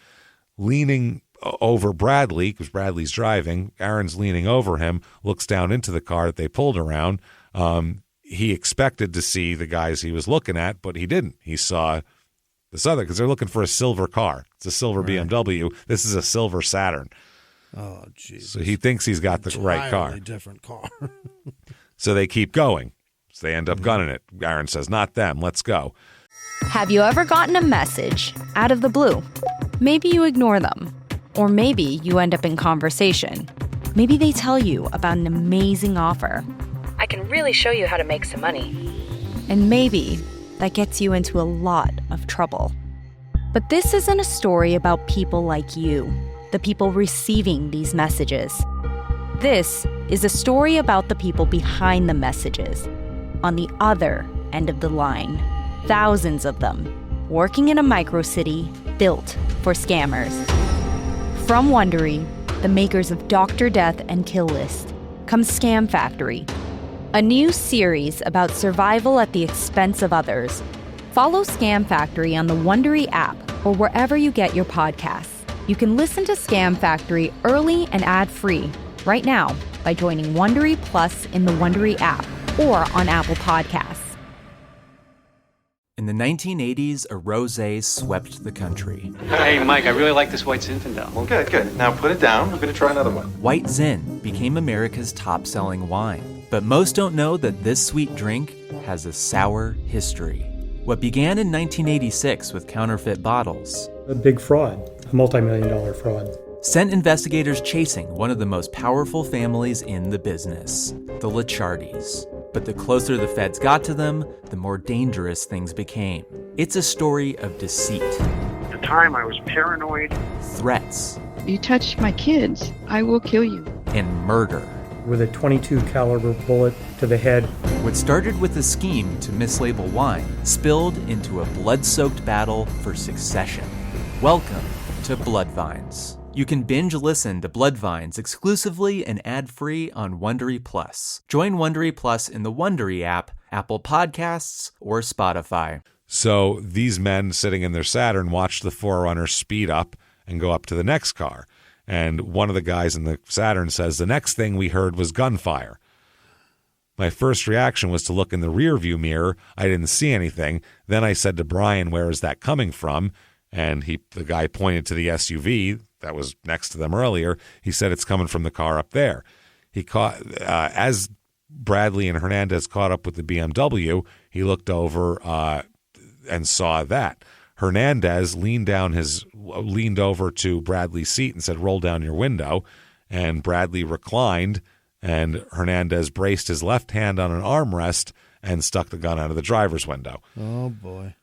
Leaning over Bradley, because Bradley's driving, Aaron's leaning over him, looks down into the car that they pulled around. He expected to see the guys he was looking at, but he didn't. He saw this other, because they're looking for a silver car. It's a silver BMW. This is a silver Saturn. Oh, jeez. So he thinks he's got the right car. Different car. So they keep going. So they end up gunning it. Aaron says, not them. Let's go. Have you ever gotten a message out of the blue? Maybe you ignore them. Or maybe you end up in conversation. Maybe they tell you about an amazing offer. I can really show you how to make some money. And maybe that gets you into a lot of trouble. But this isn't a story about people like you, the people receiving these messages. This is a story about the people behind the messages, on the other end of the line. Thousands of them, working in a micro-city built for scammers. From Wondery, the makers of Dr. Death and Kill List, comes Scam Factory, a new series about survival at the expense of others. Follow Scam Factory on the Wondery app or wherever you get your podcasts. You can listen to Scam Factory early and ad-free right now by joining Wondery Plus in the Wondery app or on Apple Podcasts. In the 1980s, a rosé swept the country. Hey, Mike, I really like this white Zinfandel. Well, good. Now put it down. I'm going to try another one. White Zin became America's top-selling wine. But most don't know that this sweet drink has a sour history. What began in 1986 with counterfeit bottles, a big fraud, a multi-million-dollar fraud, sent investigators chasing one of the most powerful families in the business, the Licciardis. But the closer the feds got to them, the more dangerous things became. It's a story of deceit. At the time, I was paranoid. Threats. You touch my kids, I will kill you. And murder. With a .22 caliber bullet to the head. What started with a scheme to mislabel wine spilled into a blood-soaked battle for succession. Welcome to Bloodvines. You can binge listen to Bloodvines exclusively and ad-free on Wondery Plus. Join Wondery Plus in the Wondery app, Apple Podcasts, or Spotify. So these men sitting in their Saturn watched the Forerunner speed up and go up to the next car. And one of the guys in the Saturn says, the next thing we heard was gunfire. My first reaction was to look in the rearview mirror. I didn't see anything. Then I said to Brian, where is that coming from? And the guy pointed to the SUV that was next to them earlier. He said, it's coming from the car up there. He caught as Bradley and Hernandez caught up with the BMW. He looked over and saw that Hernandez leaned over to Bradley's seat and said, "Roll down your window." And Bradley reclined, and Hernandez braced his left hand on an armrest and stuck the gun out of the driver's window. Oh, boy.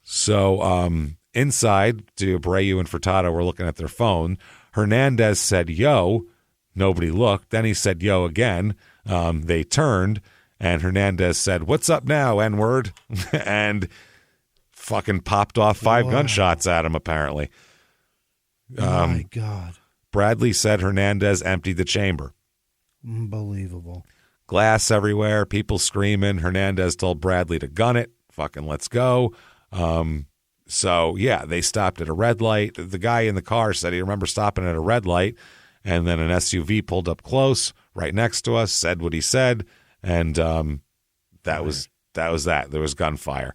So inside, Abreu and Furtado were looking at their phone. Hernandez said, "Yo." Nobody looked. Then he said, "Yo," again. They turned, and Hernandez said, "What's up now, N-word?" and fucking popped off 5 gunshots at him, apparently. My God. Bradley said Hernandez emptied the chamber. Unbelievable. Glass everywhere, people screaming. Hernandez told Bradley to gun it. Fucking let's go. So, yeah, they stopped at a red light. The guy in the car said he remember stopping at a red light, and then an SUV pulled up close right next to us, said what he said, and that was that. There was gunfire.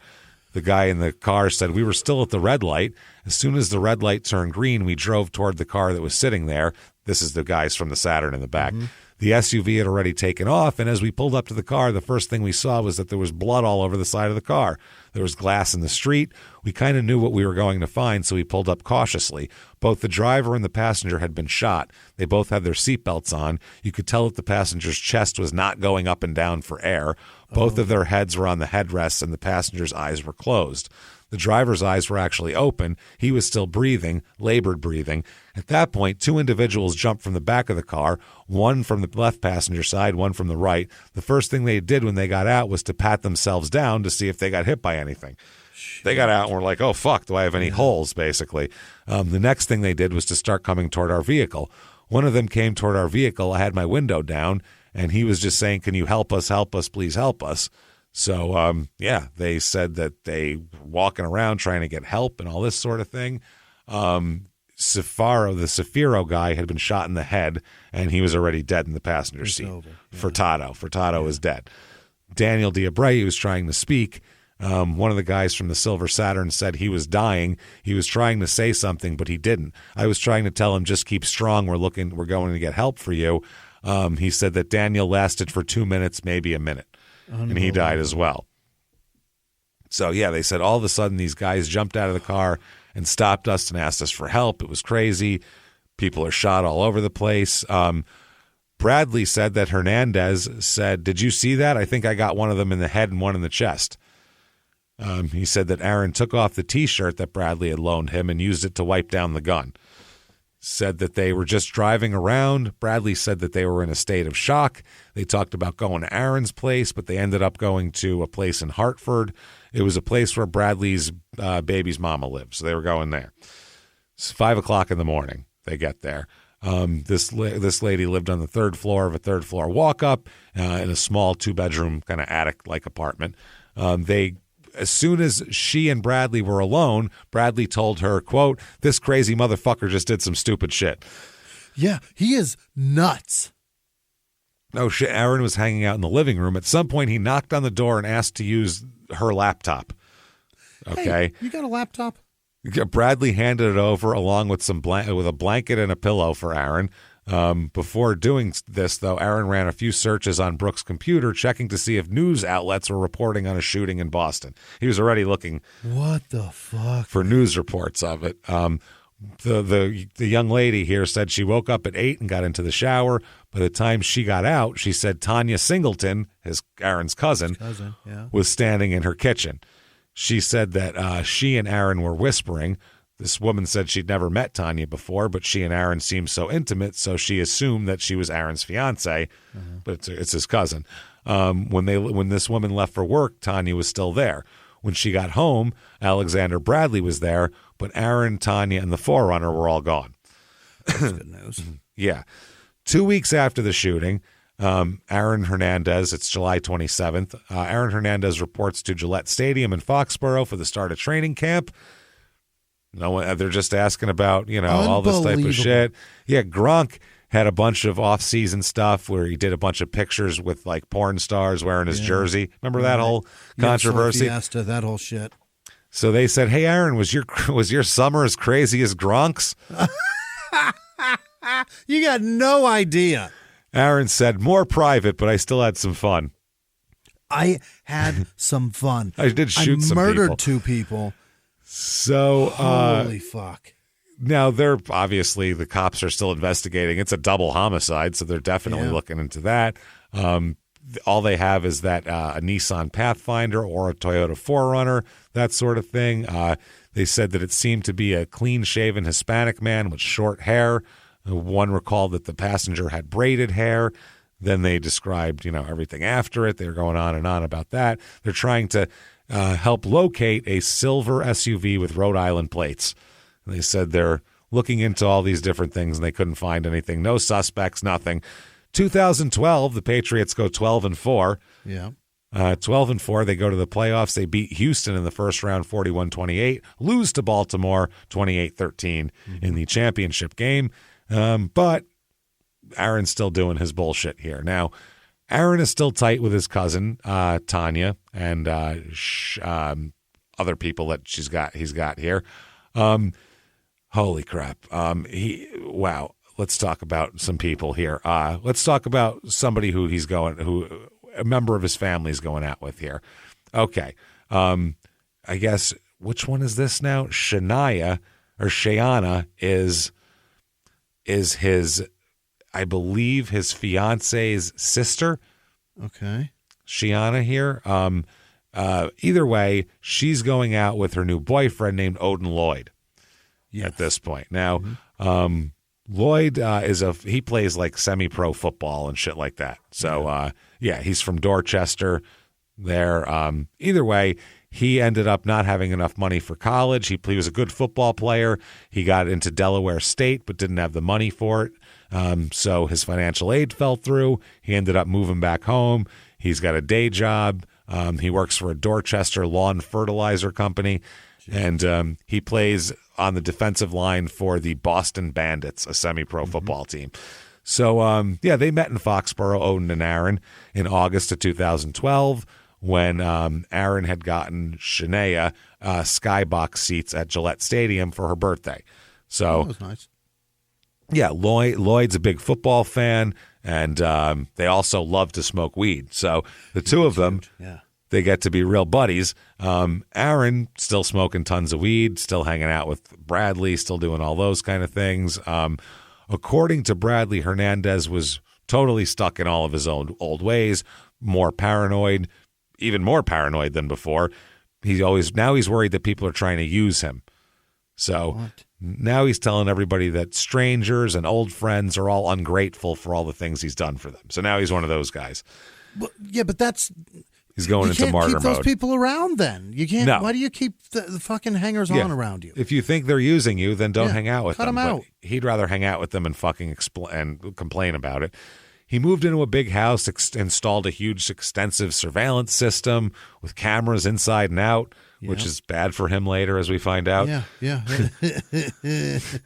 The guy in the car said we were still at the red light. As soon as the red light turned green, we drove toward the car that was sitting there. This is the guys from the Saturn in the back. Mm-hmm. The SUV had already taken off, and as we pulled up to the car, the first thing we saw was that there was blood all over the side of the car. There was glass in the street. We kind of knew what we were going to find, so we pulled up cautiously. Both the driver and the passenger had been shot. They both had their seatbelts on. You could tell that the passenger's chest was not going up and down for air. Both of their heads were on the headrests, and the passenger's eyes were closed. The driver's eyes were actually open. He was still breathing, labored breathing. At that point, 2 individuals jumped from the back of the car, one from the left passenger side, one from the right. The first thing they did when they got out was to pat themselves down to see if they got hit by anything. They got out and were like, "Oh, fuck, do I have any holes?" basically. The next thing they did was to start coming toward our vehicle. One of them came toward our vehicle. I had my window down, and he was just saying, "Can you help us, please help us?" So, they said that they were walking around trying to get help and all this sort of thing. The Safiro guy had been shot in the head, and he was already dead in the passenger seat. Furtado was dead. Daniel D'Abreu was trying to speak. One of the guys from the Silver Saturn said he was dying. He was trying to say something, but he didn't. I was trying to tell him, "Just keep strong. We're going to get help for you." He said that Daniel lasted for 2 minutes, maybe a minute. And he died as well. So, yeah, they said all of a sudden these guys jumped out of the car and stopped us and asked us for help. It was crazy. People are shot all over the place. Bradley said that Hernandez said, "Did you see that? I think I got one of them in the head and one in the chest." He said that Aaron took off the T-shirt that Bradley had loaned him and used it to wipe down the gun. Said that they were just driving around. Bradley said that they were in a state of shock. They talked about going to Aaron's place, but they ended up going to a place in Hartford. It was a place where Bradley's baby's mama lives, so they were going there. It's 5 o'clock in the morning. They get there. This lady lived on the 3rd floor of a 3rd floor walk-up in a small 2-bedroom kind of attic-like apartment. As soon as she and Bradley were alone, Bradley told her, quote, "This crazy motherfucker just did some stupid shit." Yeah, he is nuts. No shit. Aaron was hanging out in the living room. At some point, he knocked on the door and asked to use her laptop. Okay. Hey, you got a laptop? Bradley handed it over along with with a blanket and a pillow for Aaron. Before doing this, though, Aaron ran a few searches on Brooks' computer, checking to see if news outlets were reporting on a shooting in Boston. He was already looking what the fuck for news reports of it. The young lady here said she woke up at 8 and got into the shower. By the time she got out, she said Tanya Singleton, Aaron's cousin, was standing in her kitchen. She said that she and Aaron were whispering. This woman said she'd never met Tanya before, but she and Aaron seemed so intimate, so she assumed that she was Aaron's fiance, but it's his cousin. When this woman left for work, Tanya was still there. When she got home, Alexander Bradley was there, but Aaron, Tanya, and the Forerunner were all gone. That's good news. Yeah. 2 weeks after the shooting, Aaron Hernandez, it's July 27th, Aaron Hernandez reports to Gillette Stadium in Foxborough for the start of training camp. No, they're just asking about, all this type of shit. Yeah, Gronk had a bunch of off-season stuff where he did a bunch of pictures with, like, porn stars wearing his jersey. Remember that whole controversy? Fiesta, that whole shit. So they said, "Hey, Aaron, was your summer as crazy as Gronk's?" You got no idea. Aaron said, more private, but I still had some fun. I had some fun. I did shoot some people. I murdered 2 people. So, holy fuck. Now, they're obviously, the cops are still investigating. It's a double homicide, so they're definitely looking into that. All they have is that a Nissan Pathfinder or a Toyota 4Runner, that sort of thing. They said that it seemed to be a clean-shaven Hispanic man with short hair. One recalled that the passenger had braided hair. Then they described, everything after it. They're going on and on about that. They're trying to help locate a silver SUV with Rhode Island plates. And they said they're looking into all these different things, and they couldn't find anything. No suspects, nothing. 2012, the Patriots go 12-4. Yeah. 12-4, they go to the playoffs. They beat Houston in the first round 41-28, lose to Baltimore 28-13 in the championship game. But Aaron's still doing his bullshit here. Now, Aaron is still tight with his cousin, Tanya, and other people that he's got here. Holy crap. Wow. Let's talk about some people here. Let's talk about somebody who a member of his family is going out with here. Okay. I guess, which one is this now? Shania is his, I believe, his fiance's sister. Okay. Shiana here. Either way, she's going out with her new boyfriend named Odin Lloyd at this point. Now, Lloyd he plays like semi-pro football and shit like that. So, he's from Dorchester there. Either way, he ended up not having enough money for college. He was a good football player. He got into Delaware State but didn't have the money for it. So his financial aid fell through. He ended up moving back home. He's got a day job. He works for a Dorchester lawn fertilizer company. And he plays on the defensive line for the Boston Bandits, a semi-pro football team. So, they met in Foxborough, Odin and Aaron, in August of 2012 when Aaron had gotten Shania skybox seats at Gillette Stadium for her birthday. So, that was nice. Yeah, Lloyd's a big football fan, and they also love to smoke weed. So the two of them, they get to be real buddies. Aaron still smoking tons of weed, still hanging out with Bradley, still doing all those kind of things. According to Bradley, Hernandez was totally stuck in all of his own old ways, more paranoid, even more paranoid than before. Now he's worried that people are trying to use him. So now he's telling everybody that strangers and old friends are all ungrateful for all the things he's done for them. So now he's one of those guys. Well, yeah, but he's going into martyr mode. You can't keep those people around then. You can't. No. Why do you keep the fucking hangers-on around you? If you think they're using you, then don't hang out with them. Cut them out. But he'd rather hang out with them and fucking and complain about it. He moved into a big house, installed a huge, extensive surveillance system with cameras inside and out, which is bad for him later, as we find out. Yeah.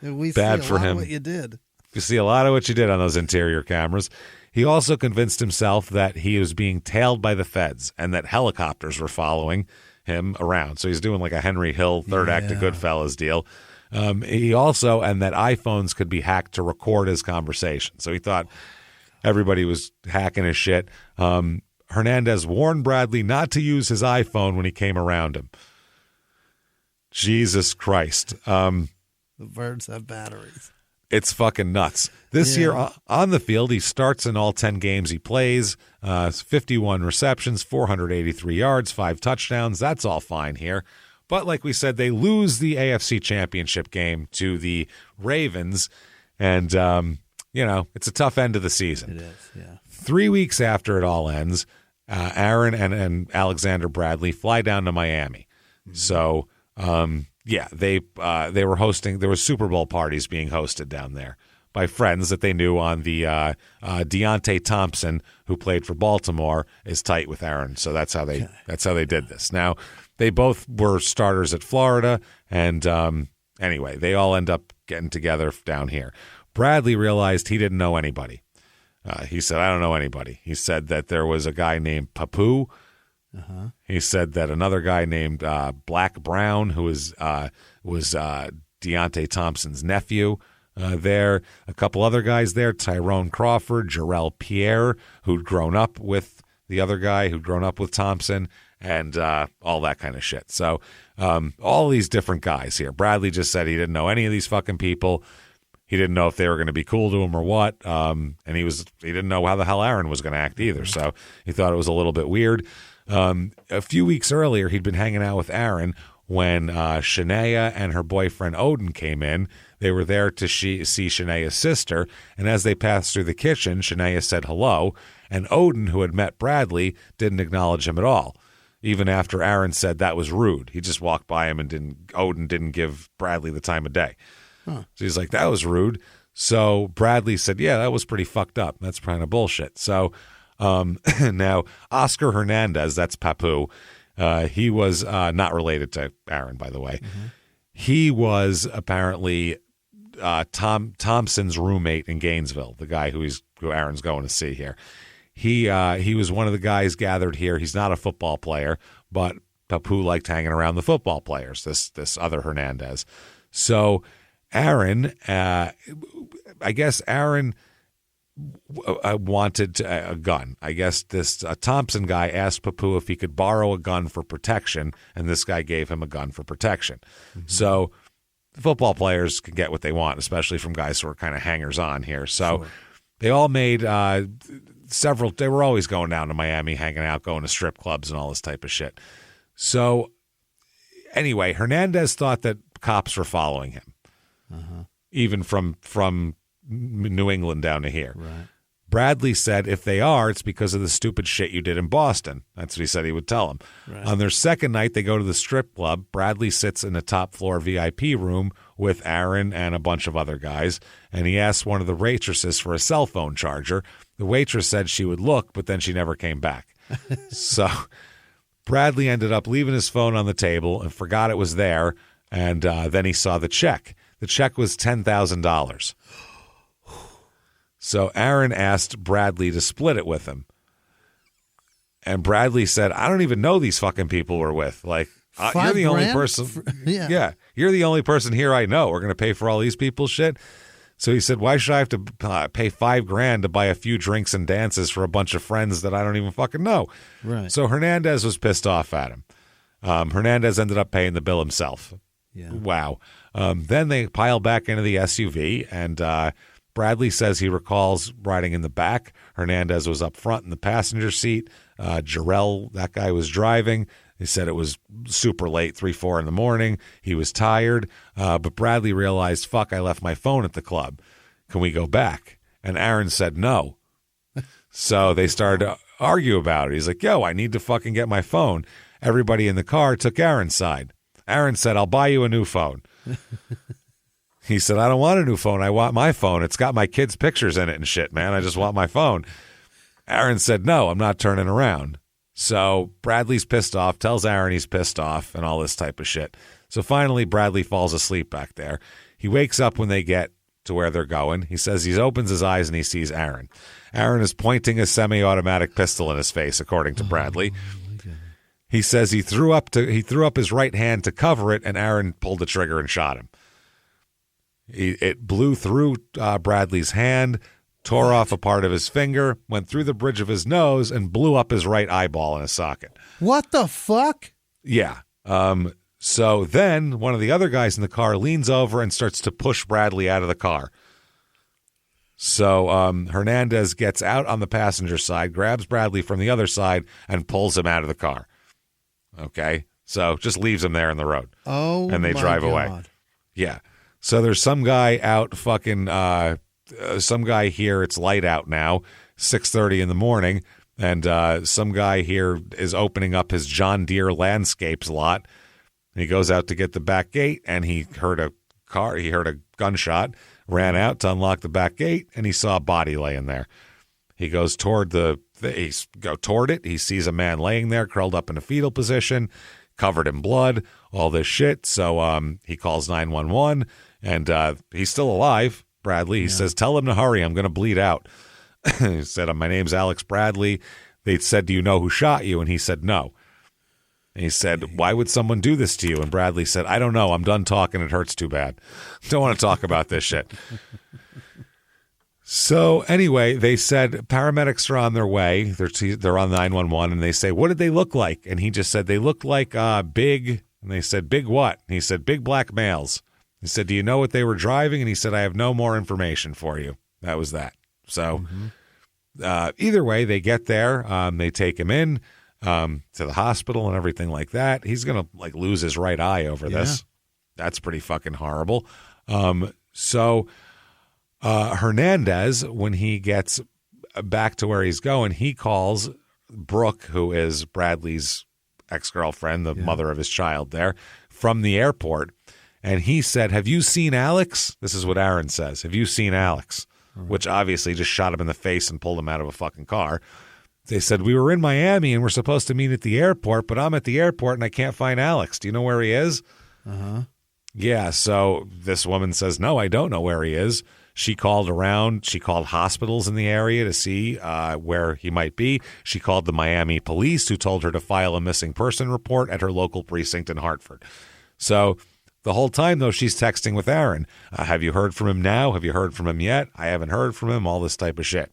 We bad see a for lot him. of what you did. You see a lot of what you did on those interior cameras. He also convinced himself that he was being tailed by the feds and that helicopters were following him around. So he's doing like a Henry Hill third act of Goodfellas deal. He also, and that iPhones could be hacked to record his conversation. So he thought everybody was hacking his shit. Hernandez warned Bradley not to use his iPhone when he came around him. Jesus Christ. The birds have batteries. It's fucking nuts. This year on the field, he starts in all 10 games he plays, 51 receptions, 483 yards, 5 touchdowns. That's all fine here. But like we said, they lose the AFC Championship game to the Ravens, and, it's a tough end of the season. It is, yeah. 3 weeks after it all ends, Aaron and Alexander Bradley fly down to Miami. So, they were hosting. There was Super Bowl parties being hosted down there by friends that they knew on the Deontay Thompson, who played for Baltimore, is tight with Aaron. So that's how they did this. Now, they both were starters at Florida, and anyway, they all end up getting together down here. Bradley realized he didn't know anybody. He said, "I don't know anybody." He said that there was a guy named Papu. He said that another guy named Black Brown, who was Deontay Thompson's nephew, there. A couple other guys there, Tyrone Crawford, Jarrell Pierre, who'd grown up with the other guy, who'd grown up with Thompson, and all that kind of shit. So all these different guys here. Bradley just said he didn't know any of these fucking people. He didn't know if they were going to be cool to him or what, and he didn't know how the hell Aaron was going to act either. So he thought it was a little bit weird. A few weeks earlier, he'd been hanging out with Aaron when Shania and her boyfriend Odin came in. They were there to see Shania's sister, and as they passed through the kitchen, Shania said hello, and Odin, who had met Bradley, didn't acknowledge him at all. Even after Aaron said that was rude. He just walked by him and Odin didn't give Bradley the time of day. Huh. So he's like, that was rude. So Bradley said, yeah, that was pretty fucked up. That's kind of bullshit. So now Oscar Hernandez, that's Papu. He was not related to Aaron, by the way. Mm-hmm. He was apparently Thompson's roommate in Gainesville, the guy who Aaron's going to see here. He was one of the guys gathered here. He's not a football player, but Papu liked hanging around the football players, this other Hernandez. So Aaron, I guess Aaron wanted a gun. I guess this Thompson guy asked Papu if he could borrow a gun for protection, and this guy gave him a gun for protection. Mm-hmm. So football players can get what they want, especially from guys who are kind of hangers-on here. So sure. They all made they were always going down to Miami, hanging out, going to strip clubs and all this type of shit. So anyway, Hernandez thought that cops were following him, even from New England down to here. Right. Bradley said if they are, it's because of the stupid shit you did in Boston. That's what he said he would tell him. Right. On their second night, they go to the strip club. Bradley sits in a top floor VIP room with Aaron and a bunch of other guys, and he asked one of the waitresses for a cell phone charger. The waitress said she would look, but then she never came back. So Bradley ended up leaving his phone on the table and forgot it was there, and then he saw the check. The check was $10,000. So Aaron asked Bradley to split it with him. And Bradley said, I don't even know these fucking people we're with. Like, you're the only person. Yeah, you're the only person here I know. We're going to pay for all these people's shit. So he said, why should I have to pay $5,000 to buy a few drinks and dances for a bunch of friends that I don't even fucking know? Right. So Hernandez was pissed off at him. Hernandez ended up paying the bill himself. Yeah. Wow. Then they pile back into the SUV, and Bradley says he recalls riding in the back. Hernandez was up front in the passenger seat. Jarrell, that guy, was driving. He said it was super late, 3, 4 in the morning. He was tired. But Bradley realized, fuck, I left my phone at the club. Can we go back? And Aaron said no. So they started to argue about it. He's like, yo, I need to fucking get my phone. Everybody in the car took Aaron's side. Aaron said, I'll buy you a new phone. He said, I don't want a new phone. I want my phone. It's got my kids' pictures in it and shit, man. I just want my phone. Aaron said, no, I'm not turning around. So Bradley's pissed off, tells Aaron he's pissed off and all this type of shit. So finally, Bradley falls asleep back there. He wakes up when they get to where they're going. He says he opens his eyes and he sees Aaron. Aaron is pointing a semi-automatic pistol in his face, according to Bradley. He says he threw up his right hand to cover it, and Aaron pulled the trigger and shot him. It blew through Bradley's hand, tore off a part of his finger, went through the bridge of his nose, and blew up his right eyeball in a socket. What the fuck? Yeah. So then one of the other guys in the car leans over and starts to push Bradley out of the car. So Hernandez gets out on the passenger side, grabs Bradley from the other side, and pulls him out of the car. Okay? So just leaves him there in the road. Oh, and they drive away. Yeah. So there's some guy out fucking some guy here. It's light out now, 6:30 in the morning, and some guy here is opening up his John Deere Landscapes lot. He goes out to get the back gate, and he heard a gunshot, ran out to unlock the back gate, and he saw a body laying there. He goes toward it. He sees a man laying there, curled up in a fetal position, covered in blood, all this shit. So he calls 911, and he's still alive, Bradley. He says, tell him to hurry. I'm going to bleed out. He said, my name's Alex Bradley. They said, do you know who shot you? And he said, no. And he said, why would someone do this to you? And Bradley said, I don't know. I'm done talking. It hurts too bad. Don't want to talk about this shit. So anyway, they said paramedics are on their way. They're on 911, and they say, what did they look like? And he just said, they looked like big. And they said, big what? And he said, big black males. He said, do you know what they were driving? And he said, I have no more information for you. That was that. So either way, they get there. They take him in to the hospital and everything like that. He's going to like lose his right eye over this. That's pretty fucking horrible. So Hernandez, when he gets back to where he's going, he calls Brooke, who is Bradley's ex-girlfriend, the mother of his child there, from the airport. And he said, have you seen Alex? This is what Aaron says. Have you seen Alex? Which obviously just shot him in the face and pulled him out of a fucking car. They said, we were in Miami and we're supposed to meet at the airport, but I'm at the airport and I can't find Alex. Do you know where he is? Yeah, so this woman says, no, I don't know where he is. She called around. She called hospitals in the area to see where he might be. She called the Miami police, who told her to file a missing person report at her local precinct in Hartford. So the whole time, though, she's texting with Aaron. Have you heard from him now? Have you heard from him yet? I haven't heard from him, all this type of shit.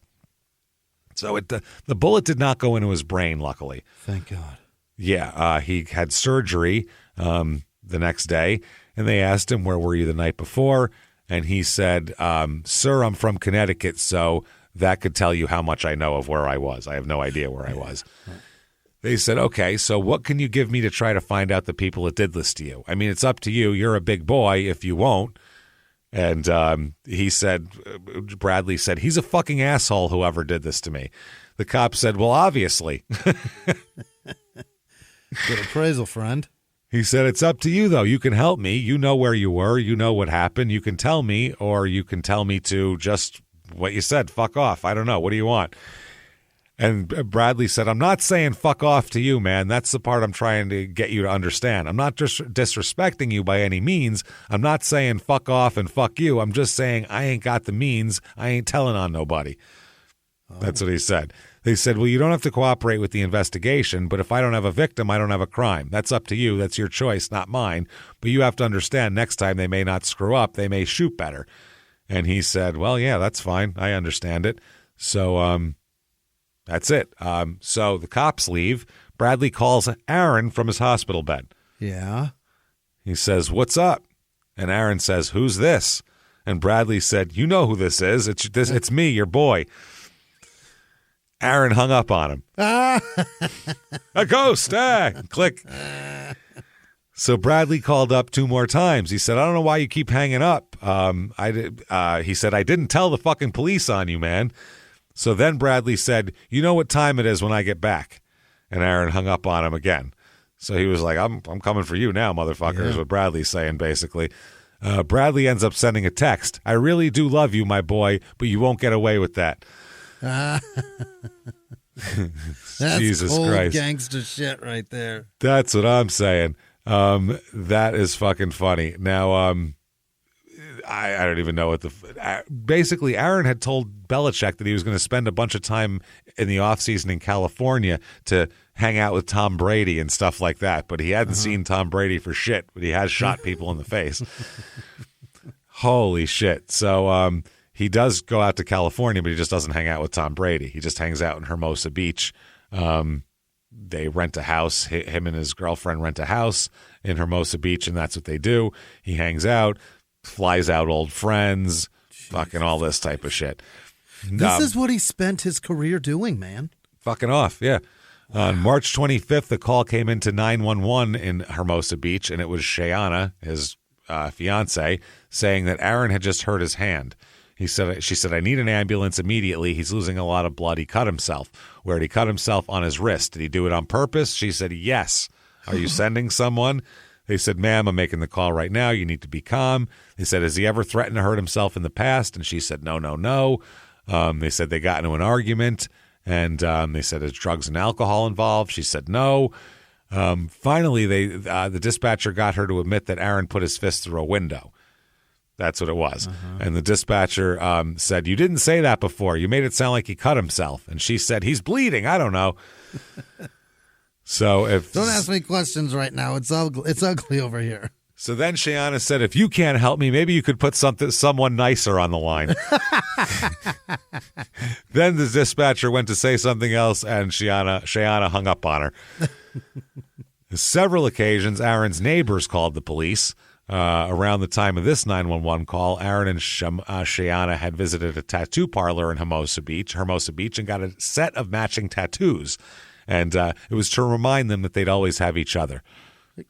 So the bullet did not go into his brain, luckily. Thank God. Yeah, he had surgery the next day, and they asked him, where were you the night before? And he said, sir, I'm from Connecticut, so that could tell you how much I know of where I was. I have no idea where I was. They said, okay, so what can you give me to try to find out the people that did this to you? I mean, it's up to you. You're a big boy if you won't. And he said, Bradley said, he's a fucking asshole, whoever did this to me. The cop said, well, obviously. Good appraisal, friend. He said, it's up to you, though. You can help me. You know where you were. You know what happened. You can tell me, or you can tell me to just what you said. Fuck off. I don't know. What do you want? And Bradley said, I'm not saying fuck off to you, man. That's the part I'm trying to get you to understand. I'm not just disrespecting you by any means. I'm not saying fuck off and fuck you. I'm just saying I ain't got the means. I ain't telling on nobody. That's what he said. They said, well, you don't have to cooperate with the investigation, but if I don't have a victim, I don't have a crime. That's up to you. That's your choice, not mine. But you have to understand, next time they may not screw up. They may shoot better. And he said, well, yeah, that's fine. I understand it. So that's it. So the cops leave. Bradley calls Aaron from his hospital bed. Yeah. He says, what's up? And Aaron says, who's this? And Bradley said, you know who this is. It's me, your boy. Aaron hung up on him. A ghost. Click. So Bradley called up 2 more times. He said, I don't know why you keep hanging up. He said, I didn't tell the fucking police on you, man. So then Bradley said, you know what time it is when I get back. And Aaron hung up on him again. So he was like, I'm coming for you now, motherfucker, is what Bradley's saying, basically. Bradley ends up sending a text. I really do love you, my boy, but you won't get away with that. That's Jesus cold Christ. gangster shit right there. That's what I'm saying. That is fucking funny. Now, I don't even know what basically Aaron had told Belichick that he was going to spend a bunch of time in the offseason in California to hang out with Tom Brady and stuff like that. But he hadn't seen Tom Brady for shit, but he has shot people in the face. Holy shit. So, he does go out to California, but he just doesn't hang out with Tom Brady. He just hangs out in Hermosa Beach. They rent a house. Him and his girlfriend rent a house in Hermosa Beach, and that's what they do. He hangs out, flies out old friends, fucking all this type of shit. This is what he spent his career doing, man. Fucking off, yeah. Wow. On March 25th, the call came into 911 in Hermosa Beach, and it was Shayana, his fiance, saying that Aaron had just hurt his hand. She said, I need an ambulance immediately. He's losing a lot of blood. He cut himself. Where did he cut himself? On his wrist. Did he do it on purpose? She said, yes. Are you sending someone? They said, ma'am, I'm making the call right now. You need to be calm. They said, has he ever threatened to hurt himself in the past? And she said, no. They said they got into an argument, and they said, is drugs and alcohol involved? She said, no. Finally, the dispatcher got her to admit that Aaron put his fist through a window. That's what it was. And the dispatcher said, you didn't say that before. You made it sound like he cut himself. And she said, he's bleeding. I don't know. So don't ask me questions right now. It's ugly. It's ugly over here. So then Shayanna said, if you can't help me, maybe you could put someone nicer on the line. Then the dispatcher went to say something else, and Shayanna hung up on her. Several occasions, Aaron's neighbors called the police. Around the time of this 911 call, Aaron and Shayanna had visited a tattoo parlor in Hermosa Beach, and got a set of matching tattoos. And it was to remind them that they'd always have each other.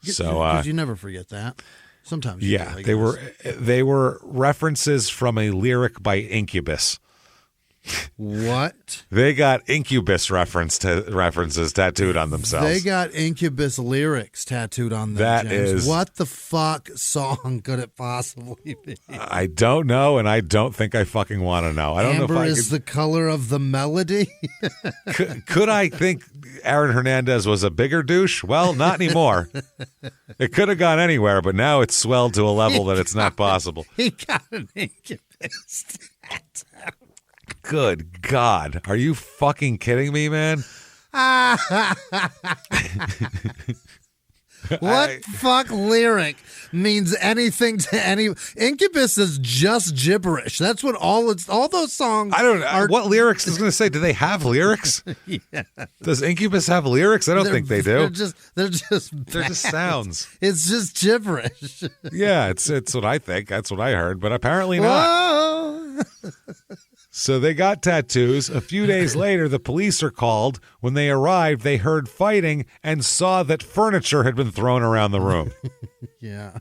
So, because you never forget that. Sometimes, you do, I guess. they were references from a lyric by Incubus. What? They got Incubus references tattooed on themselves. They got Incubus lyrics tattooed on them. That James. is what the fuck song could it possibly be? I don't know, and I don't think I fucking want to know. I don't Amber know if I is the color of the melody. could I think Aaron Hernandez was a bigger douche? Well, not anymore. It could have gone anywhere, but now it's swelled to a level that it's not possible. He got an Incubus tattoo. Good God. Are you fucking kidding me, man? What fuck lyric means anything to any? Incubus is just gibberish. That's what all those songs. I don't know. What lyrics is going to say? Do they have lyrics? Yeah. Does Incubus have lyrics? I don't think they do. They're just sounds. It's just gibberish. Yeah, it's what I think. That's what I heard, but apparently not. Whoa. So they got tattoos. A few days later, the police are called. When they arrived, they heard fighting and saw that furniture had been thrown around the room. Yeah.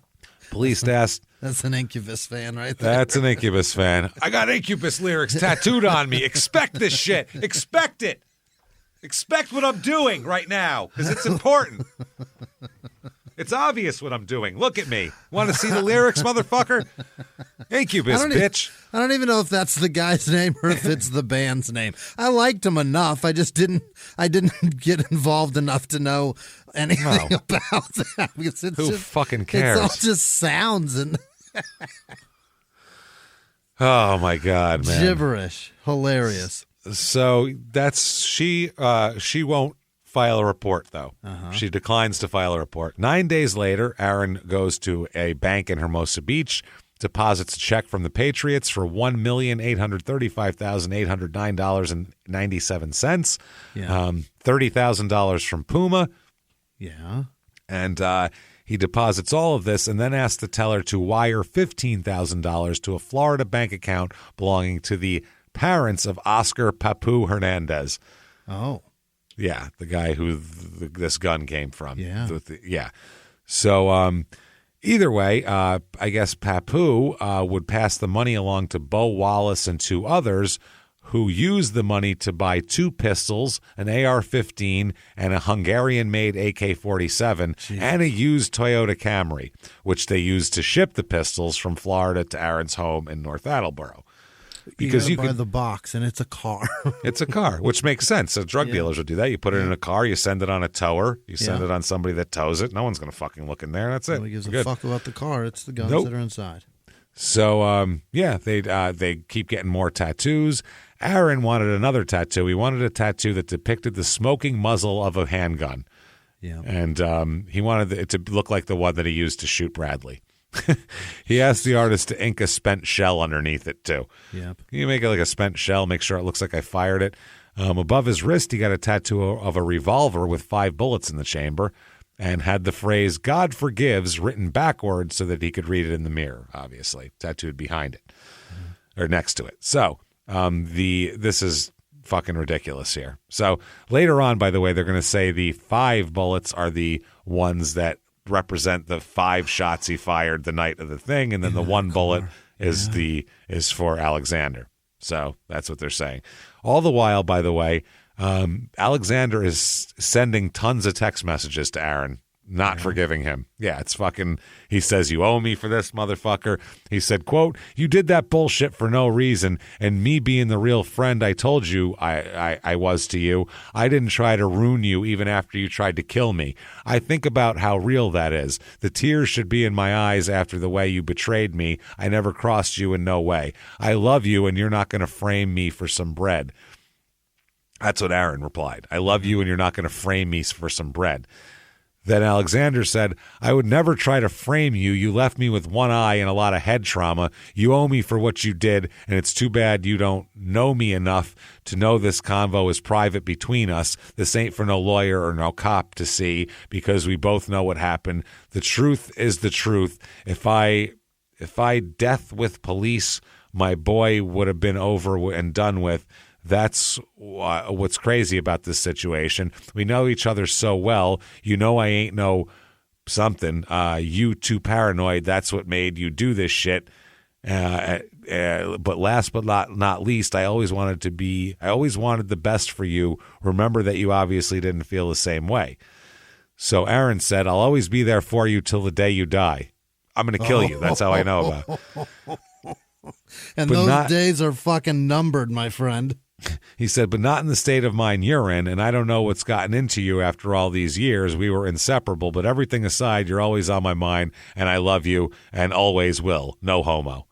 Police asked. That's an Incubus fan right there. That's an Incubus fan. I got Incubus lyrics tattooed on me. Expect this shit. Expect it. Expect what I'm doing right now because it's important. It's obvious what I'm doing. Look at me. Want to see the lyrics, motherfucker? Incubus, bitch. I don't even know if that's the guy's name or if it's the band's name. I liked him enough. I didn't get involved enough to know anything about that. Because Who fucking cares? It's all just sounds and oh my God, man. Gibberish. Hilarious. So that's she won't file a report, though. She declines to file a report. 9 days later, Aaron goes to a bank in Hermosa Beach, deposits a check from the Patriots for $1,835,809.97. Yeah. $30,000 from Puma. Yeah. And he deposits all of this and then asks the teller to wire $15,000 to a Florida bank account belonging to the parents of Oscar Papu Hernandez. Oh. Yeah, the guy who this gun came from. Yeah. Yeah. So either way, I guess Papu would pass the money along to Bo Wallace and two others who used the money to buy two pistols, an AR-15, and a Hungarian-made AK-47, and a used Toyota Camry, which they used to ship the pistols from Florida to Aaron's home in North Attleboro. Because you buy the box and it's a car. It's a car, which makes sense. So drug dealers would do that. You put it in a car, you send it on a tower, you send it on somebody that tows it. No one's going to fucking look in there. That's it. Nobody gives a fuck about the car. It's the guns that are inside. So, they keep getting more tattoos. Aaron wanted another tattoo. He wanted a tattoo that depicted the smoking muzzle of a handgun. Yeah. And he wanted it to look like the one that he used to shoot Bradley. He asked the artist to ink a spent shell underneath it, too. Yep. Can you make it like a spent shell, make sure it looks like I fired it? Above his wrist, he got a tattoo of a revolver with 5 bullets in the chamber and had the phrase, God forgives, written backwards so that he could read it in the mirror, obviously, tattooed behind it or next to it. So this is fucking ridiculous here. So later on, by the way, they're going to say the 5 bullets are the ones that represent the 5 shots he fired the night of the thing, and then the 1 bullet is for Alexander. So that's what they're saying. All the while, by the way, Alexander is sending tons of text messages to Aaron, not forgiving him. Yeah, it's fucking, he says, you owe me for this, motherfucker. He said, quote, you did that bullshit for no reason, and me being the real friend I told you I was to you, I didn't try to ruin you even after you tried to kill me. I think about how real that is. The tears should be in my eyes after the way you betrayed me. I never crossed you in no way. I love you, and you're not going to frame me for some bread. That's what Aaron replied. I love you and you're not going to frame me for some bread. Then Alexander said, I would never try to frame you. You left me with one eye and a lot of head trauma. You owe me for what you did, and it's too bad you don't know me enough to know this convo is private between us. This ain't for no lawyer or no cop to see, because we both know what happened. The truth is the truth. If I death with police, my boy would have been over and done with. That's what's crazy about this situation. We know each other so well. You know I ain't no something. You too paranoid. That's what made you do this shit. But last but not least, I always wanted the best for you. Remember that you obviously didn't feel the same way. So Aaron said, I'll always be there for you till the day you die. I'm going to kill you. That's how I know about it. And those days are fucking numbered, my friend. He said, but not in the state of mind you're in, and I don't know what's gotten into you after all these years. We were inseparable, but everything aside, you're always on my mind, and I love you, and always will. No homo.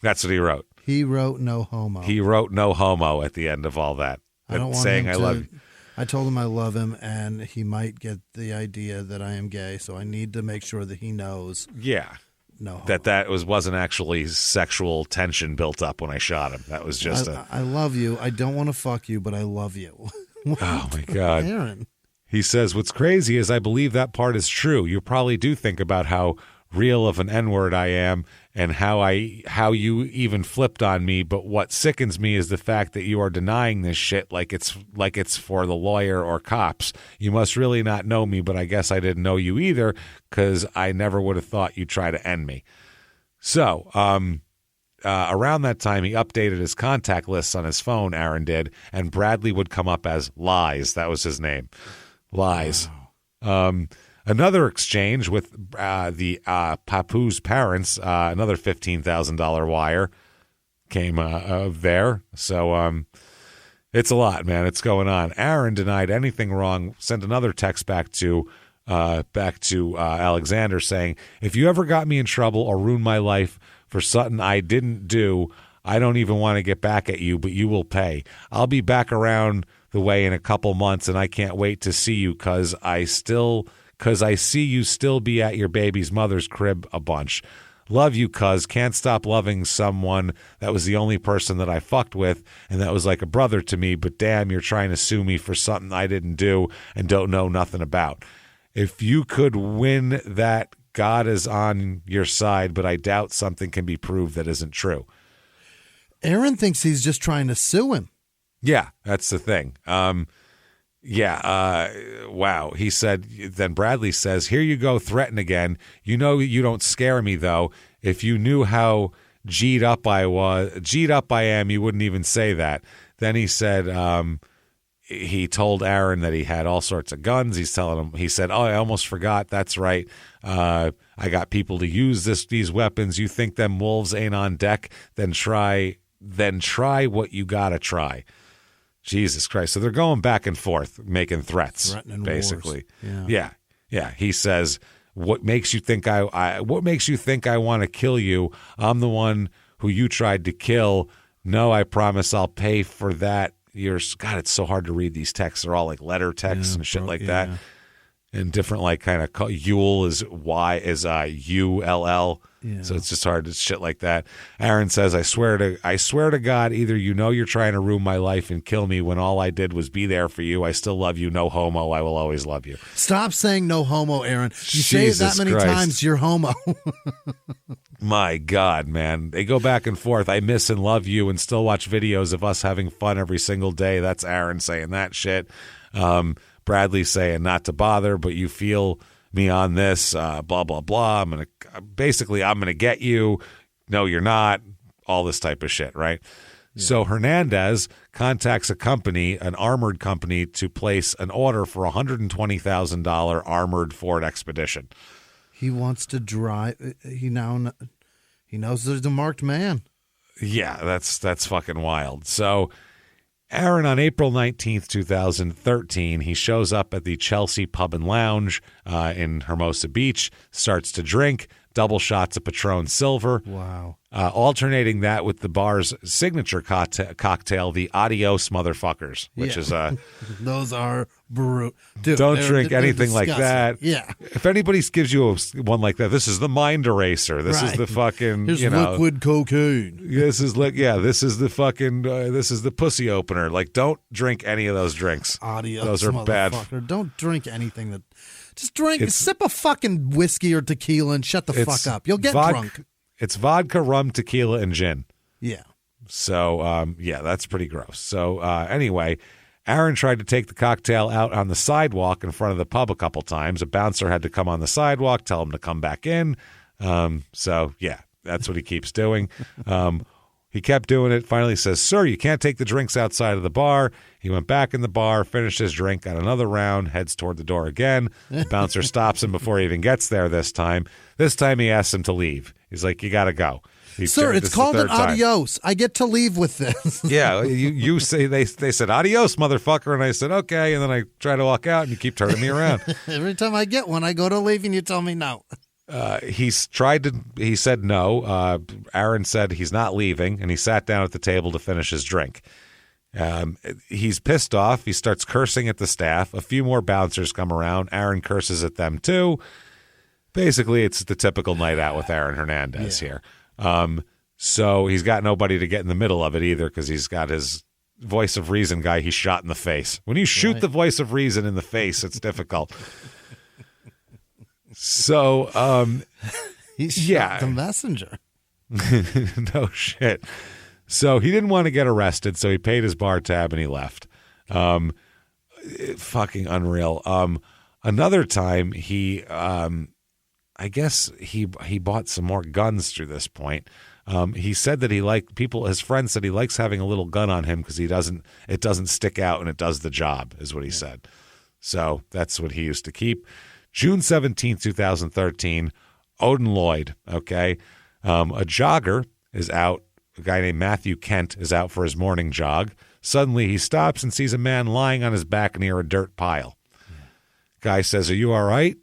That's what he wrote. He wrote no homo. He wrote no homo at the end of all that. I don't want saying him I to, love you. I told him I love him, and he might get the idea that I am gay, so I need to make sure that he knows. Yeah. No, that wasn't actually sexual tension built up when I shot him. That was just I love you. I don't want to fuck you, but I love you. Oh my God, Aaron. He says, what's crazy is I believe that part is true. You probably do think about how real of an N-word I am and how you even flipped on me. But what sickens me is the fact that you are denying this shit like it's for the lawyer or cops. You must really not know me, but I guess I didn't know you either, because I never would have thought you'd try to end me. So around that time, he updated his contact lists on his phone, Aaron did, and Bradley would come up as Lies. That was his name. Lies. Wow. Another exchange with the Papu's parents, another $15,000 wire came there. So it's a lot, man. It's going on. Aaron denied anything wrong, sent another text back to Alexander saying, if you ever got me in trouble or ruined my life for something I didn't do, I don't even want to get back at you, but you will pay. I'll be back around the way in a couple months, and I can't wait to see you because I see you still be at your baby's mother's crib a bunch. Love you, cuz. Can't stop loving someone that was the only person that I fucked with, and that was like a brother to me, but damn, you're trying to sue me for something I didn't do and don't know nothing about. If you could win that, God is on your side, but I doubt something can be proved that isn't true. Aaron thinks he's just trying to sue him. Yeah, that's the thing. Wow. He said, then Bradley says, here you go, threaten again. You know you don't scare me, though. If you knew how G'd up I am, you wouldn't even say that. Then he said, he told Aaron that he had all sorts of guns. He said, oh, I almost forgot. That's right. I got people to use these weapons. You think them wolves ain't on deck? Then try what you gotta try. Jesus Christ. So they're going back and forth, making threats, threatening basically. Wars. Yeah. He says, what makes you think I want to kill you? I'm the one who you tried to kill. No, I promise I'll pay for that. God, it's so hard to read these texts. They're all like letter texts and shit like that. And different, like, kind of Yule is ULL. Yeah. So it's just hard to shit like that. Aaron says, I swear to God, either you know you're trying to ruin my life and kill me when all I did was be there for you. I still love you. No homo. I will always love you. Stop saying no homo, Aaron. You say it that many times, you're homo. My God, man. They go back and forth. I miss and love you and still watch videos of us having fun every single day. That's Aaron saying that shit. Bradley saying not to bother, but you feel me on this, blah, blah, blah. I'm going to get you. No, you're not. All this type of shit, right? Yeah. So Hernandez contacts a company, an armored company, to place an order for a $120,000 armored Ford Expedition. He wants to drive. He knows there's a marked man. Yeah, that's fucking wild. So Aaron, on April 19th, 2013, he shows up at the Chelsea Pub and Lounge in Hermosa Beach, starts to drink, double shots of Patron Silver. Wow. alternating that with the bar's signature cocktail, the Adios Motherfuckers, which is those are brutal. Don't drink anything like that. Yeah. If anybody gives you one like that, this is the mind eraser. This is the fucking, Here's liquid cocaine. This is the fucking, this is the pussy opener. Like, don't drink any of those drinks. Adios, those are bad. Don't drink anything that. Just sip a fucking whiskey or tequila and shut the fuck up. You'll get drunk. It's vodka, rum, tequila, and gin. Yeah. So, that's pretty gross. So, anyway, Aaron tried to take the cocktail out on the sidewalk in front of the pub a couple times. A bouncer had to come on the sidewalk, tell him to come back in. That's what he keeps doing. He kept doing it. Finally says, "Sir, you can't take the drinks outside of the bar." He went back in the bar, finished his drink, got another round, heads toward the door again. The bouncer stops him before he even gets there this time. This time he asks him to leave. He's like, "You got to go." Sir, it's called an adios. I get to leave with this. Yeah, you say they said adios, motherfucker, and I said okay, and then I try to walk out, and you keep turning me around. Every time I get one, I go to leave, and you tell me no. He said no. Aaron said he's not leaving, and he sat down at the table to finish his drink. He's pissed off. He starts cursing at the staff. A few more bouncers come around. Aaron curses at them too. Basically, it's the typical night out with Aaron Hernandez here. So he's got nobody to get in the middle of it either, because he's got his voice of reason guy he shot in the face. When you shoot the voice of reason in the face, it's difficult. So, he shot the messenger. No shit. So he didn't want to get arrested, so he paid his bar tab and he left. Fucking unreal. Another time he, I guess he bought some more guns through this point. He said that his friends said he likes having a little gun on him because it doesn't stick out and it does the job, is what he said. So that's what he used to keep. June 17th, 2013, Odin Lloyd, okay? A jogger is out. A guy named Matthew Kent is out for his morning jog. Suddenly he stops and sees a man lying on his back near a dirt pile. Guy says, "Are you all right?"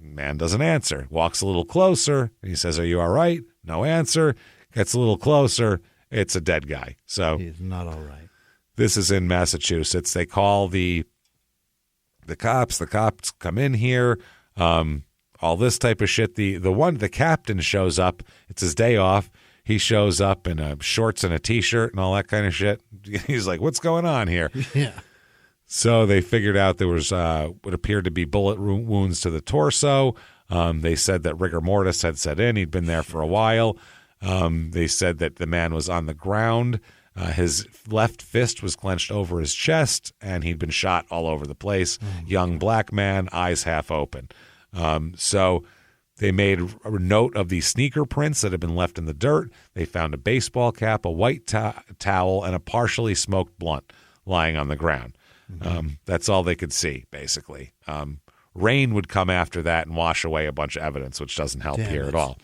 Man doesn't answer. Walks a little closer. And he says, "Are you all right?" No answer. Gets a little closer. It's a dead guy. So he's not all right. This is in Massachusetts. They call the cops. The cops come in here. All this type of shit. The captain shows up. It's his day off. He shows up in shorts and a T-shirt and all that kind of shit. He's like, "What's going on here?" Yeah. So they figured out there was what appeared to be bullet wounds to the torso. They said that rigor mortis had set in. He'd been there for a while. They said that the man was on the ground. His left fist was clenched over his chest, and he'd been shot all over the place. Young black man, eyes half open. So they made a note of the sneaker prints that had been left in the dirt. They found a baseball cap, a white towel, and a partially smoked blunt lying on the ground. That's all they could see, basically. Rain would come after that and wash away a bunch of evidence, which doesn't help here at all.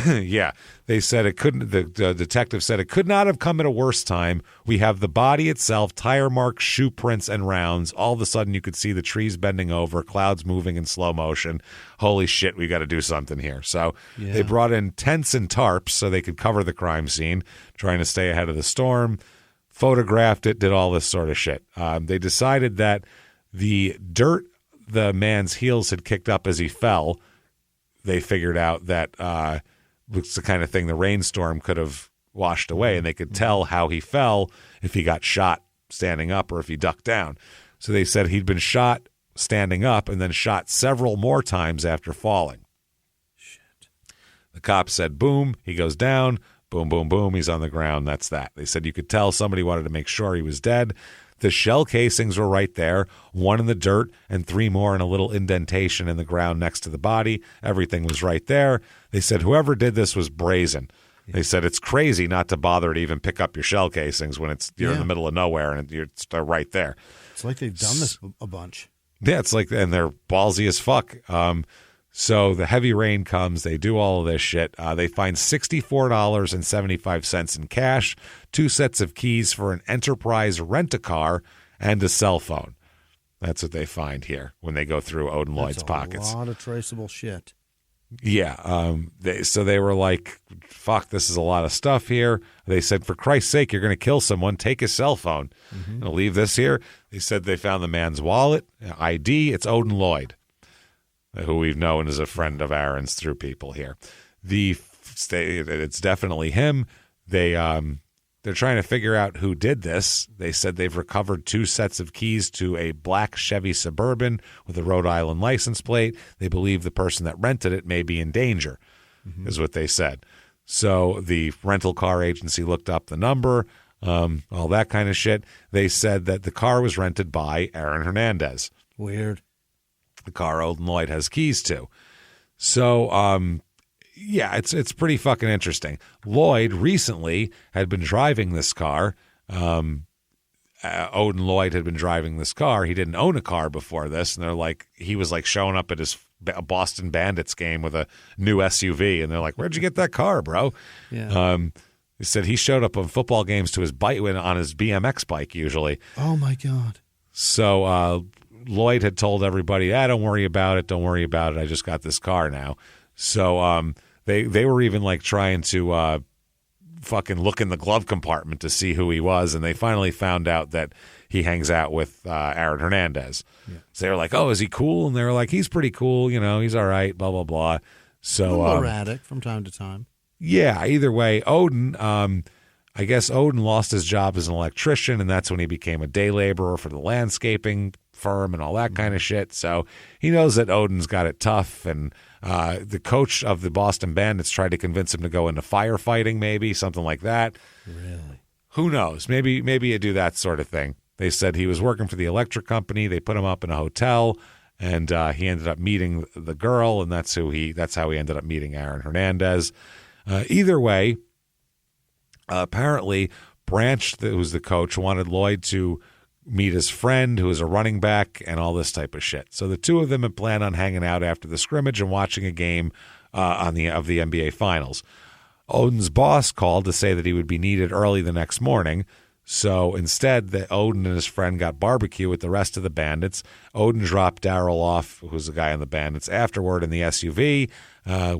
Yeah, they said it couldn't. The detective said it could not have come at a worse time. We have the body itself, tire marks, shoe prints, and rounds. All of a sudden, you could see the trees bending over, clouds moving in slow motion. Holy shit, we got to do something here. So they brought in tents and tarps so they could cover the crime scene, trying to stay ahead of the storm. Photographed it, did all this sort of shit. They decided that the dirt the man's heels had kicked up as he fell, they figured out that was the kind of thing the rainstorm could have washed away, and they could tell how he fell if he got shot standing up or if he ducked down. So they said he'd been shot standing up and then shot several more times after falling. Shit. The cops said, boom, he goes down. Boom, boom, boom, he's on the ground. That's that. They said you could tell somebody wanted to make sure he was dead. The shell casings were right there, one in the dirt and three more in a little indentation in the ground next to the body. Everything was right there. They said whoever did this was brazen. Yeah. They said it's crazy not to bother to even pick up your shell casings when you're in the middle of nowhere and they're right there. It's like they've done this a bunch. Yeah, it's like, and they're ballsy as fuck. So the heavy rain comes. They do all of this shit. They find $64.75 in cash, 2 sets of keys for an Enterprise rent-a-car, and a cell phone. That's what they find here when they go through Odin Lloyd's pockets. A lot of traceable shit. Yeah. So they were like, fuck, this is a lot of stuff here. They said, for Christ's sake, you're going to kill someone. Take his cell phone. I'll leave this here. They said they found the man's wallet, ID. It's Odin Lloyd, who we've known as a friend of Aaron's through people here. It's definitely him. They're trying to figure out who did this. They said they've recovered 2 sets of keys to a black Chevy Suburban with a Rhode Island license plate. They believe the person that rented it may be in danger, is what they said. So the rental car agency looked up the number, all that kind of shit. They said that the car was rented by Aaron Hernandez. Weird. The car Odin Lloyd has keys to. So, yeah, it's pretty fucking interesting. Lloyd recently had been driving this car. Odin Lloyd had been driving this car. He didn't own a car before this, and they're like, he was like showing up at his Boston Bandits game with a new SUV, and they're like, "Where'd you get that car, bro?" Yeah. He said he showed up on football games to his bike on his BMX bike usually. Oh my God. So Lloyd had told everybody, "Don't worry about it. Don't worry about it. I just got this car now." So they were even like trying to fucking look in the glove compartment to see who he was, and they finally found out that he hangs out with Aaron Hernandez. Yeah. So they were like, "Oh, is he cool?" And they were like, "He's pretty cool. You know, he's all right." Blah blah blah. So a little erratic from time to time. Yeah. Either way, Odin. I guess Odin lost his job as an electrician, and that's when he became a day laborer for the landscaping firm and all that kind of shit. So he knows that Odin's got it tough, and the coach of the Boston Bandits tried to convince him to go into firefighting, maybe something like that. Really? Who knows? Maybe you do that sort of thing. They said he was working for the electric company. They put him up in a hotel, and he ended up meeting the girl, and that's how he ended up meeting Aaron Hernandez. Either way, apparently Branch, who's the coach, wanted Lloyd to meet his friend who is a running back and all this type of shit. So the two of them had planned on hanging out after the scrimmage and watching a game of the NBA Finals. Odin's boss called to say that he would be needed early the next morning. So instead, Odin and his friend got barbecue with the rest of the Bandits. Odin dropped Darryl off, who's the guy on the Bandits, afterward in the SUV,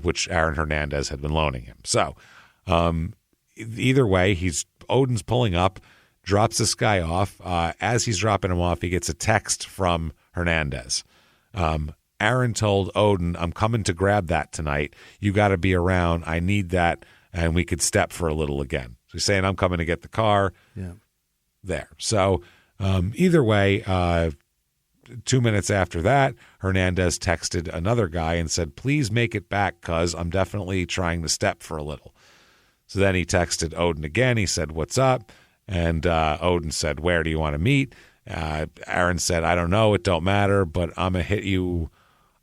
which Aaron Hernandez had been loaning him. So either way, Odin's pulling up, drops this guy off. As he's dropping him off, he gets a text from Hernandez. Aaron told Odin, "I'm coming to grab that tonight. You got to be around. I need that, and we could step for a little again." So he's saying, "I'm coming to get the car." Yeah. There. So either way, 2 minutes after that, Hernandez texted another guy and said, "Please make it back, cuz I'm definitely trying to step for a little." So then he texted Odin again. He said, "What's up?" And Odin said, "Where do you want to meet?" Aaron said, "I don't know. It don't matter, but I'm going to hit you.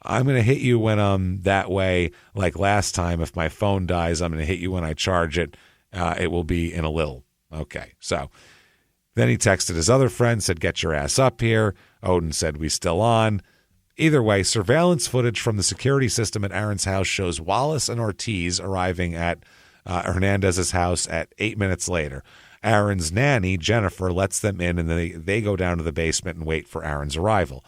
I'm going to hit you when I'm that way. Like last time, if my phone dies, I'm going to hit you when I charge it. It will be in a little." Okay. So then he texted his other friend, said, "Get your ass up here." Odin said, "We still on?" Either way, surveillance footage from the security system at Aaron's house shows Wallace and Ortiz arriving at Hernandez's house at 8 minutes later. Aaron's nanny, Jennifer, lets them in, and they go down to the basement and wait for Aaron's arrival.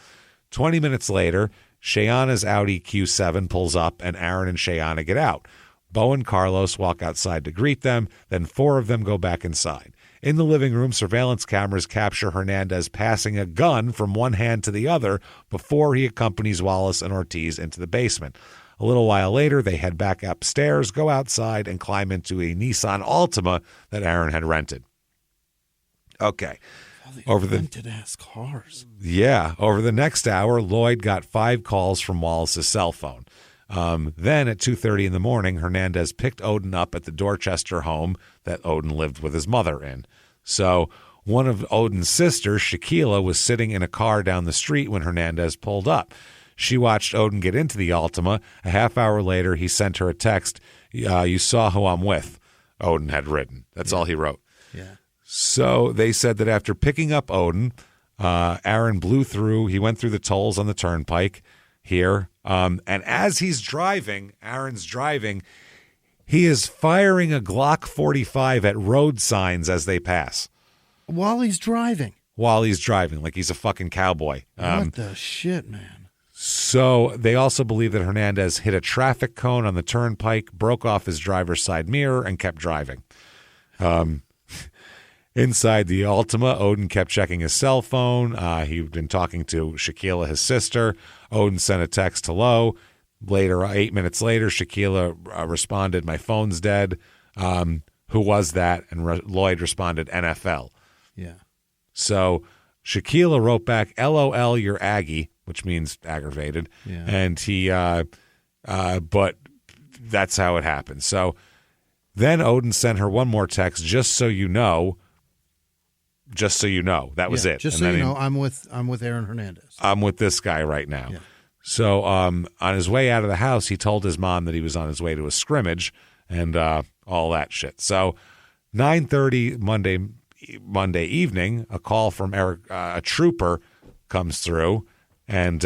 20 minutes later, Shayana's Audi Q7 pulls up, and Aaron and Shayana get out. Bo and Carlos walk outside to greet them, then 4 of them go back inside. In the living room, surveillance cameras capture Hernandez passing a gun from one hand to the other before he accompanies Wallace and Ortiz into the basement. A little while later, they head back upstairs, go outside, and climb into a Nissan Altima that Aaron had rented. Okay. Rented-ass cars. Yeah. Over the next hour, Lloyd got 5 calls from Wallace's cell phone. Then at 2:30 in the morning, Hernandez picked Odin up at the Dorchester home that Odin lived with his mother in. So one of Odin's sisters, Shaquila, was sitting in a car down the street when Hernandez pulled up. She watched Odin get into the Altima. A half hour later, he sent her a text. "You saw who I'm with," Odin had written. That's all he wrote. Yeah. So they said that after picking up Odin, Aaron blew through. He went through the tolls on the turnpike here. And as he's driving, Aaron's driving, he is firing a Glock 45 at road signs as they pass. While he's driving? While he's driving, like he's a fucking cowboy. What the shit, man? So they also believe that Hernandez hit a traffic cone on the turnpike, broke off his driver's side mirror, and kept driving. Inside the Altima, Odin kept checking his cell phone. He'd been talking to Shaquilla, his sister. Odin sent a text, hello. Later, 8 minutes later, Shaquilla responded, my phone's dead. Who was that? And Lloyd responded, NFL. Yeah. So Shaquilla wrote back, LOL, you're Aggie, which means aggravated. Yeah. And he, but that's how it happened. So then Odin sent her one more text, just so you know. Just so you know. That was it. Just and so you know, I'm with Aaron Hernandez. I'm with this guy right now. Yeah. So on his way out of the house, he told his mom that he was on his way to a scrimmage and all that shit. So 9:30 Monday evening, a call from a trooper comes through, and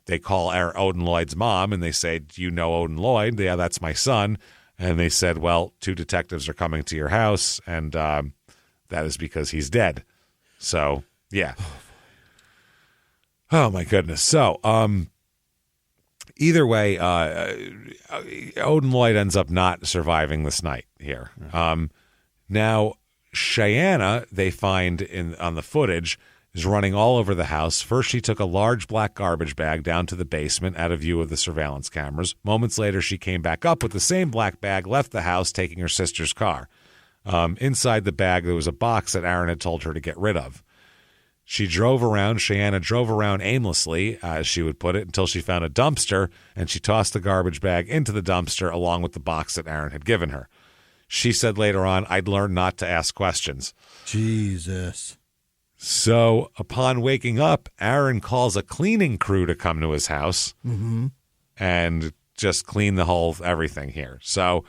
they call Odin Lloyd's mom, and they say, do you know Odin Lloyd? Yeah, that's my son. And they said, well, 2 detectives are coming to your house, and that is because he's dead. So, yeah. Oh, my goodness. So, either way, Odin Lloyd ends up not surviving this night here. Now, Cheyenne, they find on the footage, is running all over the house. First, she took a large black garbage bag down to the basement out of view of the surveillance cameras. Moments later, she came back up with the same black bag, left the house, taking her sister's car. Inside the bag, there was a box that Aaron had told her to get rid of. Cheyenne drove around aimlessly, as she would put it, until she found a dumpster, and she tossed the garbage bag into the dumpster along with the box that Aaron had given her. She said later on, I'd learned not to ask questions. Jesus. So upon waking up, Aaron calls a cleaning crew to come to his house and just clean the whole everything here. So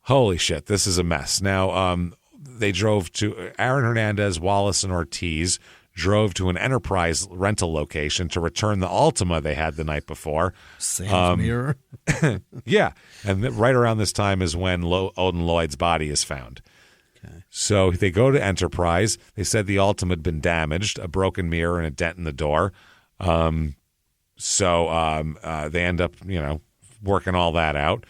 holy shit, this is a mess. Now, they drove to Aaron Hernandez, Wallace, and Ortiz drove to an Enterprise rental location to return the Altima they had the night before. Sam's mirror. Yeah. And right around this time is when Odin Lloyd's body is found. Okay. So they go to Enterprise. They said the Altima had been damaged, a broken mirror and a dent in the door. So they end up, working all that out.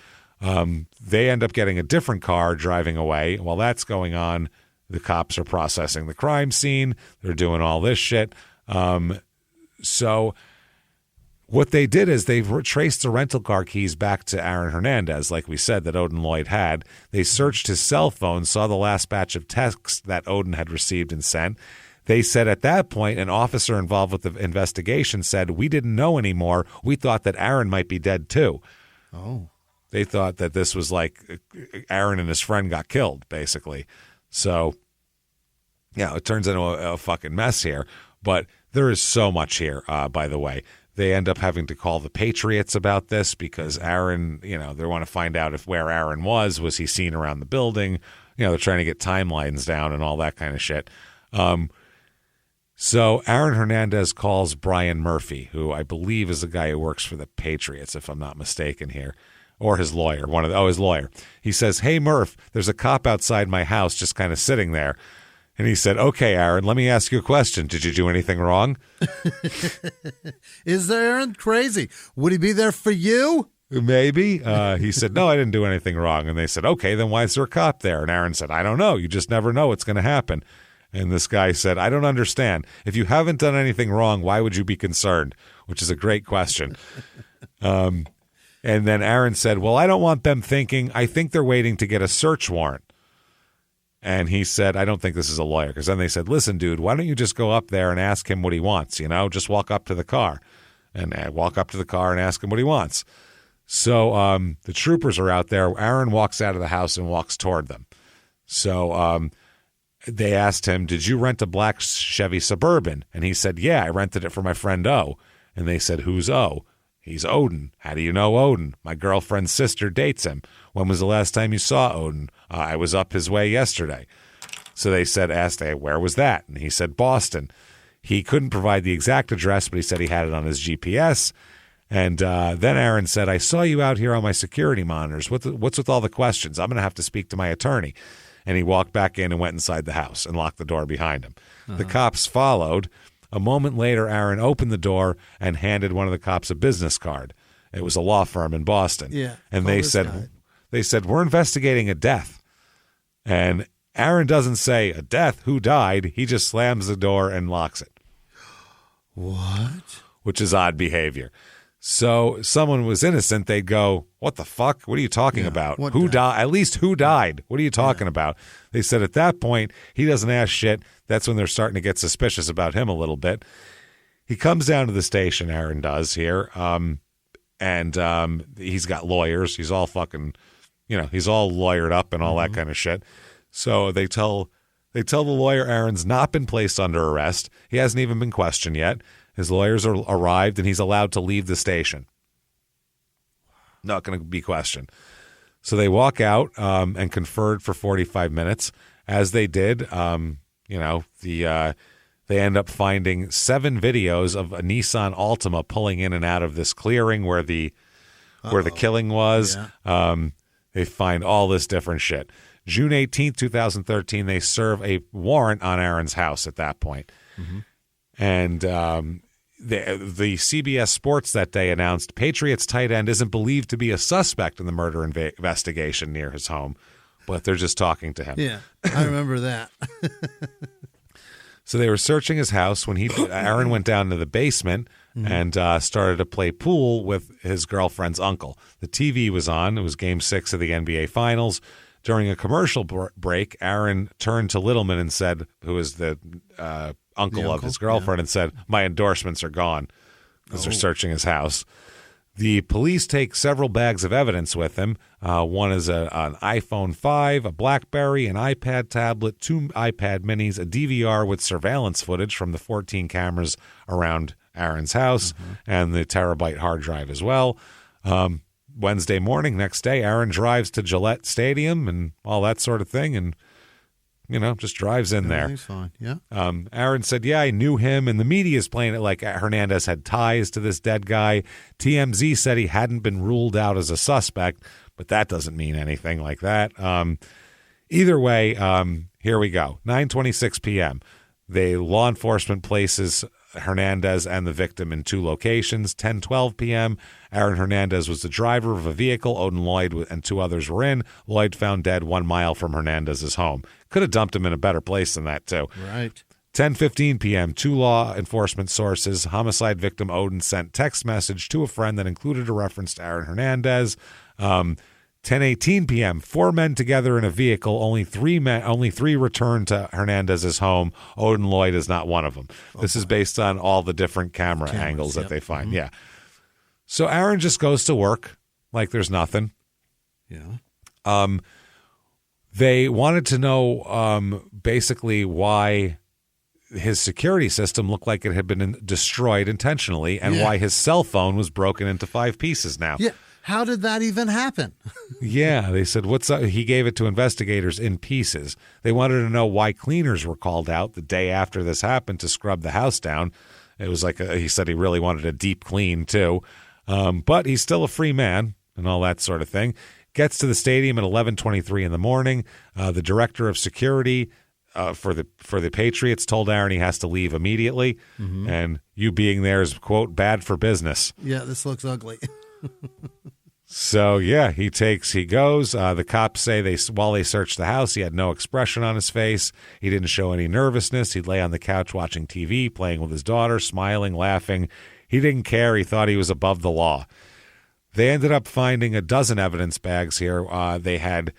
They end up getting a different car driving away. While that's going on, the cops are processing the crime scene. They're doing all this shit. So what they did is they traced the rental car keys back to Aaron Hernandez, like we said, that Odin Lloyd had. They searched his cell phone, saw the last batch of texts that Odin had received and sent. They said at that point, an officer involved with the investigation said, we didn't know anymore. We thought that Aaron might be dead too. Oh. They thought that this was like Aaron and his friend got killed, basically. So, yeah, it turns into a fucking mess here. But there is so much here, by the way. They end up having to call the Patriots about this because Aaron, they want to find out where Aaron was. Was he seen around the building? They're trying to get timelines down and all that kind of shit. So Aaron Hernandez calls Brian Murphy, who I believe is the guy who works for the Patriots, if I'm not mistaken here. Or his lawyer, his lawyer. He says, hey, Murph, there's a cop outside my house just kind of sitting there. And he said, okay, Aaron, let me ask you a question. Did you do anything wrong? Is there Aaron crazy? Would he be there for you? Maybe. He said, no, I didn't do anything wrong. And they said, okay, then why is there a cop there? And Aaron said, I don't know. You just never know what's going to happen. And this guy said, I don't understand. If you haven't done anything wrong, why would you be concerned? Which is a great question. And then Aaron said, well, I don't want them thinking, I think they're waiting to get a search warrant. And he said, I don't think this is a lawyer. Because then they said, listen, dude, why don't you just go up there and ask him what he wants? Just walk up to the car and ask him what he wants. So the troopers are out there. Aaron walks out of the house and walks toward them. So they asked him, did you rent a black Chevy Suburban? And he said, yeah, I rented it for my friend O. And they said, who's O? He's Odin. How do you know Odin? My girlfriend's sister dates him. When was the last time you saw Odin? I was up his way yesterday. So they asked, hey, where was that? And he said, Boston. He couldn't provide the exact address, but he said he had it on his GPS. And then Aaron said, I saw you out here on my security monitors. What's with all the questions? I'm going to have to speak to my attorney. And he walked back in and went inside the house and locked the door behind him. The cops followed. A moment later, Aaron opened the door and handed one of the cops a business card. It was a law firm in Boston. Yeah. And they said, we're investigating a death. And Aaron doesn't say, a death? Who died? He just slams the door and locks it. What? Which is odd behavior. So someone was innocent, they'd go, what the fuck? What are you talking about? Who died? At least who died? What are you talking about? They said at that point, he doesn't ask shit. That's when they're starting to get suspicious about him a little bit. He comes down to the station, Aaron does here, and he's got lawyers. He's all fucking, he's all lawyered up and all that kind of shit. So they tell the lawyer Aaron's not been placed under arrest. He hasn't even been questioned yet. His lawyers are arrived, and he's allowed to leave the station. Not going to be questioned. So they walk out and conferred for 45 minutes. As they did, they end up finding 7 videos of a Nissan Altima pulling in and out of this clearing where the killing was. Yeah. They find all this different shit. June 18th, 2013, they serve a warrant on Aaron's house at that point. Mm-hmm. And the CBS Sports that day announced Patriots tight end isn't believed to be a suspect in the murder investigation near his home, but they're just talking to him. Yeah, I remember that. So they were searching his house when Aaron went down to the basement and started to play pool with his girlfriend's uncle. The TV was on. It was Game 6 of the NBA Finals. During a commercial break, Aaron turned to Littleman and said, who is the uncle of his girlfriend, and said, my endorsements are gone, because they're searching his house. The police take several bags of evidence with him. One is an iPhone 5, a BlackBerry, an iPad tablet, 2 iPad minis, a DVR with surveillance footage from the 14 cameras around Aaron's house, and the terabyte hard drive as well. Wednesday morning, next day, Aaron drives to Gillette Stadium and all that sort of thing, and just drives in there. Everything's fine, yeah. Aaron said, yeah, I knew him, and the media is playing it like Hernandez had ties to this dead guy. TMZ said he hadn't been ruled out as a suspect, but that doesn't mean anything like that. Either way, here we go. 9:26 p.m. Law enforcement places Hernandez and the victim in 2 locations. 10:12 p.m., Aaron Hernandez was the driver of a vehicle. Odin Lloyd and 2 others were in. Lloyd found dead 1 mile from Hernandez's home. Could have dumped him in a better place than that, too. Right. 10:15 p.m., 2 law enforcement sources. Homicide victim Odin sent text message to a friend that included a reference to Aaron Hernandez. 10:18 p.m., 4 men together in a vehicle. Only 3 returned to Hernandez's home. Odin Lloyd is not one of them. This is based on all the different camera angles that they find. Yeah. So Aaron just goes to work like there's nothing. Yeah. They wanted to know basically why his security system looked like it had been destroyed intentionally and why his cell phone was broken into 5 pieces now. Yeah. How did that even happen? Yeah, they said, what's up? He gave it to investigators in pieces. They wanted to know why cleaners were called out the day after this happened to scrub the house down. It was like he said he really wanted a deep clean, too. But he's still a free man and all that sort of thing. Gets to the stadium at 11:23 in the morning. The director of security for the Patriots told Aaron he has to leave immediately. And you being there is, quote, bad for business. Yeah, this looks ugly. So, yeah, he goes. The cops say while they searched the house, he had no expression on his face. He didn't show any nervousness. He'd lay on the couch watching TV, playing with his daughter, smiling, laughing. He didn't care. He thought he was above the law. They ended up finding a dozen evidence bags here. They had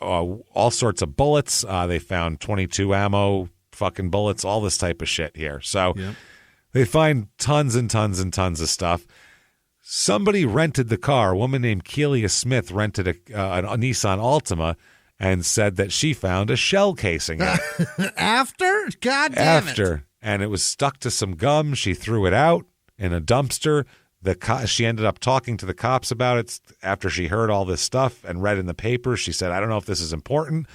all sorts of bullets. They found 22 ammo fucking bullets, all this type of shit here. So they find tons and tons and tons of stuff. Somebody rented the car. A woman named Keelia Smith rented a Nissan Altima and said that she found a shell casing in it. After? God damn it. After. And it was stuck to some gum. She threw it out in a dumpster. She ended up talking to the cops about it after she heard all this stuff and read in the paper. She said, I don't know if this is important.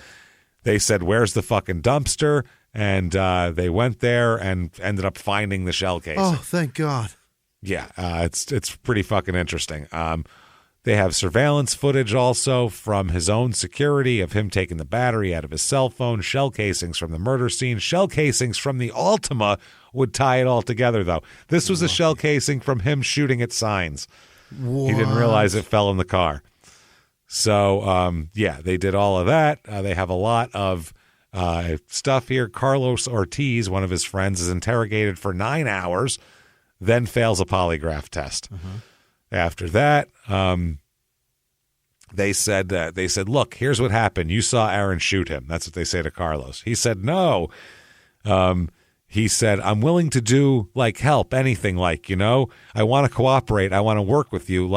They said, where's the fucking dumpster? And they went there and ended up finding the shell casing. Oh, thank God. Yeah, it's pretty fucking interesting. They have surveillance footage also from his own security of him taking the battery out of his cell phone, shell casings from the murder scene, shell casings from the Altima would tie it all together, though. This was a shell casing from him shooting at signs. What? He didn't realize it fell in the car. So, they did all of that. They have a lot of stuff here. Carlos Ortiz, one of his friends, is interrogated for 9 hours, then fails a polygraph test. After that, they said, look, here's what happened. You saw Aaron shoot him. That's what they say to Carlos. He said, no. He said, I'm willing to do, help, anything, I want to cooperate. I want to work with you.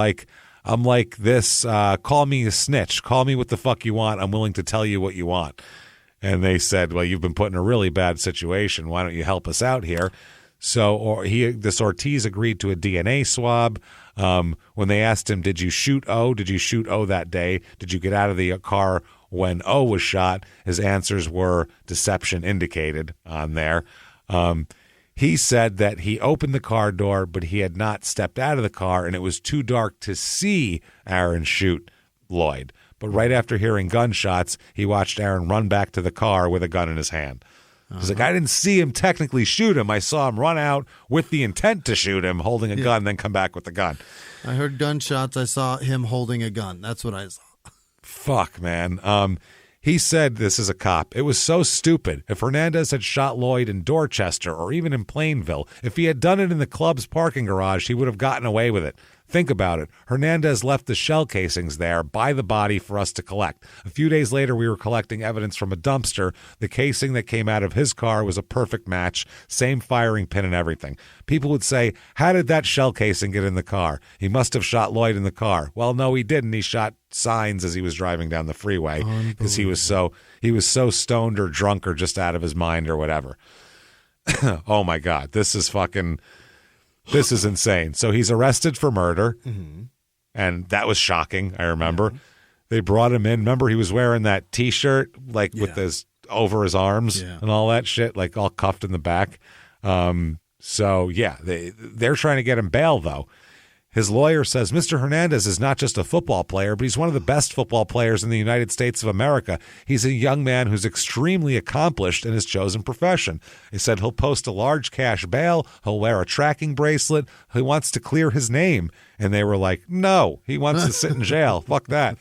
I'm like this, call me a snitch. Call me what the fuck you want. I'm willing to tell you what you want. And they said, well, you've been put in a really bad situation. Why don't you help us out here? So this Ortiz agreed to a DNA swab. When they asked him, did you shoot O? Did you shoot O that day? Did you get out of the car when O was shot? His answers were deception indicated on there. He said that he opened the car door, but he had not stepped out of the car, and it was too dark to see Aaron shoot Lloyd. But right after hearing gunshots, he watched Aaron run back to the car with a gun in his hand. He's like, I didn't see him technically shoot him. I saw him run out with the intent to shoot him, holding a gun, then come back with the gun. I heard gunshots. I saw him holding a gun. That's what I saw. Fuck, man. He said, this is a cop, it was so stupid. If Hernandez had shot Lloyd in Dorchester or even in Plainville, if he had done it in the club's parking garage, he would have gotten away with it. Think about it. Hernandez left the shell casings there by the body for us to collect. A few days later, we were collecting evidence from a dumpster. The casing that came out of his car was a perfect match, same firing pin and everything. People would say, how did that shell casing get in the car? He must have shot Lloyd in the car. Well, no, he didn't. He shot signs as he was driving down the freeway because he was so stoned or drunk or just out of his mind or whatever. Oh, my God. This is insane. So he's arrested for murder, and that was shocking, I remember. Yeah. They brought him in. Remember, he was wearing that T-shirt, with his over his arms and all that shit, all cuffed in the back. They're trying to get him bail, though. His lawyer says Mr. Hernandez is not just a football player, but he's one of the best football players in the United States of America. He's a young man who's extremely accomplished in his chosen profession. He said he'll post a large cash bail. He'll wear a tracking bracelet. He wants to clear his name. And they were like, no, he wants to sit in jail. Fuck that.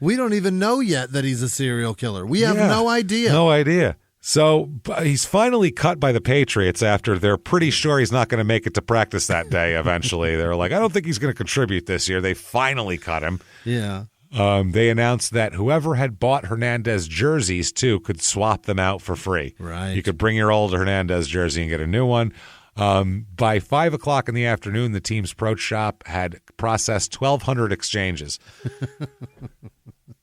We don't even know yet that he's a serial killer. We have no idea. No idea. So he's finally cut by the Patriots after they're pretty sure he's not going to make it to practice that day eventually. They're like, I don't think he's going to contribute this year. They finally cut him. Yeah. They announced that whoever had bought Hernandez jerseys, too, could swap them out for free. Right. You could bring your old Hernandez jersey and get a new one. By 5 o'clock in the afternoon, the team's pro shop had processed 1,200 exchanges.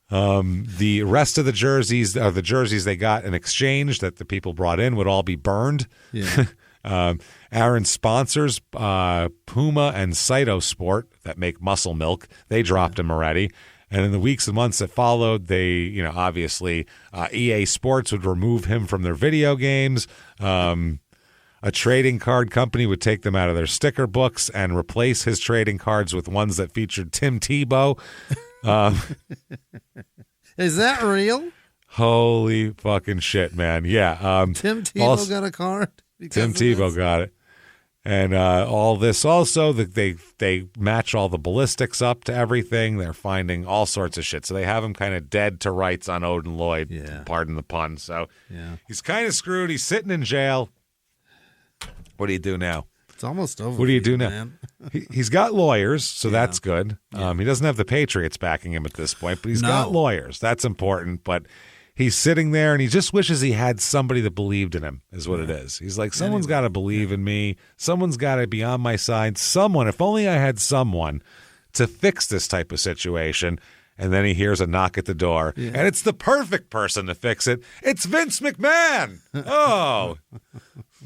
The rest of the jerseys they got in exchange that the people brought in would all be burned. Yeah. Aaron's sponsors, Puma and Cytosport, that make muscle milk, they dropped him already. And in the weeks and months that followed, they, obviously, EA Sports would remove him from their video games. A trading card company would take them out of their sticker books and replace his trading cards with ones that featured Tim Tebow. Is that real? Holy fucking shit, man. Yeah. Tim Tebow got a card? Tim Tebow got it. And all this also, they match all the ballistics up to everything. They're finding all sorts of shit. So they have him kind of dead to rights on Odin Lloyd, pardon the pun. So he's kind of screwed. He's sitting in jail. What do you do now? It's almost over. What do you do now? Man. He's got lawyers, so that's good. He doesn't have the Patriots backing him at this point, but he's got lawyers. That's important. But he's sitting there, and he just wishes he had somebody that believed in him, is what it is. He's like, someone's got to believe in me. Someone's got to be on my side. Someone, if only I had someone to fix this type of situation. And then he hears a knock at the door, and it's the perfect person to fix it. It's Vince McMahon. Oh,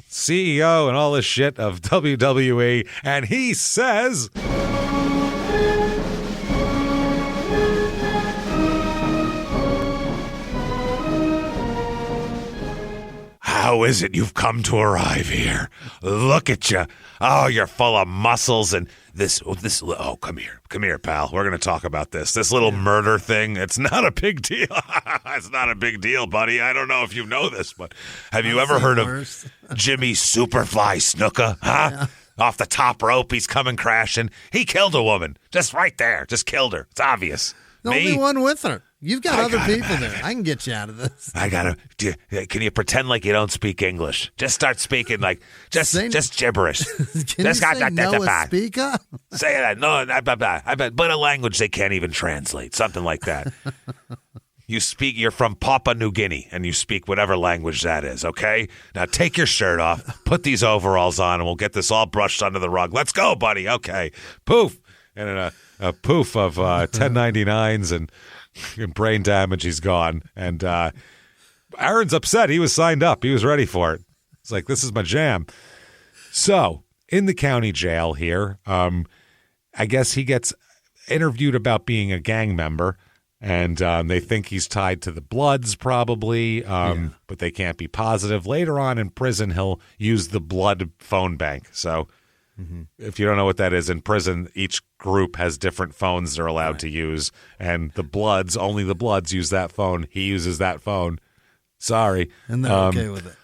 CEO and all this shit of WWE. And he says, How is it you've come to arrive here? Look at you. Oh, you're full of muscles and this. Oh, come here, pal. We're going to talk about this. This little murder thing, it's not a big deal. It's not a big deal, buddy. I don't know if you know this, but have you ever heard of Jimmy Superfly Snuka? Huh? Yeah. Off the top rope, he's coming crashing. He killed a woman. Just right there. Just killed her. It's obvious. The only one with her. You've got other people there. I can get you out of this. Can you pretend like you don't speak English? Just start speaking like, just gibberish. Can you say Noah speaker? Say that. No, but a language they can't even translate. Something like that. You're from Papua New Guinea, and you speak whatever language that is, okay? Now take your shirt off, put these overalls on, and we'll get this all brushed under the rug. Let's go, buddy. Okay. Poof. And a poof of 1099s and brain damage, he's gone. And Aaron's upset. He was signed up. He was ready for it. It's like, this is my jam. So, in the county jail here, I guess he gets interviewed about being a gang member, and they think he's tied to the Bloods probably, but they can't be positive. Later on in prison, he'll use the Blood phone bank. So, if you don't know what that is, in prison, each group has different phones they're allowed to use, and only the Bloods use that phone. He uses that phone. Sorry. And they're okay with it.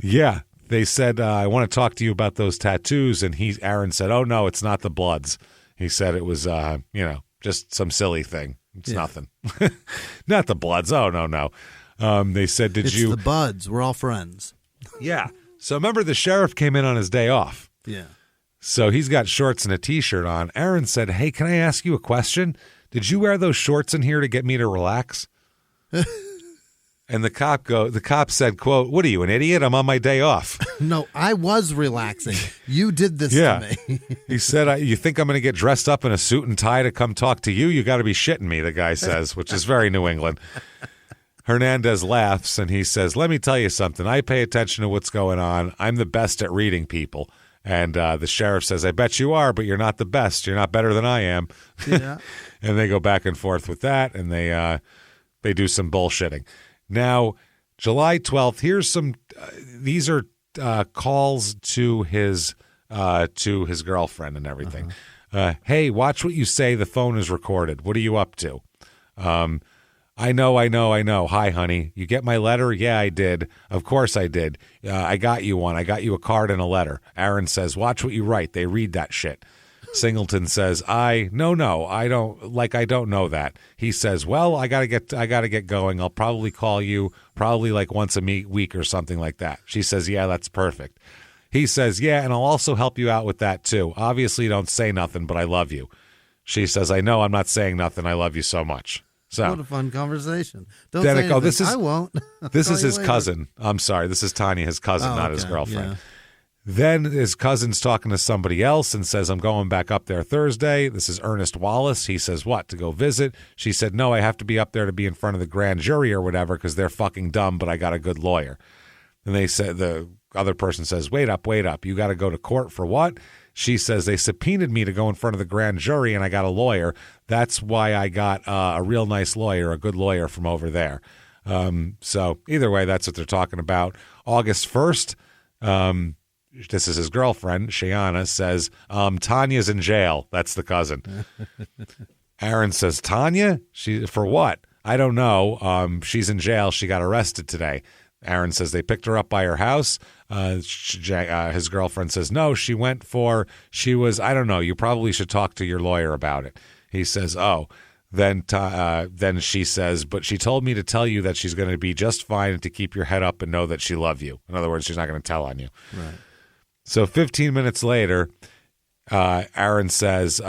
Yeah. They said, I want to talk to you about those tattoos, and Aaron said, oh, no, it's not the Bloods. He said it was, just some silly thing. It's nothing. Not the Bloods. Oh, no. They said, it's the Buds. We're all friends. Yeah. So remember, the sheriff came in on his day off. Yeah. So he's got shorts and a T-shirt on. Aaron said, hey, can I ask you a question? Did you wear those shorts in here to get me to relax? And the cop said, quote, what are you, an idiot? I'm on my day off. No, I was relaxing. You did this to me. He said, you think I'm going to get dressed up in a suit and tie to come talk to you? You got to be shitting me, the guy says, which is very New England. Hernandez laughs, and he says, let me tell you something. I pay attention to what's going on. I'm the best at reading people. And the sheriff says, I bet you are, but you're not the best. You're not better than I am. Yeah. And they go back and forth with that, and they do some bullshitting. Now, July 12th, here's some these are calls to his girlfriend and everything. Hey, watch what you say. The phone is recorded. What are you up to? I know. Hi, honey. You get my letter? Yeah, I did. Of course I did. I got you one. I got you a card and a letter. Aaron says, watch what you write. They read that shit. Singleton says, I don't know that. He says, well, I gotta get going. I'll probably call you like once a week or something like that. She says, yeah, that's perfect. He says, yeah, and I'll also help you out with that too. Obviously don't say nothing, but I love you. She says, I know I'm not saying nothing. I love you so much. So, what a fun conversation. Don't say anything. I won't. This is his cousin. I'm sorry. This is Tanya, his cousin, not his girlfriend. Yeah. Then his cousin's talking to somebody else and says, I'm going back up there Thursday. This is Ernest Wallace. He says, what, to go visit? She said, no, I have to be up there to be in front of the grand jury or whatever because they're fucking dumb, but I got a good lawyer. And they said, the other person says, wait up. You got to go to court for what? She says, they subpoenaed me to go in front of the grand jury and I got a lawyer. That's why I got a real nice lawyer, a good lawyer from over there. So either way, that's what they're talking about. August 1st, this is his girlfriend, Shayana, says, Tanya's in jail. That's the cousin. Aaron says, Tanya? For what? I don't know. She's in jail. She got arrested today. Aaron says they picked her up by her house. His girlfriend says, no, she was, I don't know. You probably should talk to your lawyer about it. He says, oh. Then she says, but she told me to tell you that she's going to be just fine and to keep your head up and know that she loves you. In other words, she's not going to tell on you. Right. So 15 minutes later, Aaron says,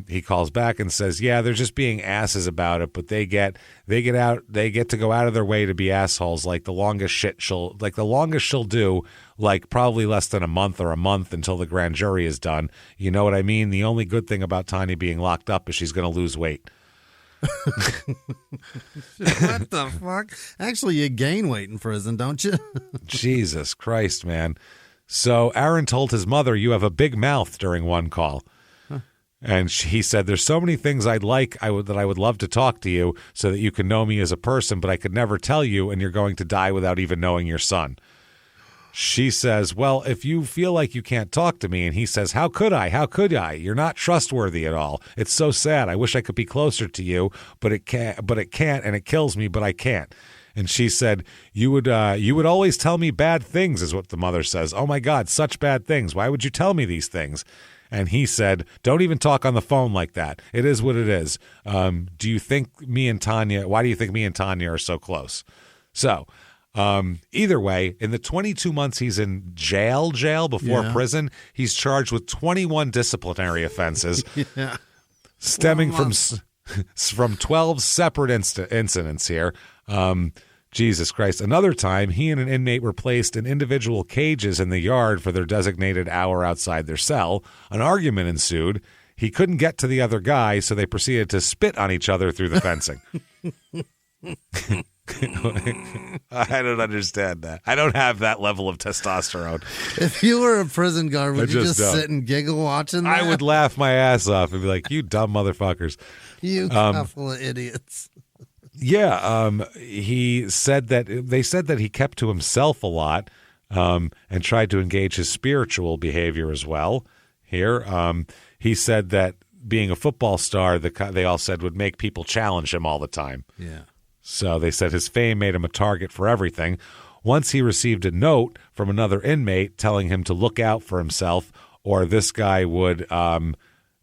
he calls back and says, yeah, they're just being asses about it, but they get to go out of their way to be assholes. Like the longest she'll do, like probably less than a month until the grand jury is done. You know what I mean? The only good thing about Tanya being locked up is she's going to lose weight. What the fuck? Actually, you gain weight in prison, don't you? Jesus Christ, man. So Aaron told his mother, you have a big mouth during one call. Huh. And he said, there's so many things that I would love to talk to you so that you can know me as a person, but I could never tell you, and you're going to die without even knowing your son. She says, well, if you feel like you can't talk to me, and he says, how could I? How could I? You're not trustworthy at all. It's so sad. I wish I could be closer to you, but it can't, and it kills me, but I can't. And she said, you would always tell me bad things, is what the mother says. Oh my God, such bad things. Why would you tell me these things? And he said, don't even talk on the phone like that. It is what it is. Why do you think me and Tanya are so close? So, either way, in the 22 months he's in jail before prison, he's charged with 21 disciplinary offenses stemming from 12 separate incidents here. Jesus Christ. Another time, he and an inmate were placed in individual cages in the yard for their designated hour outside their cell. An argument ensued. He couldn't get to the other guy, so they proceeded to spit on each other through the fencing. I don't understand that. I don't have that level of testosterone. If you were a prison guard, would you just sit and giggle watching that? I would laugh my ass off and be like, you dumb motherfuckers. You couple of idiots. Yeah, they said that he kept to himself a lot and tried to engage his spiritual behavior as well. Here, he said that being a football star, they all said would make people challenge him all the time. Yeah. So they said his fame made him a target for everything. Once he received a note from another inmate telling him to look out for himself, or this guy would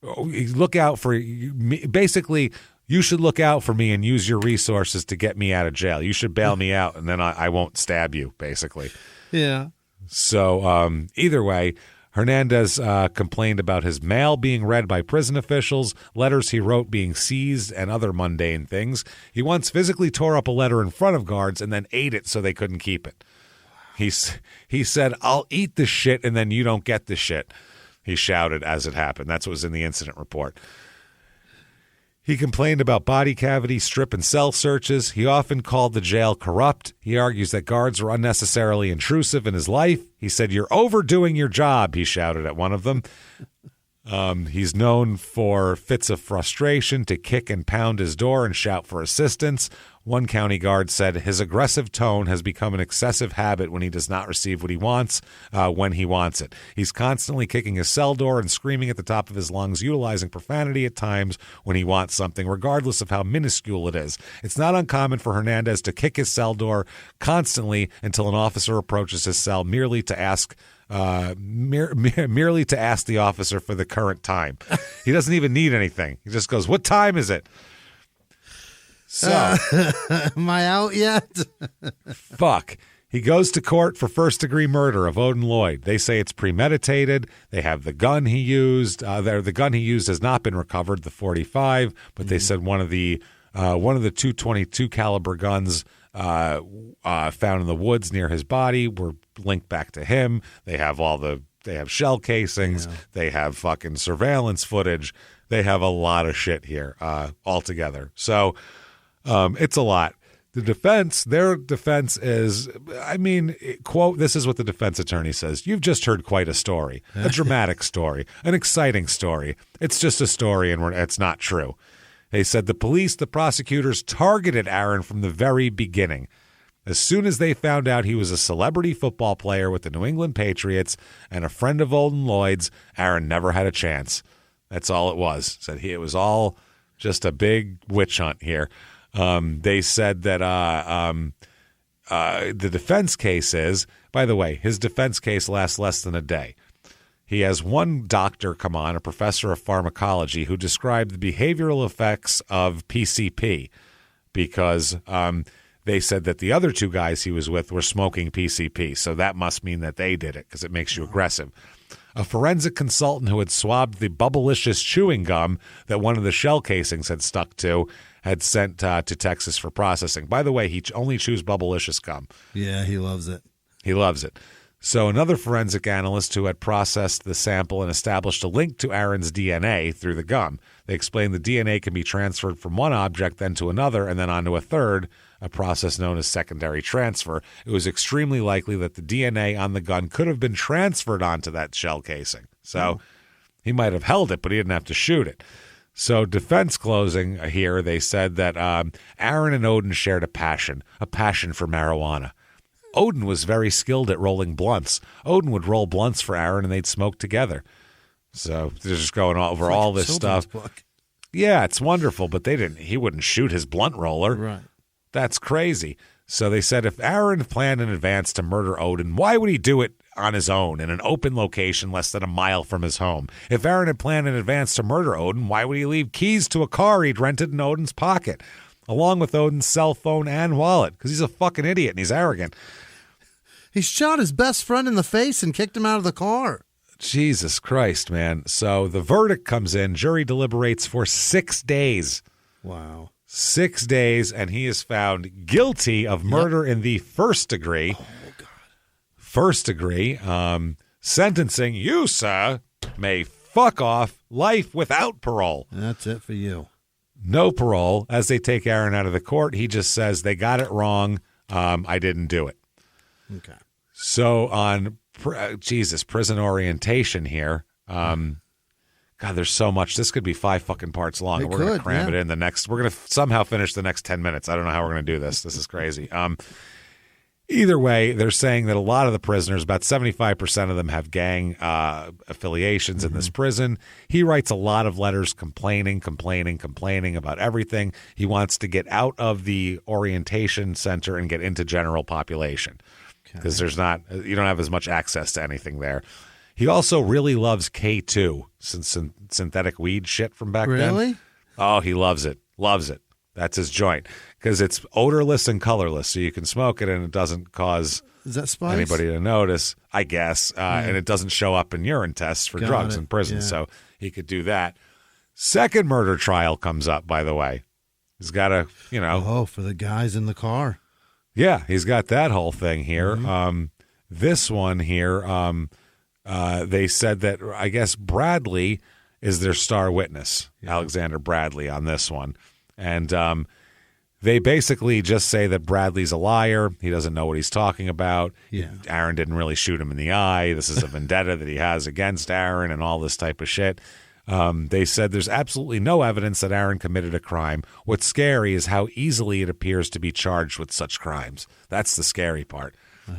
look out for me. Basically, you should look out for me and use your resources to get me out of jail. You should bail me out, and then I won't stab you, basically. Yeah. So either way, Hernandez complained about his mail being read by prison officials, letters he wrote being seized, and other mundane things. He once physically tore up a letter in front of guards and then ate it so they couldn't keep it. He said, I'll eat the shit and then you don't get the shit, he shouted as it happened. That's what was in the incident report. He complained about body cavity, strip, and cell searches. He often called the jail corrupt. He argues that guards were unnecessarily intrusive in his life. He said, you're overdoing your job, he shouted at one of them. He's known for fits of frustration to kick and pound his door and shout for assistance. One county guard said his aggressive tone has become an excessive habit when he does not receive what he wants when he wants it. He's constantly kicking his cell door and screaming at the top of his lungs, utilizing profanity at times when he wants something, regardless of how minuscule it is. It's not uncommon for Hernandez to kick his cell door constantly until an officer approaches his cell merely to ask the officer for the current time. He doesn't even need anything. He just goes, what time is it? So, am I out yet? Fuck. He goes to court for first-degree murder of Odin Lloyd. They say it's premeditated. They have the gun he used. The gun he used has not been recovered, the .45, but they said one of the .222 caliber guns found in the woods near his body were linked back to him. They have shell casings. Yeah. They have fucking surveillance footage. They have a lot of shit here altogether. So it's a lot. Their defense is, quote, this is what the defense attorney says. You've just heard quite a story, a dramatic story, an exciting story. It's just a story and it's not true. They said the prosecutors targeted Aaron from the very beginning. As soon as they found out he was a celebrity football player with the New England Patriots and a friend of Odin Lloyd's, Aaron never had a chance. That's all it was. Said it was all just a big witch hunt here. They said that the defense case is, by the way, his defense case lasts less than a day. He has one doctor come on, a professor of pharmacology, who described the behavioral effects of PCP because they said that the other two guys he was with were smoking PCP. So that must mean that they did it because it makes you aggressive. A forensic consultant who had swabbed the Bubblicious chewing gum that one of the shell casings had stuck to had sent to Texas for processing. By the way, he only chews Bubblicious gum. Yeah, he loves it. He loves it. So another forensic analyst who had processed the sample and established a link to Aaron's DNA through the gum. They explained the DNA can be transferred from one object then to another and then onto a third, a process known as secondary transfer. It was extremely likely that the DNA on the gun could have been transferred onto that shell casing. So he might have held it, but he didn't have to shoot it. So defense closing here, they said that Aaron and Odin shared a passion for marijuana. Odin was very skilled at rolling blunts. Odin would roll blunts for Aaron, and they'd smoke together. So they're just going over all this stuff. Book. Yeah, it's wonderful, but he wouldn't shoot his blunt roller. Right. That's crazy. So they said if Aaron planned in advance to murder Odin, why would he do it on his own in an open location less than a mile from his home? If Aaron had planned in advance to murder Odin, why would he leave keys to a car he'd rented in Odin's pocket, along with Odin's cell phone and wallet? Because he's a fucking idiot and he's arrogant. He shot his best friend in the face and kicked him out of the car. Jesus Christ, man. So the verdict comes in. Jury deliberates for 6 days. Wow. 6 days, and he is found guilty of murder in the first degree. Oh, God. First degree. Sentencing, you, sir, may fuck off life without parole. That's it for you. No parole. As they take Aaron out of the court, he just says, they got it wrong. I didn't do it. Okay. So on, prison orientation here. God, there's so much. This could be 5 fucking parts long. We're going to cram it in the next. We're going to somehow finish the next 10 minutes. I don't know how we're going to do this. This is crazy. Either way, they're saying that a lot of the prisoners, about 75% of them, have gang affiliations in this prison. He writes a lot of letters complaining about everything. He wants to get out of the orientation center and get into general population because you don't have as much access to anything there. He also really loves K2, synthetic weed shit from back then. Really? Oh, he loves it. Loves it. That's his joint because it's odorless and colorless, so you can smoke it and it doesn't cause anybody to notice, I guess, and it doesn't show up in urine tests for drugs in prison, so he could do that. Second murder trial comes up, by the way. He's got a, for the guys in the car. Yeah, he's got that whole thing here. This one here, they said that, I guess, Bradley is their star witness, Alexander Bradley, on this one. And they basically just say that Bradley's a liar. He doesn't know what he's talking about. Yeah. Aaron didn't really shoot him in the eye. This is a vendetta that he has against Aaron and all this type of shit. They said there's absolutely no evidence that Aaron committed a crime. What's scary is how easily it appears to be charged with such crimes. That's the scary part.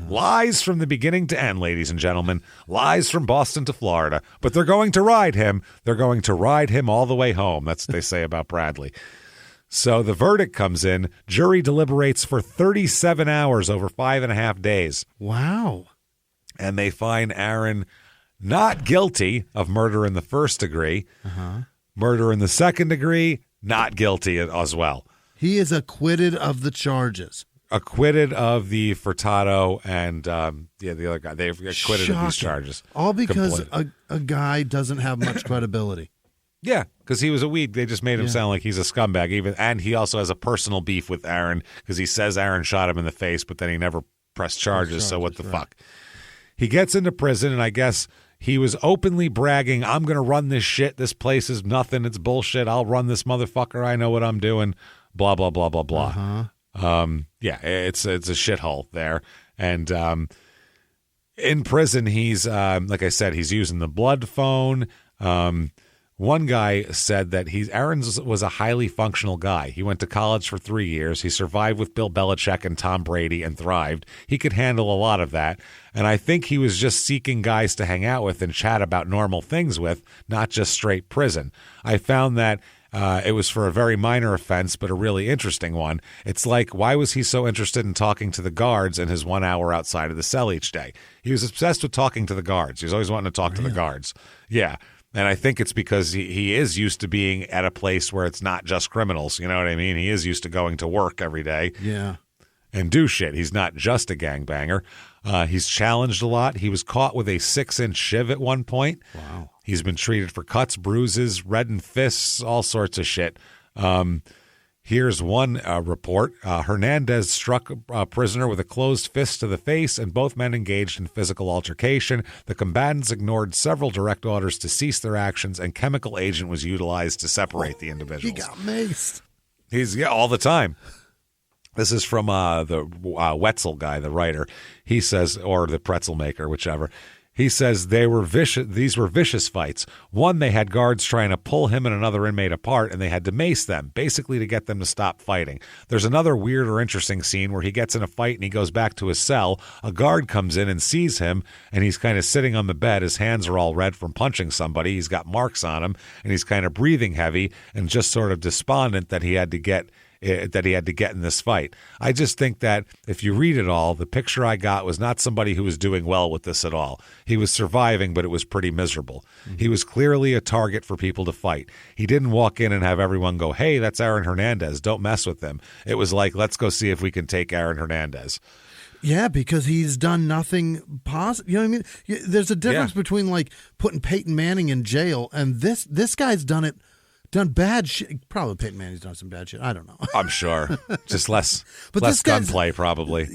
Lies from the beginning to end, ladies and gentlemen. Lies from Boston to Florida. But they're going to ride him. They're going to ride him all the way home. That's what they say about Bradley. So the verdict comes in. Jury deliberates for 37 hours over 5.5 days. Wow. And they find Aaron not guilty of murder in the first degree. Murder in the second degree, not guilty as well. He is acquitted of the charges. Acquitted of the Furtado and the other guy. They've acquitted of these charges. All because a guy doesn't have much credibility. Yeah, because he was a weed. They just made him sound like he's a scumbag. And he also has a personal beef with Aaron because he says Aaron shot him in the face, but then he never pressed charges. So what the fuck? He gets into prison, and I guess he was openly bragging, I'm going to run this shit. This place is nothing. It's bullshit. I'll run this motherfucker. I know what I'm doing. Blah, blah, blah, blah, blah. It's a shithole there. And in prison, he's, like I said, he's using the blood phone. One guy said that Aaron was a highly functional guy. He went to college for 3 years. He survived with Bill Belichick and Tom Brady and thrived. He could handle a lot of that. And I think he was just seeking guys to hang out with and chat about normal things with, not just straight prison. I found that it was for a very minor offense, but a really interesting one. It's like, why was he so interested in talking to the guards in his 1 hour outside of the cell each day? He was obsessed with talking to the guards. He was always wanting to talk to the guards. Yeah. And I think it's because he is used to being at a place where it's not just criminals. You know what I mean? He is used to going to work every day. Yeah. And do shit. He's not just a gangbanger. He's challenged a lot. He was caught with a 6-inch shiv at one point. Wow. He's been treated for cuts, bruises, reddened fists, all sorts of shit. Here's one report. Hernandez struck a prisoner with a closed fist to the face, and both men engaged in physical altercation. The combatants ignored several direct orders to cease their actions, and chemical agent was utilized to separate the individuals. He got maced. He's all the time. This is from the Wetzel guy, the writer. He says, or the pretzel maker, whichever. He says they were vicious. These were vicious fights. One, they had guards trying to pull him and another inmate apart, and they had to mace them, basically to get them to stop fighting. There's another weird or interesting scene where he gets in a fight and he goes back to his cell. A guard comes in and sees him, and he's kind of sitting on the bed. His hands are all red from punching somebody. He's got marks on him, and he's kind of breathing heavy and just sort of despondent that he had to get in this fight. I just think that if you read it all, the picture I got was not somebody who was doing well with this at all. He was surviving, but it was pretty miserable. Mm-hmm. He was clearly a target for people to fight. He didn't walk in and have everyone go, hey, that's Aaron Hernandez. Don't mess with him. It was like, let's go see if we can take Aaron Hernandez. Yeah, because he's done nothing positive. You know what I mean? There's a difference between like putting Peyton Manning in jail and this guy's done bad shit. Probably Peyton Manning's done some bad shit. I don't know. I'm sure. Just less but less gunplay, probably.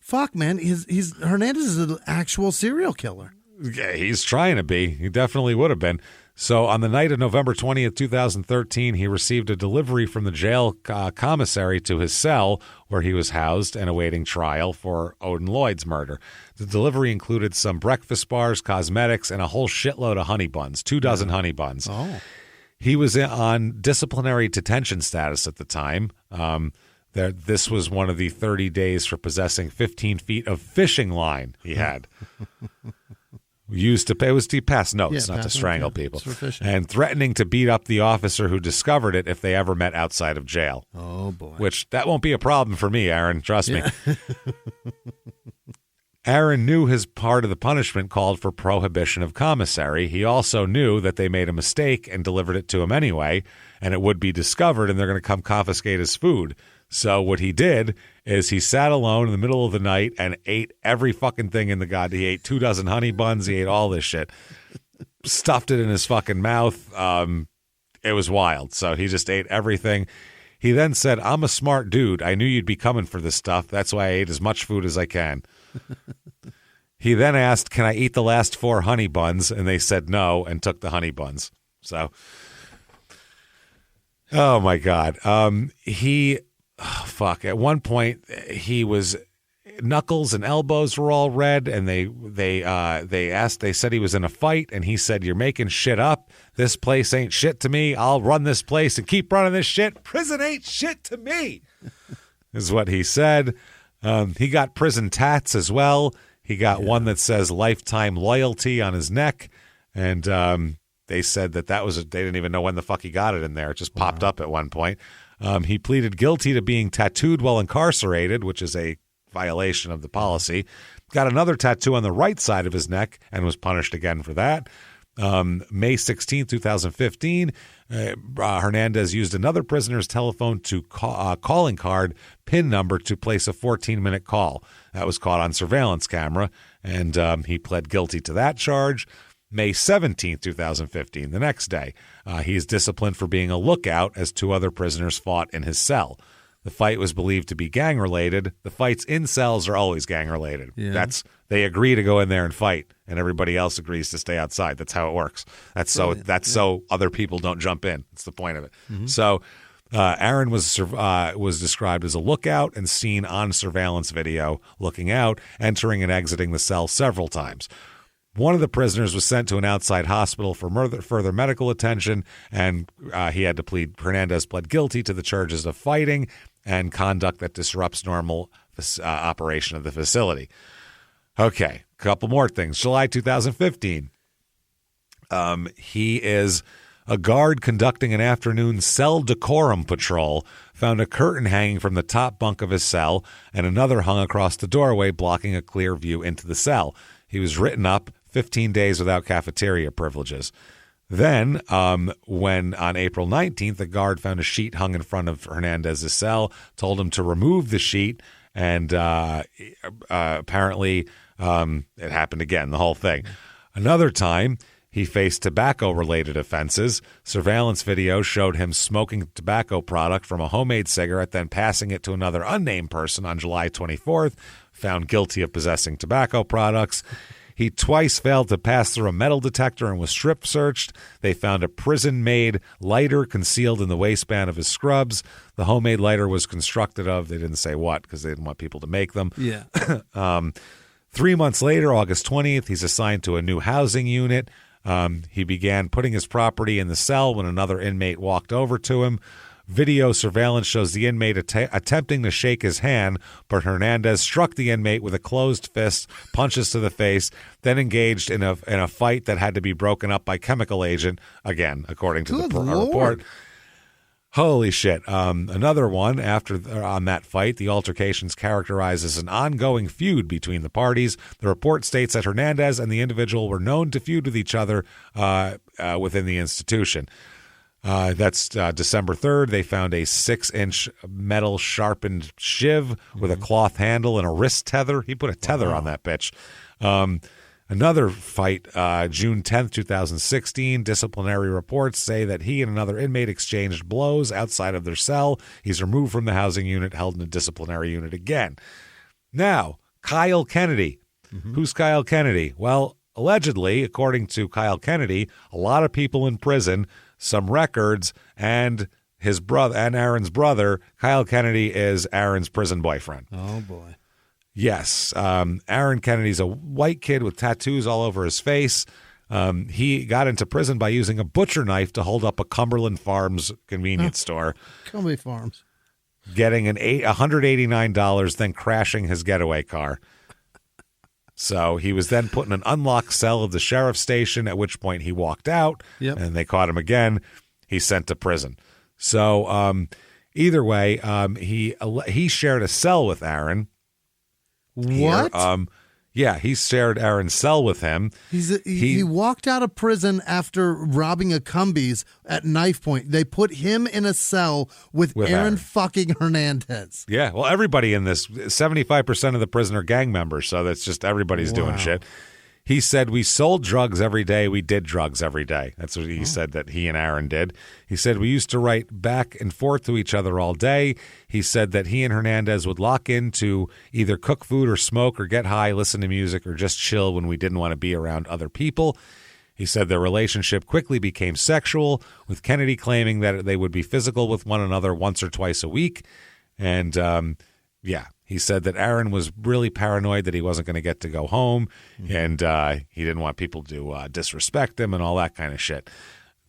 Fuck, man. He's Hernandez is an actual serial killer. Yeah, he's trying to be. He definitely would have been. So on the night of November 20th, 2013, he received a delivery from the jail commissary to his cell where he was housed and awaiting trial for Odin Lloyd's murder. The delivery included some breakfast bars, cosmetics, and a whole shitload of honey buns, 24 honey buns. Oh. He was on disciplinary detention status at the time. This was one of the 30 days for possessing 15 feet of fishing line he had. Used to pay was to pass notes, not to strangle people, and threatening to beat up the officer who discovered it if they ever met outside of jail. Oh boy! Which that won't be a problem for me, Aaron. Trust me. Aaron knew his part of the punishment called for prohibition of commissary. He also knew that they made a mistake and delivered it to him anyway, and it would be discovered, and they're going to come confiscate his food. So what he did is he sat alone in the middle of the night and ate every fucking thing in the god. He ate 24 honey buns. He ate all this shit. Stuffed it in his fucking mouth. It was wild. So he just ate everything. He then said, I'm a smart dude. I knew you'd be coming for this stuff. That's why I ate as much food as I can. He then asked, can I eat the last 4 honey buns? And they said no and took the honey buns. So, oh my God. At one point, he was knuckles and elbows were all red, and they said he was in a fight, and he said, "You're making shit up. This place ain't shit to me. I'll run this place and keep running this shit. Prison ain't shit to me," is what he said. He got prison tats as well. He got one that says lifetime loyalty on his neck, and they said that they didn't even know when the fuck he got it in there. It just popped up at one point. He pleaded guilty to being tattooed while incarcerated, which is a violation of the policy. Got another tattoo on the right side of his neck and was punished again for that. May 16, 2015, Hernandez used another prisoner's telephone to calling card PIN number to place a 14-minute call. That was caught on surveillance camera, and he pled guilty to that charge. May 17, 2015, the next day, he is disciplined for being a lookout as 2 other prisoners fought in his cell. The fight was believed to be gang-related. The fights in cells are always gang-related. Yeah. They agree to go in there and fight, and everybody else agrees to stay outside. That's how it works. That's so other people don't jump in. That's the point of it. Mm-hmm. So Aaron was described as a lookout and seen on surveillance video looking out, entering and exiting the cell several times. One of the prisoners was sent to an outside hospital for further medical attention, and Hernandez pled guilty to the charges of fighting and conduct that disrupts normal operation of the facility. Okay, a couple more things. July 2015, he is a guard conducting an afternoon cell decorum patrol, found a curtain hanging from the top bunk of his cell and another hung across the doorway, blocking a clear view into the cell. He was written up 15 days without cafeteria privileges. Then, when on April 19th, the guard found a sheet hung in front of Hernandez's cell, told him to remove the sheet, and apparently it happened again, the whole thing. Another time, he faced tobacco-related offenses. Surveillance video showed him smoking a tobacco product from a homemade cigarette, then passing it to another unnamed person on July 24th, found guilty of possessing tobacco products. He twice failed to pass through a metal detector and was strip searched. They found a prison-made lighter concealed in the waistband of his scrubs. The homemade lighter was constructed of, they didn't say what because they didn't want people to make them. Yeah. 3 months later, August 20th, he's assigned to a new housing unit. He began putting his property in the cell when another inmate walked over to him. Video surveillance shows the inmate attempting to shake his hand, but Hernandez struck the inmate with a closed fist, punches to the face, then engaged in a fight that had to be broken up by chemical agent, again, according to the report. Holy shit. Another one on that fight, the altercations characterized as an ongoing feud between the parties. The report states that Hernandez and the individual were known to feud with each other within the institution. That's December 3rd. They found a 6-inch metal sharpened shiv with a cloth handle and a wrist tether. He put a tether on that bitch. Another fight, June 10th, 2016. Disciplinary reports say that he and another inmate exchanged blows outside of their cell. He's removed from the housing unit, held in a disciplinary unit again. Now, Kyle Kennedy. Who's Kyle Kennedy? Well, allegedly, according to Kyle Kennedy, a lot of people in prison, some records, and his brother and Aaron's brother. Kyle Kennedy is Aaron's prison boyfriend. Oh, boy. Yes. Aaron Kennedy's a white kid with tattoos all over his face. He got into prison by using a butcher knife to hold up a Cumberland Farms convenience store. Cumberland Farms. Getting $189, then crashing his getaway car. So he was then put in an unlocked cell of the sheriff's station, at which point he walked out, and they caught him again. He's sent to prison. So either way, he shared a cell with Aaron. What? Yeah, he shared Aaron's cell with him. He walked out of prison after robbing a Cumbies at knife point. They put him in a cell with Aaron fucking Hernandez. Yeah, well, everybody in this, 75% of the prison are gang members, so that's just everybody's doing shit. He said, we sold drugs every day. We did drugs every day. That's what he said that he and Aaron did. He said, we used to write back and forth to each other all day. He said that he and Hernandez would lock in to either cook food or smoke or get high, listen to music, or just chill when we didn't want to be around other people. He said their relationship quickly became sexual, with Kennedy claiming that they would be physical with one another once or twice a week. And, he said that Aaron was really paranoid that he wasn't going to get to go home, and he didn't want people to disrespect him and all that kind of shit.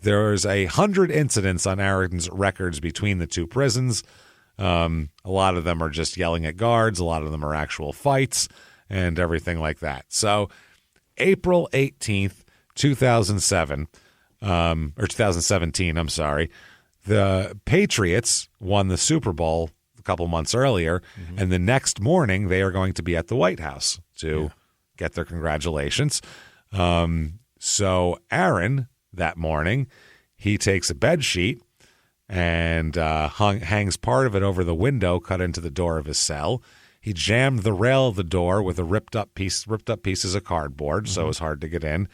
There's 100 incidents on Aaron's records between the two prisons. A lot of them are just yelling at guards. A lot of them are actual fights and everything like that. So April 18th, 2007, or 2017, I'm sorry, the Patriots won the Super Bowl couple months earlier, and the next morning they are going to be at the White House to get their congratulations. So Aaron, that morning, he takes a bed sheet and hangs part of it over the window cut into the door of his cell. He jammed the rail of the door with a ripped up pieces of cardboard, so it was hard to get in.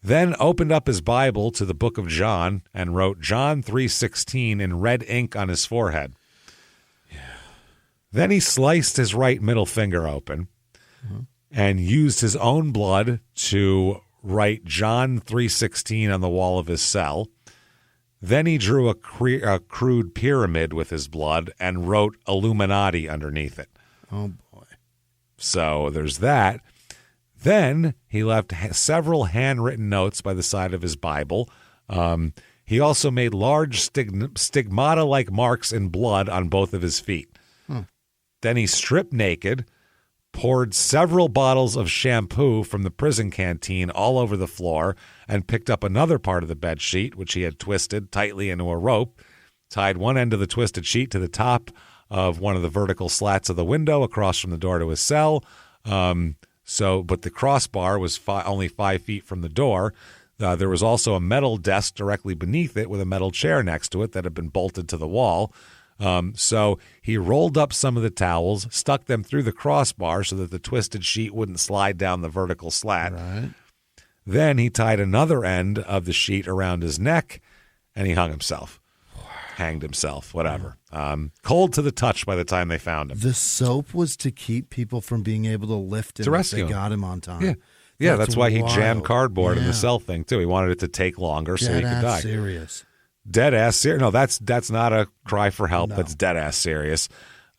Then opened up his Bible to the book of John and wrote John 3:16 in red ink on his forehead. Then he sliced his right middle finger open and used his own blood to write John 3:16 on the wall of his cell. Then he drew a crude pyramid with his blood and wrote Illuminati underneath it. Oh, boy. So there's that. Then he left several handwritten notes by the side of his Bible. He also made large stigmata-like marks in blood on both of his feet. Then he stripped naked, poured several bottles of shampoo from the prison canteen all over the floor, and picked up another part of the bed sheet, which he had twisted tightly into a rope, tied one end of the twisted sheet to the top of one of the vertical slats of the window across from the door to his cell. But the crossbar was only 5 feet from the door. There was also a metal desk directly beneath it with a metal chair next to it that had been bolted to the wall. So he rolled up some of the towels, stuck them through the crossbar so that the twisted sheet wouldn't slide down the vertical slat. Right. Then he tied another end of the sheet around his neck, and he hung himself. Hanged himself, whatever. Cold to the touch by the time they found him. The soap was to keep people from being able to lift him to rescue if they him. got him on time. Yeah, that's why he wild. jammed cardboard in the cell thing, too. He wanted it to take longer so he could die. Serious. Dead ass serious. No, that's not a cry for help. No. That's dead ass serious.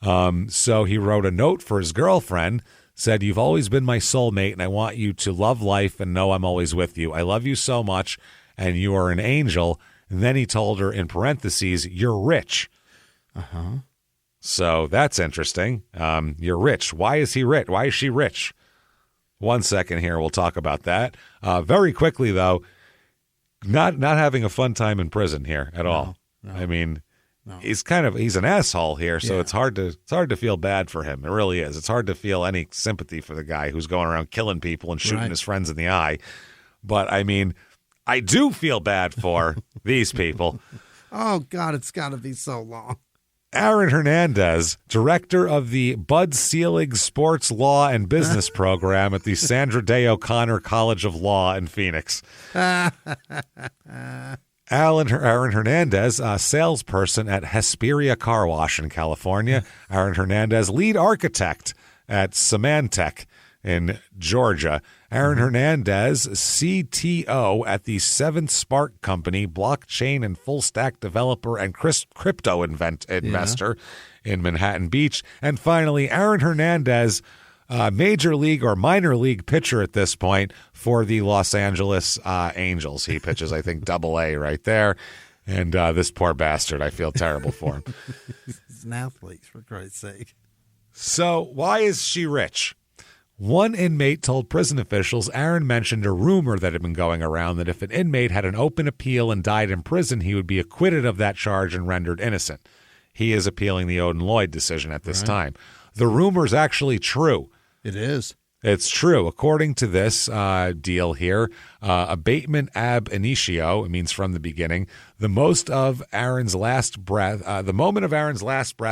So he wrote a note for his girlfriend said, "You've always been my soulmate, and I want you to love life and know I'm always with you. I love you so much, and you are an angel." And then he told her in parentheses, "You're rich." Uh-huh. So that's interesting. You're rich. Why is he rich? Why is she rich? 1 second here. We'll talk about that. Very quickly, though, not having a fun time in prison here at all. No. I mean, he's an asshole here, so it's hard to feel bad for him. It really is. It's hard to feel any sympathy for the guy who's going around killing people and shooting his friends in the eye. But I mean, I do feel bad for these people. Oh God, it's got to be so long. Aaron Hernandez, director of the Bud Selig Sports Law and Business Program at the Sandra Day O'Connor College of Law in Phoenix. Aaron Hernandez, a salesperson at Hesperia Car Wash in California. Aaron Hernandez, lead architect at Symantec in Georgia. Aaron Hernandez, CTO at the Seventh Spark Company, blockchain and full stack developer and crypto investor in Manhattan Beach. And finally, Aaron Hernandez, major league or minor league pitcher at this point for the Los Angeles Angels. He pitches, I think, AA right there. And this poor bastard, I feel terrible for him. He's an athlete, for Christ's sake. So why is she rich? One inmate told prison officials Aaron mentioned a rumor that had been going around that if an inmate had an open appeal and died in prison, he would be acquitted of that charge and rendered innocent. He is appealing the Odin Lloyd decision at this time. The rumor is actually true. It is. It's true. According to this deal here, abatement ab initio, it means from the beginning, the moment of Aaron's last breath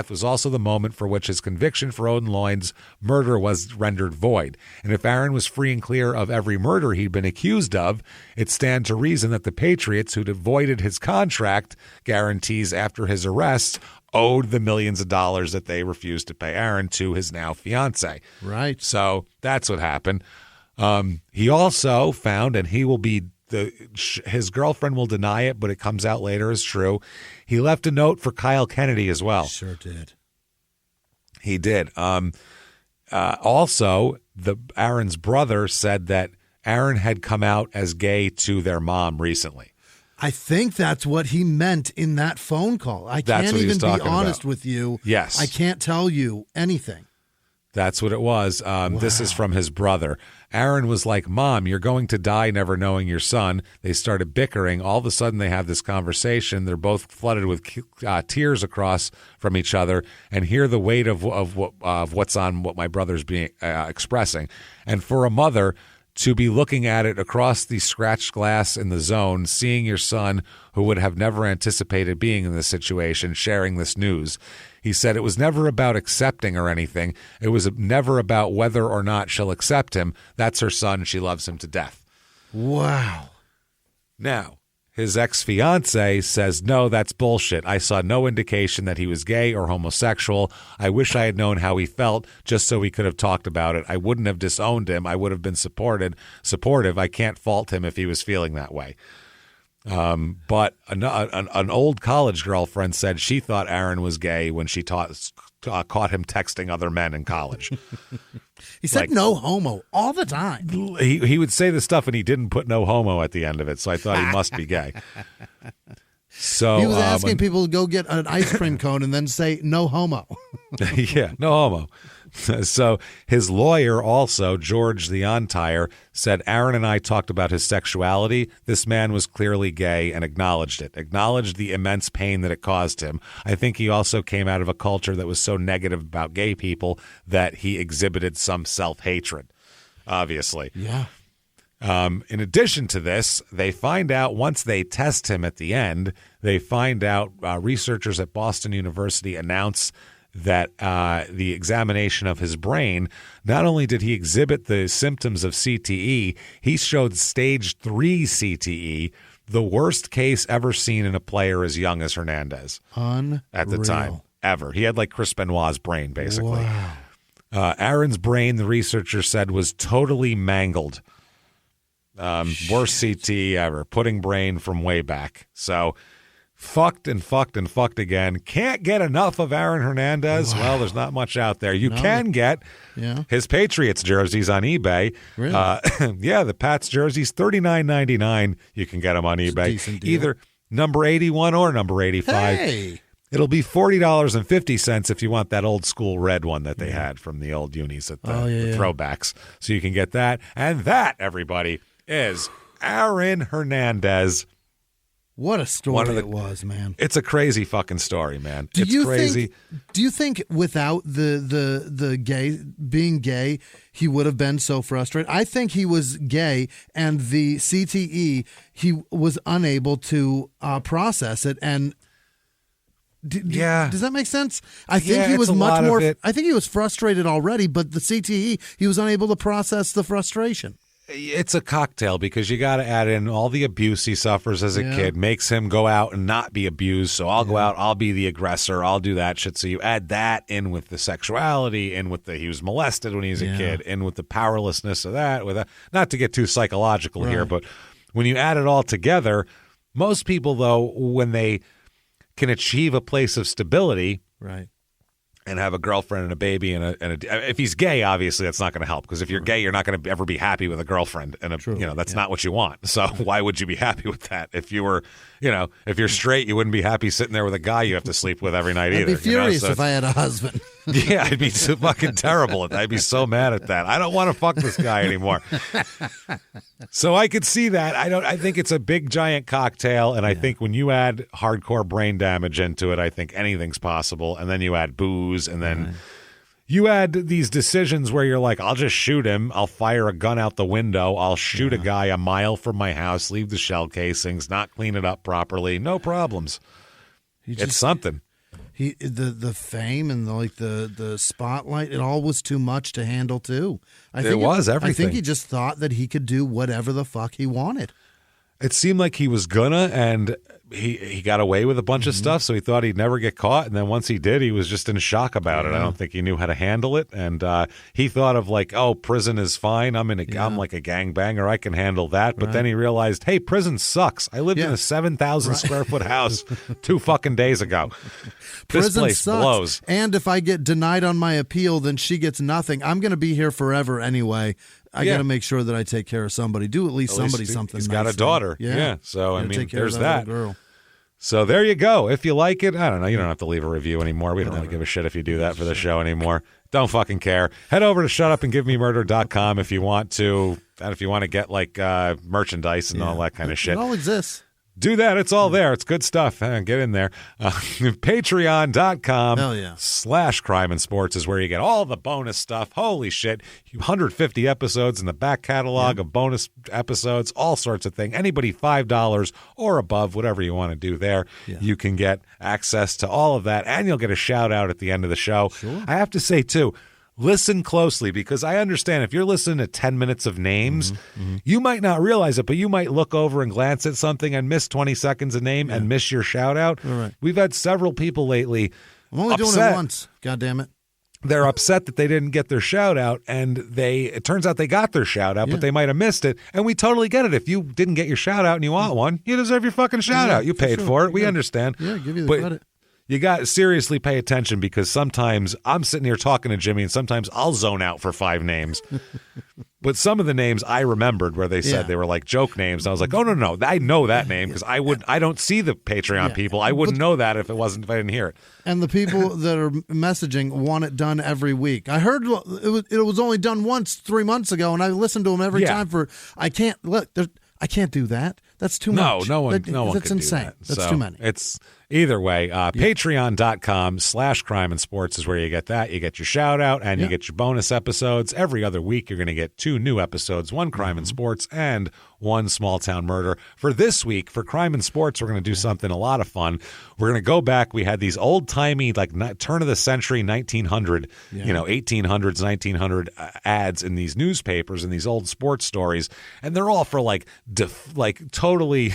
was also the moment for which his conviction for Odin Lloyd's murder was rendered void. And if Aaron was free and clear of every murder he'd been accused of, it stands to reason that the Patriots, who'd avoided his contract guarantees after his arrest, owed the millions of dollars that they refused to pay Aaron to his now fiance. Right. So that's what happened. He also found, and he will be his girlfriend will deny it, but it comes out later as true. He left a note for Kyle Kennedy as well. Sure did. He did. Also, Aaron's brother said that Aaron had come out as gay to their mom recently. I think that's what he meant in that phone call. I That's can't what he was even be talking honest about. with you. Yes. I can't tell you anything. That's what it was. This is from his brother. Aaron was like, "Mom, you're going to die never knowing your son." They started bickering. All of a sudden, they have this conversation. They're both flooded with tears across from each other and hear the weight of what's on what my brother's being expressing. And for a mother to be looking at it across the scratched glass in the zone, seeing your son, who would have never anticipated being in this situation, sharing this news. He said it was never about accepting or anything. It was never about whether or not she'll accept him. That's her son. She loves him to death. Wow. Now, his ex-fiance says, "No, that's bullshit. I saw no indication that he was gay or homosexual. I wish I had known how he felt just so we could have talked about it. I wouldn't have disowned him. I would have been supportive. I can't fault him if he was feeling that way." But an old college girlfriend said she thought Aaron was gay when she caught him texting other men in college. He said no homo all the time. He would say this stuff and he didn't put no homo at the end of it, so I thought he must be gay. So he was asking people to go get an ice cream cone and then say no homo. Yeah, no homo. So his lawyer also, George the Ontire, said Aaron and I talked about his sexuality. This man was clearly gay and acknowledged it, acknowledged the immense pain that it caused him. I think he also came out of a culture that was so negative about gay people that he exhibited some self-hatred, obviously. Yeah. In addition to this, they find out once they test him at the end, they find out researchers at Boston University announce that the examination of his brain, not only did he exhibit the symptoms of CTE, he showed stage 3 CTE, the worst case ever seen in a player as young as Hernandez. Unreal. At the time, ever. He had like Chris Benoit's brain, basically. Wow. Aaron's brain, the researcher said, was totally mangled. Worst CTE ever, putting brain from way back. So fucked and fucked and fucked again. Can't get enough of Aaron Hernandez. Wow. Well, there's not much out there. You can get his Patriots jerseys on eBay. Really? Yeah, the Pats jerseys, $39.99. You can get them on eBay. Either number 81 or number 85. Hey. It'll be $40.50 if you want that old school red one that they had from the old unis at the throwbacks. So you can get that. And that, everybody, is Aaron Hernandez. What a story it was, man. It's a crazy fucking story, man. It's crazy. Do you think without the gay being gay, he would have been so frustrated? I think he was gay, and the CTE, he was unable to process it. And does that make sense? I think he was much more. I think he was frustrated already, but the CTE, he was unable to process the frustration. It's a cocktail because you got to add in all the abuse he suffers as a kid, makes him go out and not be abused. So I'll go out, I'll be the aggressor, I'll do that shit. So you add that in with the sexuality, in with the he was molested when he was a kid, in with the powerlessness of that. With not to get too psychological here, but when you add it all together, most people though, when they can achieve a place of stability, and have a girlfriend and a baby and if he's gay, obviously that's not going to help because if you're gay, you're not going to ever be happy with a girlfriend and that's not what you want. So why would you be happy with that? If you were, if you're straight, you wouldn't be happy sitting there with a guy you have to sleep with every night either. I'd be furious if I had a husband. Yeah, I'd be so fucking terrible. I'd be so mad at that. I don't want to fuck this guy anymore. So I could see that. I think it's a big giant cocktail, and I think when you add hardcore brain damage into it, I think anything's possible. And then you add booze, and then you add these decisions where you're like, I'll just shoot him. I'll fire a gun out the window. I'll shoot a guy a mile from my house, leave the shell casings, not clean it up properly. No problems. It's something. The fame and the spotlight, it all was too much to handle too. It was everything. I think he just thought that he could do whatever the fuck he wanted. It seemed like he was gonna, and he got away with a bunch of stuff, so he thought he'd never get caught. And then once he did, he was just in shock about it. I don't think he knew how to handle it, and he thought of like, oh, prison is fine. I'm like a gangbanger. I can handle that. But then he realized, hey, prison sucks. I lived in a 7,000 square foot house 2 fucking days ago. This place sucks. blows. And if I get denied on my appeal, then she gets nothing. I'm going to be here forever anyway. I got to make sure that I take care of somebody. Do at least somebody something. He's nice got a daughter. Yeah. Yeah. So, I mean, there's that. Girl. So there you go. If you like it, I don't know. You don't have to leave a review anymore. We don't really give a shit if you do that for the show anymore. Don't fucking care. Head over to shutupandgivememurder.com if you want to. And if you want to get like merchandise and all that kind of shit. It all exists. Do that. It's all there. It's good stuff. Get in there. Patreon.com /crime and sports is where you get all the bonus stuff. Holy shit. 150 episodes in the back catalog of bonus episodes, all sorts of things. Anybody $5 or above, whatever you want to do there, you can get access to all of that, and you'll get a shout out at the end of the show. Sure. I have to say, too, listen closely, because I understand if you're listening to 10 minutes of names, you might not realize it, but you might look over and glance at something and miss 20 seconds of name and miss your shout out. Right. We've had several people lately. I'm only doing it once. God damn it. They're upset that they didn't get their shout out, and it turns out they got their shout out, but they might have missed it. And we totally get it. If you didn't get your shout out and you want one, you deserve your fucking shout out. You paid for it. We understand. Yeah, give you the credit. You got to seriously pay attention, because sometimes I'm sitting here talking to Jimmy and sometimes I'll zone out for 5 names. But some of the names I remembered where they said they were like joke names. And I was like, oh, no, I know that name, because I don't see the Patreon people. I wouldn't know that if I didn't hear it. And the people that are messaging want it done every week. I heard it was only done once 3 months ago, and I listened to them every time I can't do that. That's too much. No one That's can insane. do that. That's too many. It's either way. Patreon.com /crime and sports is where you get that. You get your shout out and you get your bonus episodes. Every other week, you're going to get 2 new episodes, 1 crime and sports and 1 small town murder. For this week, for crime and sports, we're going to do something a lot of fun. We're going to go back. We had these old timey, like turn of the century, 1900, 1800s, 1900 ads in these newspapers and these old sports stories. And they're all for totally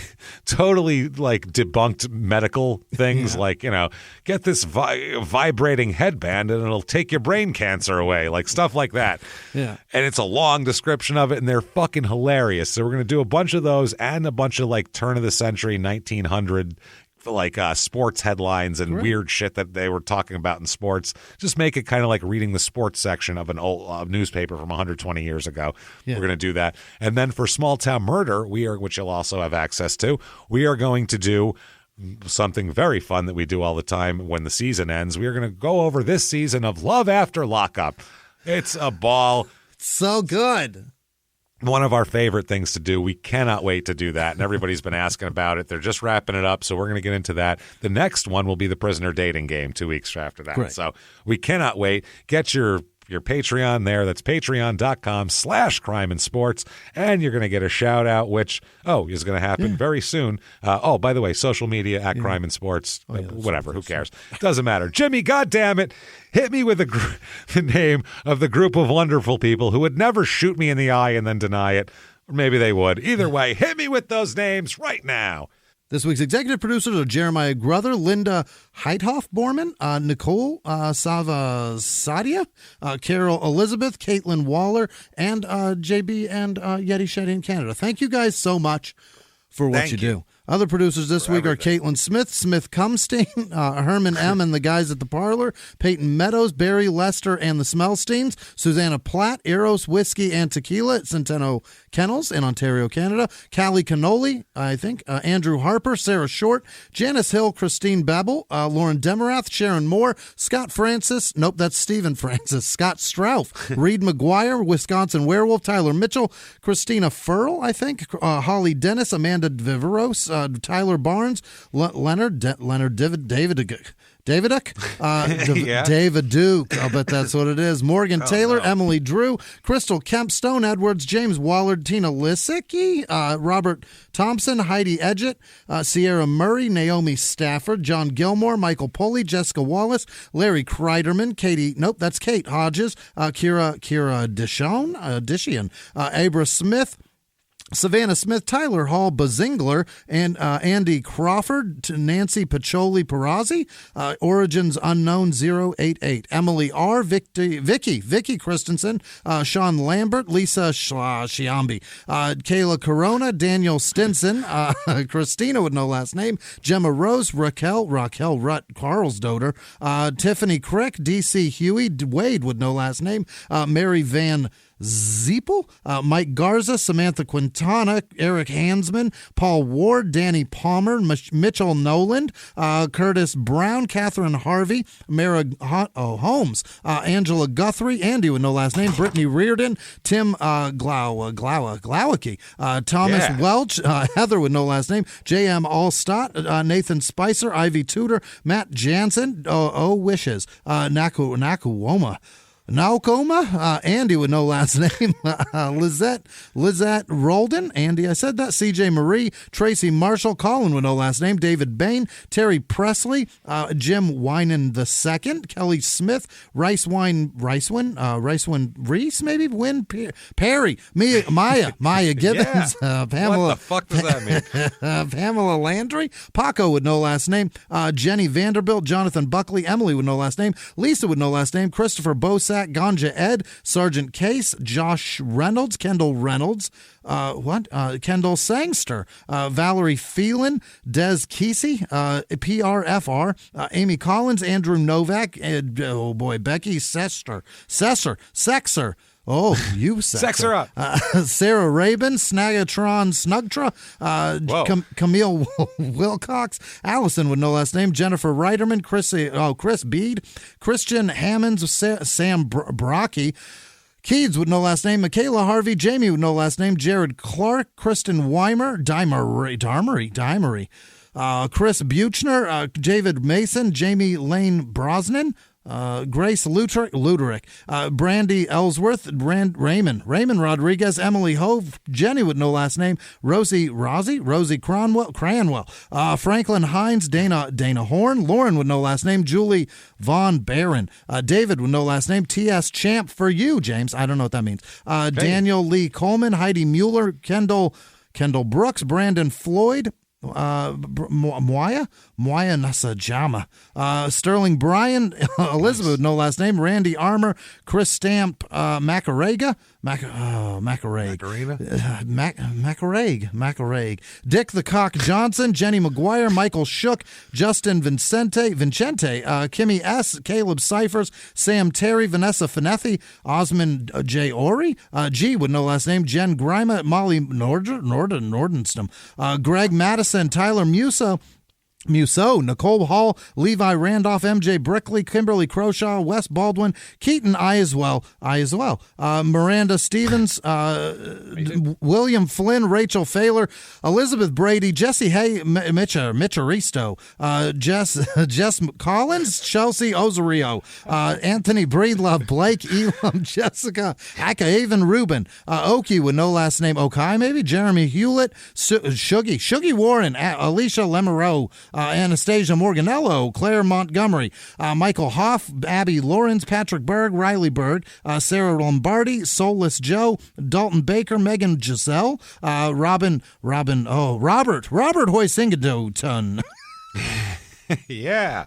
like debunked medical things, like, get this vibrating headband and it'll take your brain cancer away, like stuff like that. Yeah. And it's a long description of it, and they're fucking hilarious. So we're going to do a bunch of those and a bunch of like turn of the century 1900 sports headlines and weird shit that they were talking about in sports. Just make it kind of like reading the sports section of an old newspaper from 120 years ago. Yeah. We're going to do that. And then for Small Town Murder, which you'll also have access to, we are going to do something very fun that we do all the time when the season ends. We are going to go over this season of Love After Lockup. It's a ball. So good. One of our favorite things to do. We cannot wait to do that, and everybody's been asking about it. They're just wrapping it up, so we're going to get into that. The next one will be the prisoner dating game 2 weeks after that. Great. So we cannot wait. Get your Patreon there. That's patreon.com/crime and sports. And you're going to get a shout out, which, is going to happen very soon. By the way, social media at crime and sports, whatever, who cares? Doesn't matter. Jimmy, goddammit, hit me with the name of the group of wonderful people who would never shoot me in the eye and then deny it. Or maybe they would. Either way, hit me with those names right now. This week's executive producers are Jeremiah Gruther, Linda Heithoff-Borman, Nicole Sadia, Carol Elizabeth, Caitlin Waller, and JB and Yeti Shetty in Canada. Thank you guys so much for what you do. Other producers this week are Caitlin Smith, Smith Cumstein, Herman M. and the guys at the Parlor, Peyton Meadows, Barry Lester and the Smellsteins, Susanna Platt, Eros Whiskey and Tequila at Centeno Kennels in Ontario, Canada, Callie Cannoli, Andrew Harper, Sarah Short, Janice Hill, Christine Babel, Lauren Demarath, Sharon Moore, Scott Francis, nope, that's Stephen Francis, Scott Strauff, Reed McGuire, Wisconsin Werewolf, Tyler Mitchell, Christina Furl, Holly Dennis, Amanda Viveros, Tyler Barnes, Leonard Daviduck, David Duke, I'll bet that's what it is, Morgan Taylor, Emily Drew, Crystal Kemp, Stone Edwards, James Wallard, Tina Lisicki, Robert Thompson, Heidi Edgett, Sierra Murray, Naomi Stafford, John Gilmore, Michael Pulley, Jessica Wallace, Larry Kreiderman, that's Kate Hodges, Kira Dishian, Abra Smith, Savannah Smith, Tyler Hall, Bazingler, and Andy Crawford, Nancy Pacholi Perazzi, Origins Unknown 088, Emily R, Vicky Christensen, Sean Lambert, Lisa Shiambi, Kayla Corona, Daniel Stinson, Christina with no last name, Gemma Rose, Raquel Rutt, Carl's daughter, Tiffany Crick, DC Huey, Wade with no last name, Mary Van Ziepel, Mike Garza, Samantha Quintana, Eric Hansman, Paul Ward, Danny Palmer, Mitchell Noland, Curtis Brown, Catherine Harvey, Mara Holmes, Angela Guthrie, Andy with no last name, Brittany Reardon, Tim Glowacki, Thomas Welch, Heather with no last name, J.M. Allstott, Nathan Spicer, Ivy Tudor, Matt Jansen, Wishes, Nakuoma, Andy with no last name, Lizette Rolden, Andy, I said that, CJ Marie, Tracy Marshall, Colin with no last name, David Bain, Terry Presley, Jim Winan II, Kelly Smith, Ricewin Reese, maybe, Wynn Perry, Maya Gibbons, Pamela. What the fuck does that mean? Pamela Landry, Paco with no last name, Jenny Vanderbilt, Jonathan Buckley, Emily with no last name, Lisa with no last name, Christopher Bosak, Ganja Ed, Sergeant Case, Josh Reynolds, Kendall Reynolds, Kendall Sangster, Valerie Phelan, Des Kesey, PRFR, Amy Collins, Andrew Novak, Becky Sesser, oh, you sex her up. Sarah Rabin, Snagatron Snugtra, Camille Wilcox, Allison with no last name, Jennifer Reiterman, Chris Bede, Christian Hammonds, Sam Brocky, Keeds with no last name, Michaela Harvey, Jamie with no last name, Jared Clark, Kristen Weimer, Dimery, Chris Buchner, David Mason, Jamie Lane Brosnan, Grace Luterick, Brandy Ellsworth, Raymond Rodriguez, Emily Hove, Jenny with no last name, Rosie Cranwell, Franklin Hines, Dana Horn, Lauren with no last name, Julie Von Barron, David with no last name, T.S. Champ for you, James, I don't know what that means, Daniel Lee Coleman, Heidi Mueller, Kendall Brooks, Brandon Floyd, Moya Nasajama, Sterling Bryan, Elizabeth with no last name, Randy Armour, Chris Stamp, Macarega, Macarag. Dick the Cock Johnson, Jenny McGuire, Michael Shook, Justin Vincente, Kimmy S., Caleb Cyphers, Sam Terry, Vanessa Finethi, Osmond J. Ori, G with no last name, Jen Grima, Molly Nordenstam, Greg Madison, Tyler Musso, Nicole Hall, Levi Randolph, MJ Brickley, Kimberly Croshaw, Wes Baldwin, Keaton I as well, Miranda Stevens, William Flynn, Rachel Failer, Elizabeth Brady, Jesse Hay, Mitcharisto, Jess Collins, Chelsea Ozario, Anthony Breedlove, Blake Elam, Jessica Akahaven Rubin, Oki with no last name, Okai maybe, Jeremy Hewlett, Shuggy Warren, Alicia Lemereau, Anastasia Morganello, Claire Montgomery, Michael Hoff, Abby Lawrence, Patrick Berg, Riley Berg, Sarah Lombardi, Soulless Joe, Dalton Baker, Megan Giselle, Robert Hoysingadoton. Yeah.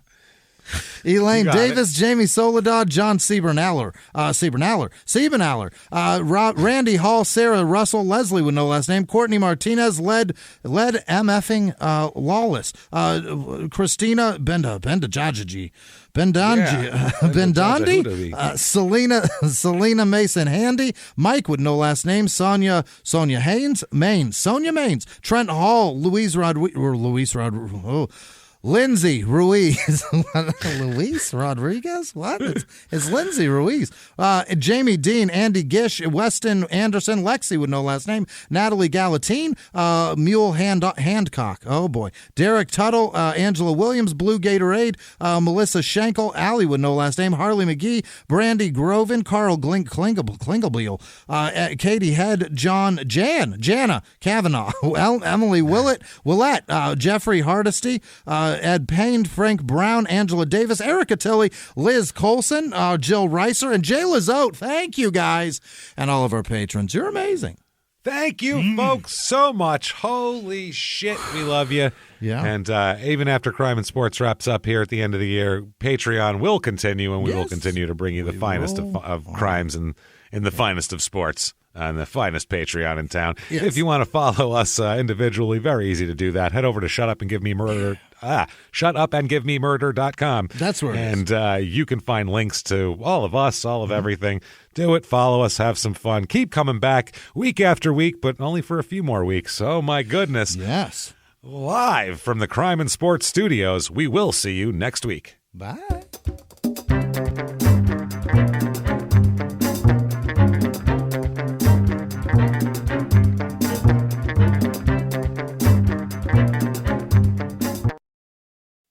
Elaine Davis, Jamie Soledad, John Siebenaller, Randy Hall, Sarah Russell, Leslie with no last name, Courtney Martinez, Led MFing Lawless, Christina Bendanji, Selena Mason Handy, Mike with no last name, Sonia Haynes, Sonia Maines, Trent Hall, Lindsay Ruiz. Luis Rodriguez? What? It's Lindsay Ruiz. Jamie Dean, Andy Gish, Weston Anderson, Lexi with no last name, Natalie Galatine, Mule Handcock. Oh, boy. Derek Tuttle, Angela Williams, Blue Gatorade, Melissa Schenkel, Allie with no last name, Harley McGee, Brandy Groven, Carl Klingelbeal, Katie Head, Jana Kavanaugh, Emily Willett, Jeffrey Hardesty, Ed Payne, Frank Brown, Angela Davis, Erica Tilley, Liz Colson, Jill Reiser, and Jay Lizotte. Thank you, guys, and all of our patrons. You're amazing. Thank you, folks, so much. Holy shit, we love you. Yeah. And even after Crime and Sports wraps up here at the end of the year, Patreon will continue, and we will continue to bring you the finest of crimes and the finest of sports. On the finest Patreon in town. Yes. If you want to follow us individually, very easy to do that. Head over to shutupandgivememurder.com. That's where it is. And you can find links to all of us, all of everything. Do it, follow us, have some fun. Keep coming back week after week, but only for a few more weeks. Oh, my goodness. Yes. Live from the Crime and Sports Studios, we will see you next week. Bye.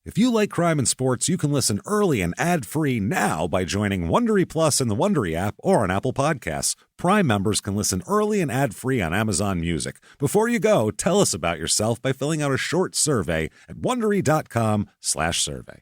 If you like crime and sports, you can listen early and ad-free now by joining Wondery Plus in the Wondery app or on Apple Podcasts. Prime members can listen early and ad-free on Amazon Music. Before you go, tell us about yourself by filling out a short survey at Wondery.com/survey.